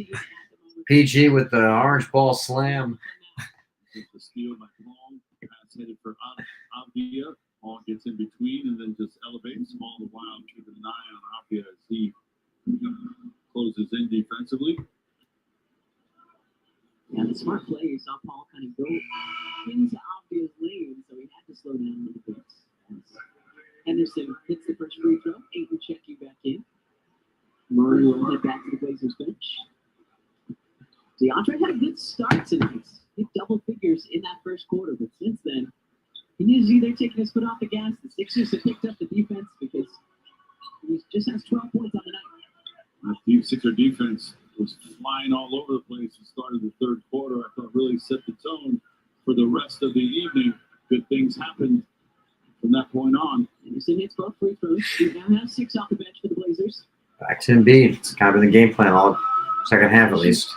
PG with the orange ball slam.
The steal by Long. Pass headed for Avdia. Ball gets in between and then just elevates. Small the while, keeping an eye on Avdia as he closes in defensively.
Yeah, the smart play, you saw Paul kind of go into obvious lane, so he had to slow down a little bit. Henderson hits the first free throw. Aiton checking back in. Murray will head back to the Blazers bench. DeAndre had a good start tonight. Hit double figures in that first quarter, but since then, he is either taking his foot off the gas. The Sixers have picked up the defense because he just has 12 points on the night.
The Sixer defense was flying all over the place and started the third quarter. I thought really set the tone for the rest of the evening. Good things happened from that point on.
Anderson hits both free throws. He now has 6 off the bench for the Blazers.
Back to Embiid. It's kind of been the game plan all second half at least.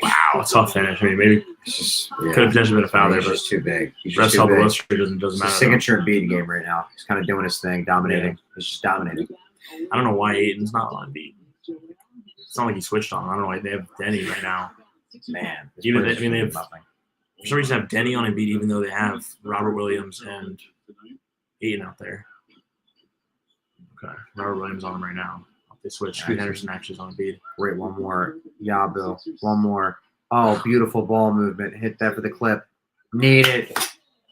Wow, a tough finish. I mean, maybe
It's just,
could have potentially been a foul there,
He's
but
just too big. He's
rest
just
of
too
the
big.
list doesn't
It's a
matter.
signature Embiid game right now. He's kind of doing his thing, dominating. He's just dominating.
I don't know why Aiton's not on beat. It's not like he switched on. I don't know why they have Denny right now.
Man, this
Even
player's
they have
doing nothing.
for some reason have Denny on Embiid, even though they have Robert Williams and Aiton out there. Okay, Robert Williams on him right now. They switch. Scoot Henderson actually is on Embiid.
Great, one more. Yeah, Bill. One more. Oh, beautiful ball movement. Hit that for the clip. Need it.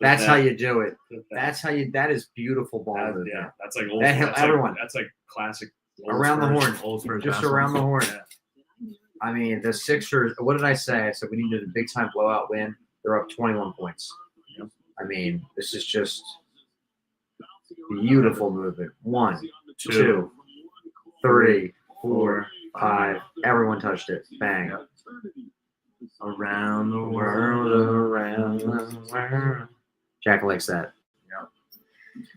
That's how you do it. That's how you. That is beautiful ball movement.
Yeah, that's like old.
That- everyone.
That's like classic.
Around the horn.
Old Spurs
Just
basketball.
around the horn.
Yeah.
I mean, the Sixers. What did I say? I said we needed a big time blowout win. They're up 21 points. I mean, this is just beautiful movement. 1, 2, 3, 4, 5. Everyone touched it. Bang.
Around the
World
world.
around the world. Jack likes that.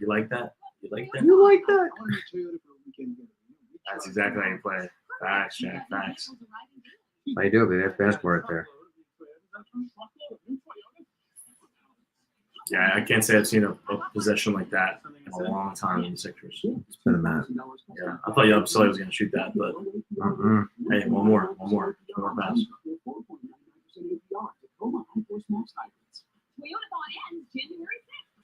You like that? You like that?
You like that?
That's exactly how you play. Facts, Jack. Facts.
I do, but that's basketball right there.
Yeah, I can't say I've seen a possession like that in a long time in the Sixers.
It's been a minute.
Yeah, I thought Yabusele was going to shoot that, but
Mm-mm.
hey, one more pass.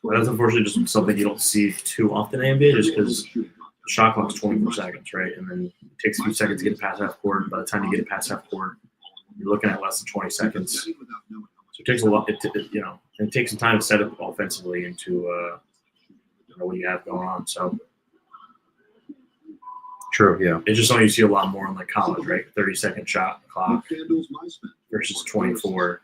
Well, that's unfortunately just something you don't see too often in the NBA, just because the shot clock's 24 seconds, right? And then it takes a few seconds to get it past half court. By the time you get it past half court, you're looking at less than 20 seconds. So it takes a lot. It takes some time to set up offensively into what you have going on. So
True, yeah.
it's just something you see a lot more in like college, right? 30-second shot clock versus 24.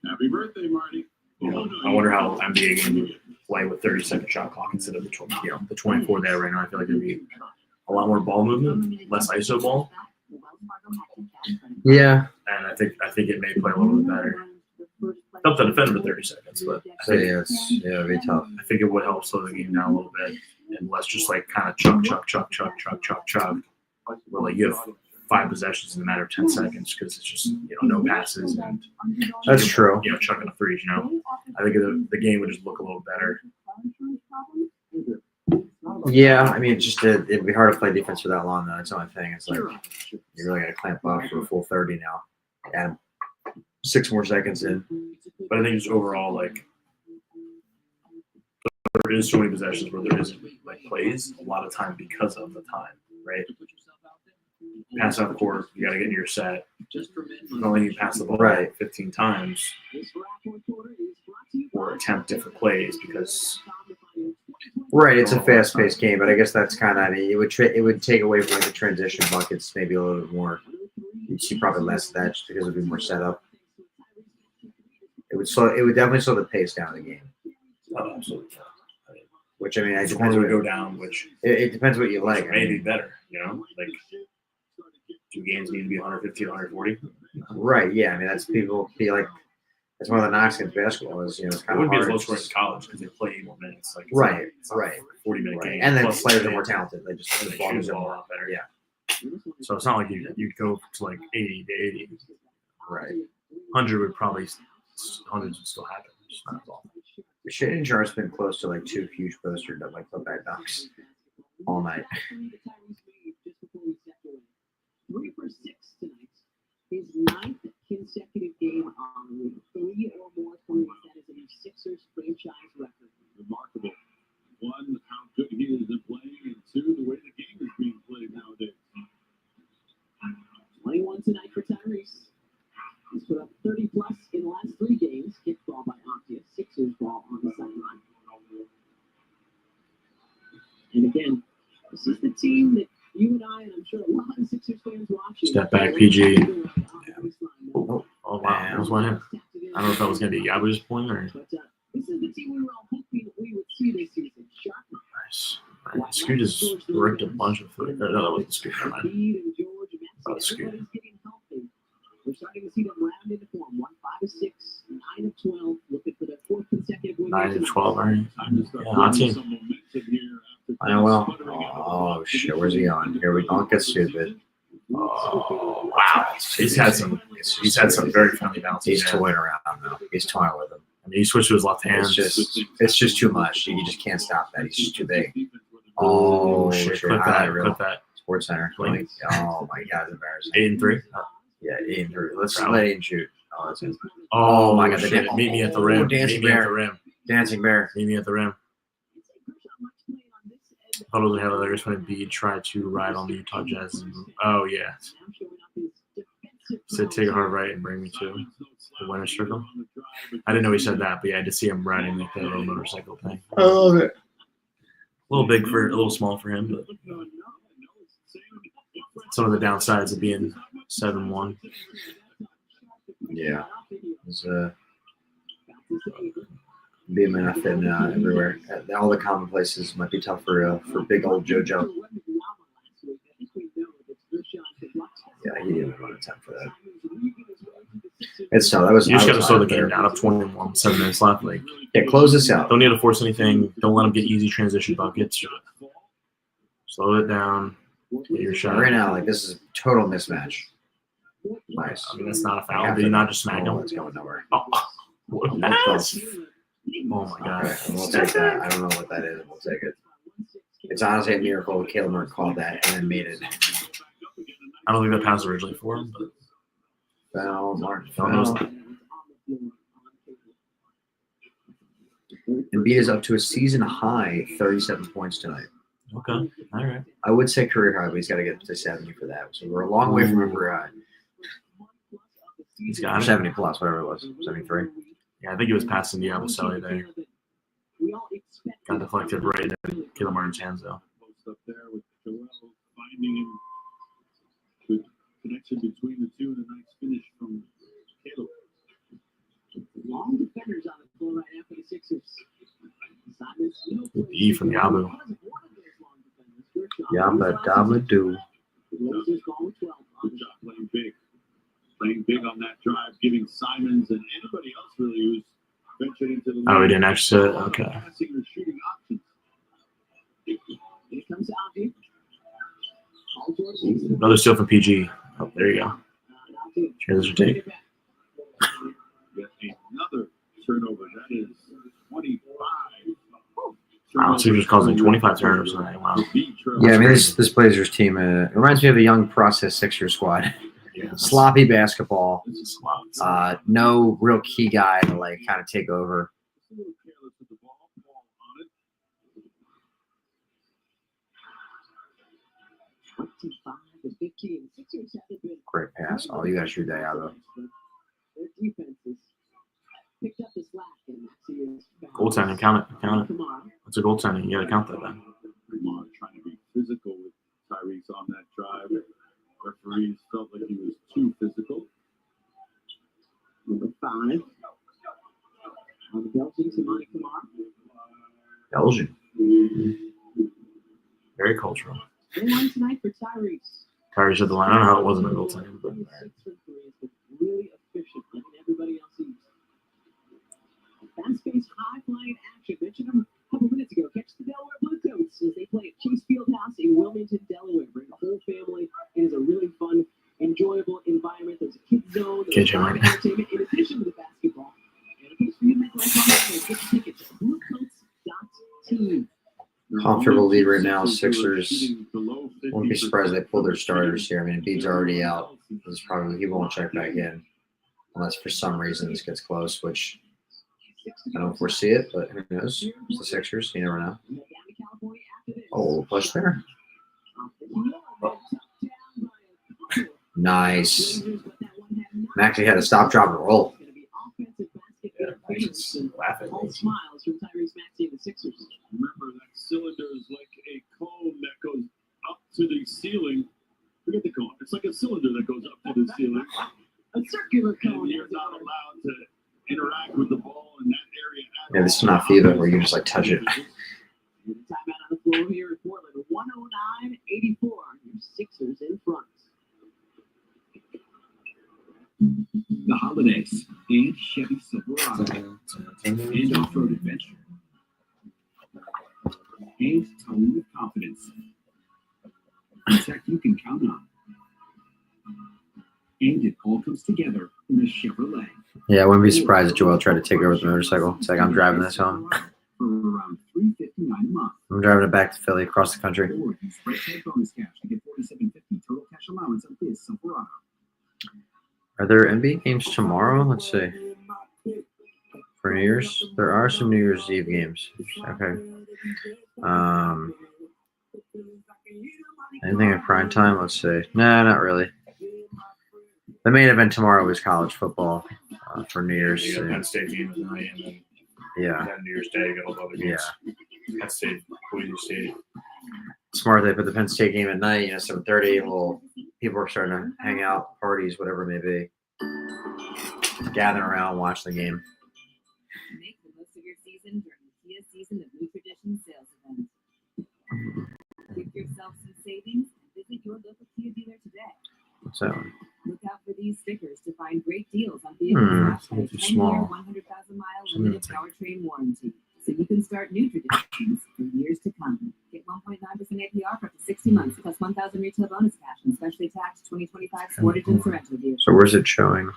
Happy birthday, Marty.
I wonder how NBA game would play with 30-second shot clock instead of the 24 there right now. I feel like it'd be a lot more ball movement, less ISO ball,
Yeah.
and I think it may play a little bit better. Tough to defend for 30 seconds, but
So yeah, it'd be tough.
I think it would help slow the game down a little bit and less just like kind of chuck, where like you have 5 possessions in a matter of 10 seconds because it's just no passes and
That's true.
chucking a threes. I think the game would just look a little better.
Yeah, I mean, it'd be hard to play defense for that long, though. That's the only thing. It's like you really got to clamp up for a full 30 now. Add 6 more seconds in.
But I think just overall, like there is so many possessions where there isn't like plays a lot of time because of the time, right? Pass out the court, you got to get into your set. Not only you pass the ball
Right.
15 times or attempt different plays because
Right, it's a fast-paced game, but I guess that's kind of. I mean, it would take away from like the transition buckets maybe a little bit more. You'd see probably less of that just because it would be more setup. It would definitely slow the pace down the game.
oh, absolutely.
Which I mean, it
The
depends
score
what
would go down, which
it depends what you like. I
may be
mean,
better. Like do games need to be 150, 140?
right? Yeah, I mean that's people be like. That's one of the knocks against basketball is it's
It
kind of
wouldn't be as
hard.
low scoring in college because they play 8 more minutes. Like
Right,
it's not
right.
a 40-minute
Right.
game.
And then
Plus
players
they-
are more talented. They just
they
the ball
shoot
goes
the ball a
more.
lot better.
Yeah.
So it's not like you'd go to like 80 to 80.
Right.
100 would probably hundreds would still happen. Just not as often.
Shane Sharp's been close to like 2 huge posters that like put back knocks all night.
3 for 6 tonight. His 9th consecutive game on the week. 3 or more points. That is a Sixers franchise record.
Remarkable. One, how good he is at playing, and two, the way the game is being played nowadays.
21 tonight for Tyrese. He's put up 30 plus in the last 3 games. Kick ball by Octia. Sixers ball on the sideline. And again, this is the team that you and I, and I'm sure a lot of Sixers fans watching.
Step back, PG.
Oh,
Oh, wow. That was one him. I don't know if that was going to be Yabu's point or.
But this is the team we were all hoping that we would see this season. Sharp.
Nice. Right. Scoot just ripped a bunch of foot. No, that wasn't Scoot. Never mind.
Embiid and George and
Oh,
Maxey,
Scoot.
everybody's getting healthy. We're starting to see them round into form. 1 5 of 6, 9 of 12. Looking for their 4th consecutive win.
9 and 12, all right.
Time to start
Yeah, hot
building
team.
some momentum here after
I know. Well,
sputtering out of the
oh shit, where's he going? Here we don't get stupid.
Oh, wow. He's had some very friendly bounces.
He's
Yeah.
toying around now. He's toying with him.
I mean, he switched to his left hand.
It's just too much. You just can't stop that. He's just too big.
Oh,
shit.
shit. Clip that. Clip that.
Sports Center.
Blink.
Oh my god, it's embarrassing.
8 and 3.
Yeah, 8 and 3. Let's
Foul.
let Aiden shoot. Oh, that's it.
Oh,
my God, the
shit.
dan-
Meet me at the rim.
Dancing
Meet me at
bear.
the rim.
Dancing Bear.
Meet me at the rim. I thought it was hilarious when Embiid tried to ride on the Utah Jazz. Oh, yeah. Said take a hard right and bring me to the winner's circle. I didn't know he said that, but yeah, I did see him riding like that little motorcycle thing.
I love it.
A little small for him, but some of the downsides of being 7'1".
Yeah. It's BMF and everywhere. All the common places might be tough for big old JoJo. Yeah, he didn't have a lot of time for that. It's no, that was.
You just
I
got to
was
slow the
hot
game
there.
down. Up 21, 7 minutes left. Like,
Yeah, close this out.
don't need to force anything. Don't let them get easy transition buckets. Slow it down. Get your shot.
Right now, like this is a total mismatch. Nice.
I mean, that's not a foul. Did you not just smack him?
It's going nowhere.
Oh, what a pass. Oh, my
Okay,
God.
we'll take that. I don't know what that is. We'll take it. It's honestly a miracle Caleb Murray called that and then made it.
I don't think that pass was originally for him, but
Foul, Mark.
Foul knows
Foul. Embiid is up to a season high 37 points tonight.
okay. All right.
I would say career high, but he's got to get to 70 for that. So we're a long way from career high.
He's got
Or
it.
70 plus, whatever it was. 73.
Yeah, I think he was passing Diabaseli there. Got deflected right into Caleb Martin's hands, though.
Post up there with Joel finding him. Good connection between the two and a nice finish from Caleb.
Long defenders on the floor right now for the Sixers.
E from Yabu.
Yamba Dabba Doo.
Good job playing big. Playing big on that drive, giving Simons and anybody else really who's ventured into the
Oh, he
league
didn't actually say it? Okay.
passing or shooting options.
Here comes Aldi. Paul George.
Another steal from PG. Oh, there you go. Transition take.
Yet another turnover. That is 25.
Wow, Sixers causing 25 turnovers tonight. Wow.
Yeah, I mean, this Blazers team reminds me of a young process Sixers squad.
Yeah.
Sloppy basketball.
Wow.
No real key guy to like kind of take over.
The 15. Sixers haven't been.
Great pass. Oh, you got to shoot that out, though.
Their defense has picked up the slack, and Maxey is back.
Goaltending, count it.
Kamara.
That's a goaltending. You got to count that then.
Fremont trying to be physical with Tyrese on that drive. Referees felt like he was too physical.
Number 5. On the Belgian, Simone Kamara.
Belgian.
Very cultural.
No one tonight for Tyrese.
Tyrese at the line. I don't know how it wasn't a goaltending, but
26 for 3 is really efficient, letting everybody else eat. Fast-paced, high-flying action. Mentioned them a couple minutes ago. Catch the Delaware Bluecoats as they play at Chase Fieldhouse in Wilmington, Delaware. Bring the whole family. It is a really fun, enjoyable environment. There's a kids zone. There's live entertainment in addition to the basketball. And of course, for you to make lifelong get tickets at bluecoats.team.
Comfortable lead right now. Sixers. Won't be surprised they pull their starters here. I mean, Embiid's already out. This is probably he won't check back in unless for some reason this gets close, which I don't foresee it, but who knows? It's the Sixers. You never know. Oh, push there. Nice. Maxey had to stop, drop, and roll.
laughing.
All smiles from Tyrese Maxey and the Sixers.
Remember that cylinder is like a cone that goes up to the ceiling. Forget the cone. It's like a cylinder that goes up to the ceiling.
A circular cone.
And you're not allowed to interact with the ball in that area.
Yeah, this is not FIBA where you just like touch it.
Timeout on the floor here in Portland. 109-84. Your Sixers in front.
The holidays and Chevy Silverado and off-road adventure and tone with confidence. A tech you can count on. And it all comes together in a Chevrolet.
Yeah, I wouldn't be surprised if Joel tried to take over the motorcycle. It's like I'm driving this home.
For around $359 a month.
I'm driving it back to Philly across the country.
Or use Red Tag bonus cash to get $47.50 total cash allowance on this Silverado.
Are there NBA games tomorrow? Let's see. For New Year's, there are some New Year's Eve games. Okay. Anything in prime time? Let's see. Nah, not really. The main event tomorrow is college football for New Year's.
You got Penn State game tonight, and then
Yeah.
New Year's Day, you got all the other games. Penn State, Boise State.
Smart they put the Penn State game at night, 7:30. Well, people are starting to hang out, parties, whatever it may be. Gather around, watch the game.
Make the most of your season during the Kia Season of New Tradition sales event. Give yourself some savings and visit your local Kia dealer today.
So,
Look out for these stickers to find great deals on vehicles backed by a
too
10-year,
small.
100,000-mile limited powertrain warranty, so you can start new traditions for years to come. Get 1.9% APR for up to 60 months, plus 1,000 retail bonus cash and specially taxed 2025 Sportage and Sorrento vehicles.
so where's it showing?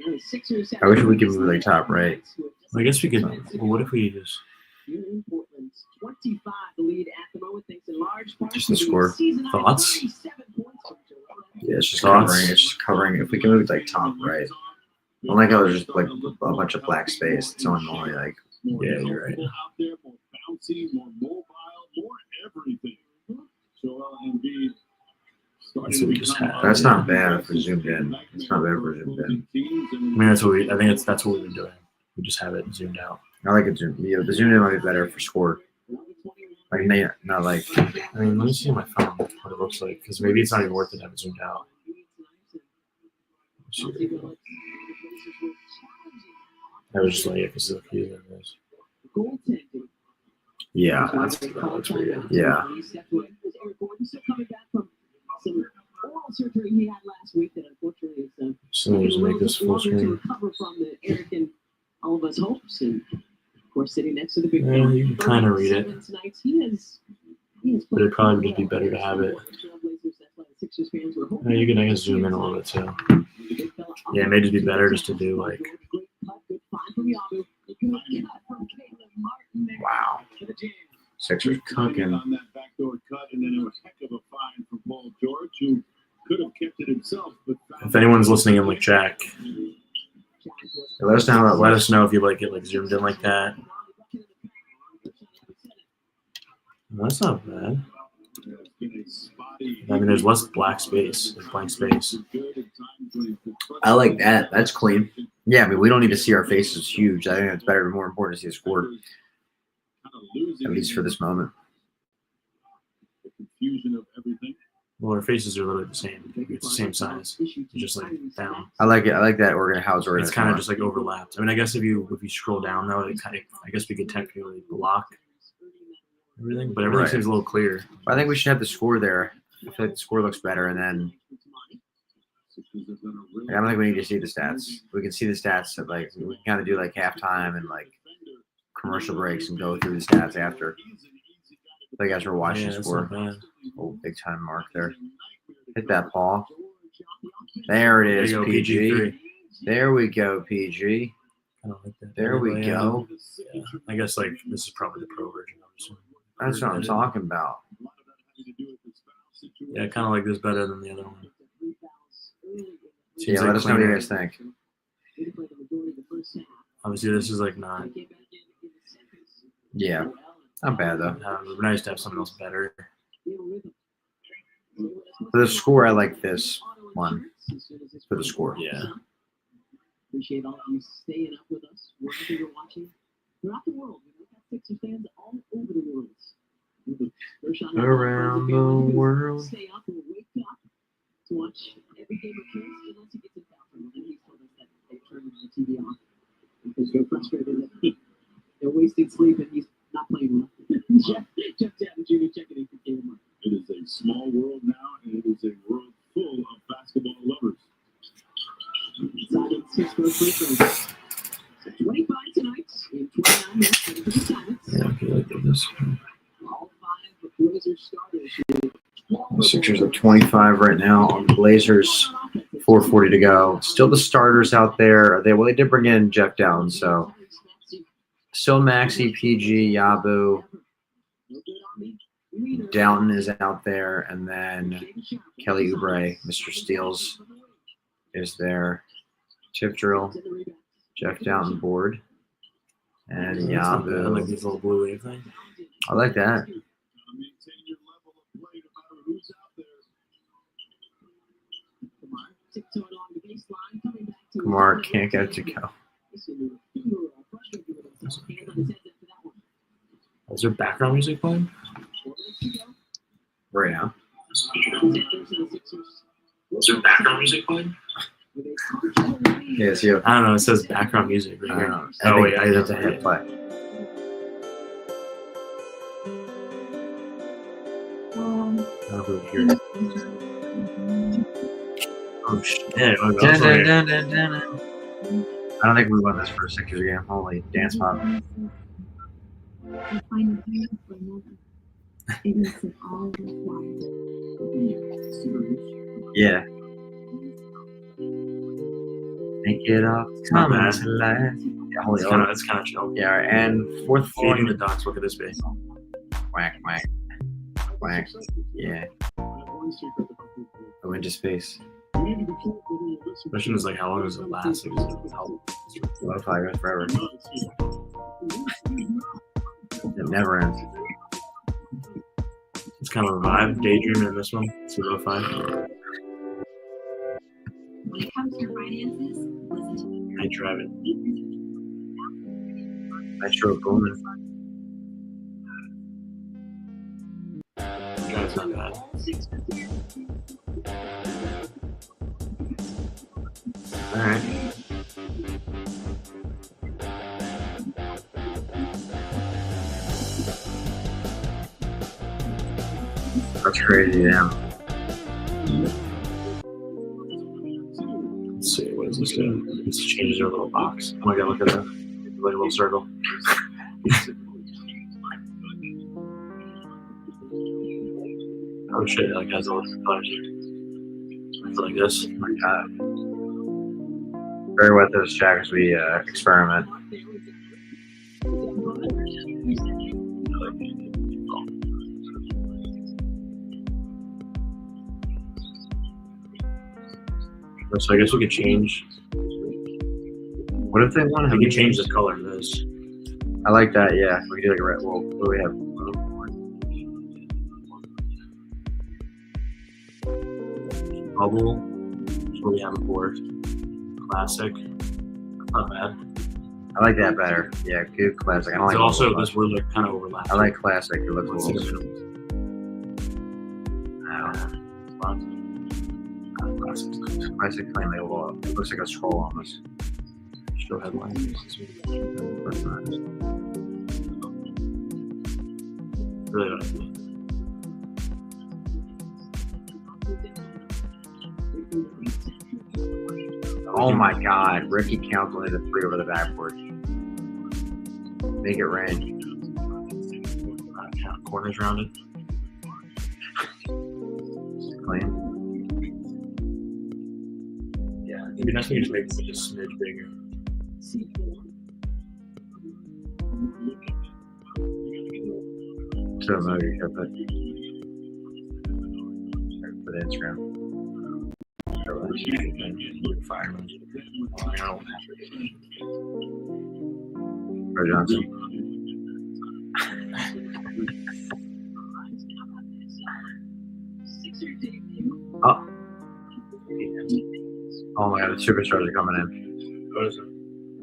The Sixers
I wish we could move like top right.
Well, I guess we could. Well, what if we just?
Here in Portland, 25 the lead at the moment, thanks in large part
Just the
to
score.
season high
Thoughts?
37 points from Joel Embiid.
Yeah, it's just
Thoughts?
covering. It's just covering. If we can move like top right. I don't like how there's just like a bunch of black space. It's so annoying. Like,
Yeah, you're right.
Out there, more bouncy, more mobile, more everything. Joel Embiid starting to
we just
become
had.
That's not bad if we're zoomed in. It's not bad if we're zoomed in.
I mean, that's what we. I think that's what we've been doing. We just have it zoomed out.
I like it zoomed. Yeah, the zoomed in might be better for score. Like, not like.
I mean, let me see on my phone what it looks like, because maybe it's not even worth it to have it zoomed out. Let's see. I was just like, yeah, because look here, there it is.
Goaltending.
Yeah.
That looks pretty good.
Yeah.
He stepped away. It was Eric Gordon still coming back from some oral surgery he had last week that unfortunately is
So let's make this full
longer to
screen.
recover from the Eric and all of us hopes. And of course, sitting next to the big
Yeah,
man.
you can kind of read it,
Tonight, he has
but it probably would just be better to have it. Yeah, you can, I guess, zoom in a little bit too. Yeah, it may just be better just to do like.
Wow. Sixers cooking.
On that backdoor cut, and then a heck of a find from Paul George, who could have kept it himself. But
If anyone's listening in like Jack,
Let us know how that
let
went.
us know if you like it like zoomed in like that. That's not bad. I mean, there's less black space, like blank space.
I like that. That's clean. Yeah, I mean, we don't need to see our faces huge. I think it's better, more important to see the score, at least for this moment.
The confusion of everything.
Well, our faces are literally the same. It's the same size. It's just like down.
I like it. I like that how it's organized.
It's kind of just like overlapped. I mean, I guess if you scroll down though, it kind of, I guess we could technically block everything, but everything seems a little clear.
I think we should have the score there. I feel like the score looks better, and then I don't think we need to see the stats. We can see the stats at we can kind of do like halftime and like commercial breaks and go through the stats after. I guess we're watching the score. Oh, big time mark there. Hit that ball. There it is, PG. There we go, PG.
I don't like that.
There we go.
Yeah. I guess like this is probably the pro version.
That's what I'm talking about.
Yeah, kind of like this better than the other one.
Yeah, let us know what you guys think.
Obviously, this is like not.
Yeah, not bad though.
It would be nice to have something else better.
For the score, I like this one. For the score.
Yeah.
Appreciate all of you staying up with us wherever you're watching throughout the world. We've got Sixers fans all over the world.
Around the world.
Stay up and wake up to watch every game of tennis unless he gets a foul. And he's told us that they turn the TV off because they're frustrated that they're wasting sleep and he's not playing well. Jeff Chapman Jr. checking in for Game.
It is a small world now, and it is a world full of basketball lovers.
Inside six for free throws. 25 tonight in 29 minutes for the time.
Yeah, I feel like this.
All five Blazers starters.
The Sixers at 25 right now on the Blazers. 4:40 to go. Still the starters out there. They did bring in Jeff Downs, so still Maxey, PG, Yabu. Downton is out there, and then Kelly Oubre, Mr. Steele is there. Tip drill, Jeff Downton board, and
I like
Yabu.
these little blue wave thing.
I like that.
Maintain your level of play no matter who's out there.
Kamar can't get it to go.
Is there background music playing?
Right now.
Is there background music playing?
Yes, you.
I don't know. It says background music right here.
I
Oh
think
wait, I
have to hit play.
I don't know if we hear it. Oh shit! Oh,
Dun,
that's right.
dun, dun, dun, dun. I don't think we won this for a Sixers game. Holy dance pop. Yeah. Make it off.
not
Come
bad.
to life. Yeah, holy
It's kind of chill.
Yeah, and fourth
Feeding
floor.
the ducks. Look at this base.
Whack, whack, whack. Yeah. Go into space.
Question is like, how long does it last? Like, does it help?
Lo-fi goes forever. It never ends.
It's kind of revived daydreaming in this one. It's a lo-fi.
When it comes to finances, listen to me.
I drive it.
Metro Boomin.
Drive's not bad.
All right. That's crazy, damn.
Let's see, what does this do? This changes our little box. Oh my god, look at that. Like a little circle. Oh shit, it like has all different colors. It's like this.
Oh my god. Very wet those jackets we experiment.
So I guess we could change.
What if they want to
We could change the color of this.
I like that, yeah. We could do like a red. Well, what do we have?
Bubble. That's what we have it for. Classic. Not bad.
I like that better. Yeah, good classic. I don't like
So also,
bubble
this word like kind of overlaps.
I like classic. It looks a
Let's
little.
see the minimums. Classic's nice.
Classic claim they will. It looks like a scroll almost.
Show headlines. Really don't have to.
Oh my God! Ricky Council hit a 3 over the backboard. Make it rain.
Corners rounded.
Clean.
Yeah, it'd be nice if you just make it just a smidge bigger.
So maybe you should put for the Instagram.
Fireman.
Or Johnson. Oh. Oh my God, the superstars are coming in.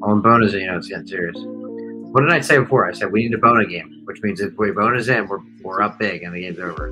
Oh, and Bona's in, it's getting serious. What did I say before? I said we need a Bona game, which means if we Bona's in, we're up big and the game's over.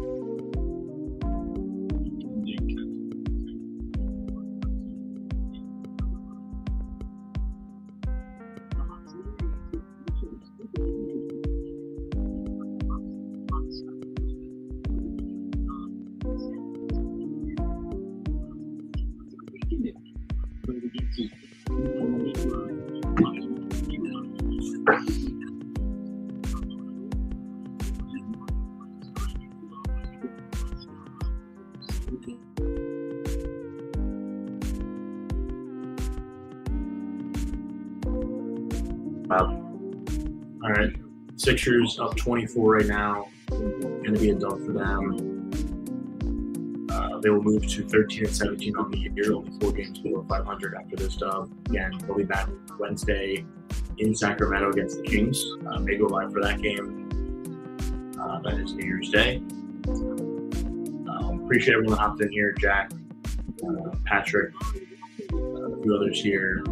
All right. Sixers up 24 right now. Going to be a dub for them. They will move to 13-17 on the year, only 4 games below 500 after this dub. Again, they'll be back Wednesday in Sacramento against the Kings. May go live for that game. That is New Year's Day. Appreciate everyone that hopped in here. Jack, Patrick, a few others here.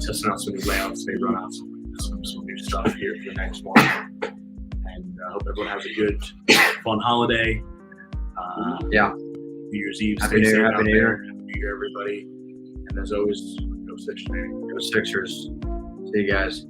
Testing out some new layouts. They run out some new stuff here for the next one. And I hope everyone has a good, fun holiday.
Yeah.
New Year's Eve.
Happy New Year. Happy New Year.
Happy New Year, everybody. And as always, go Sixers.
Go Sixers. See you guys.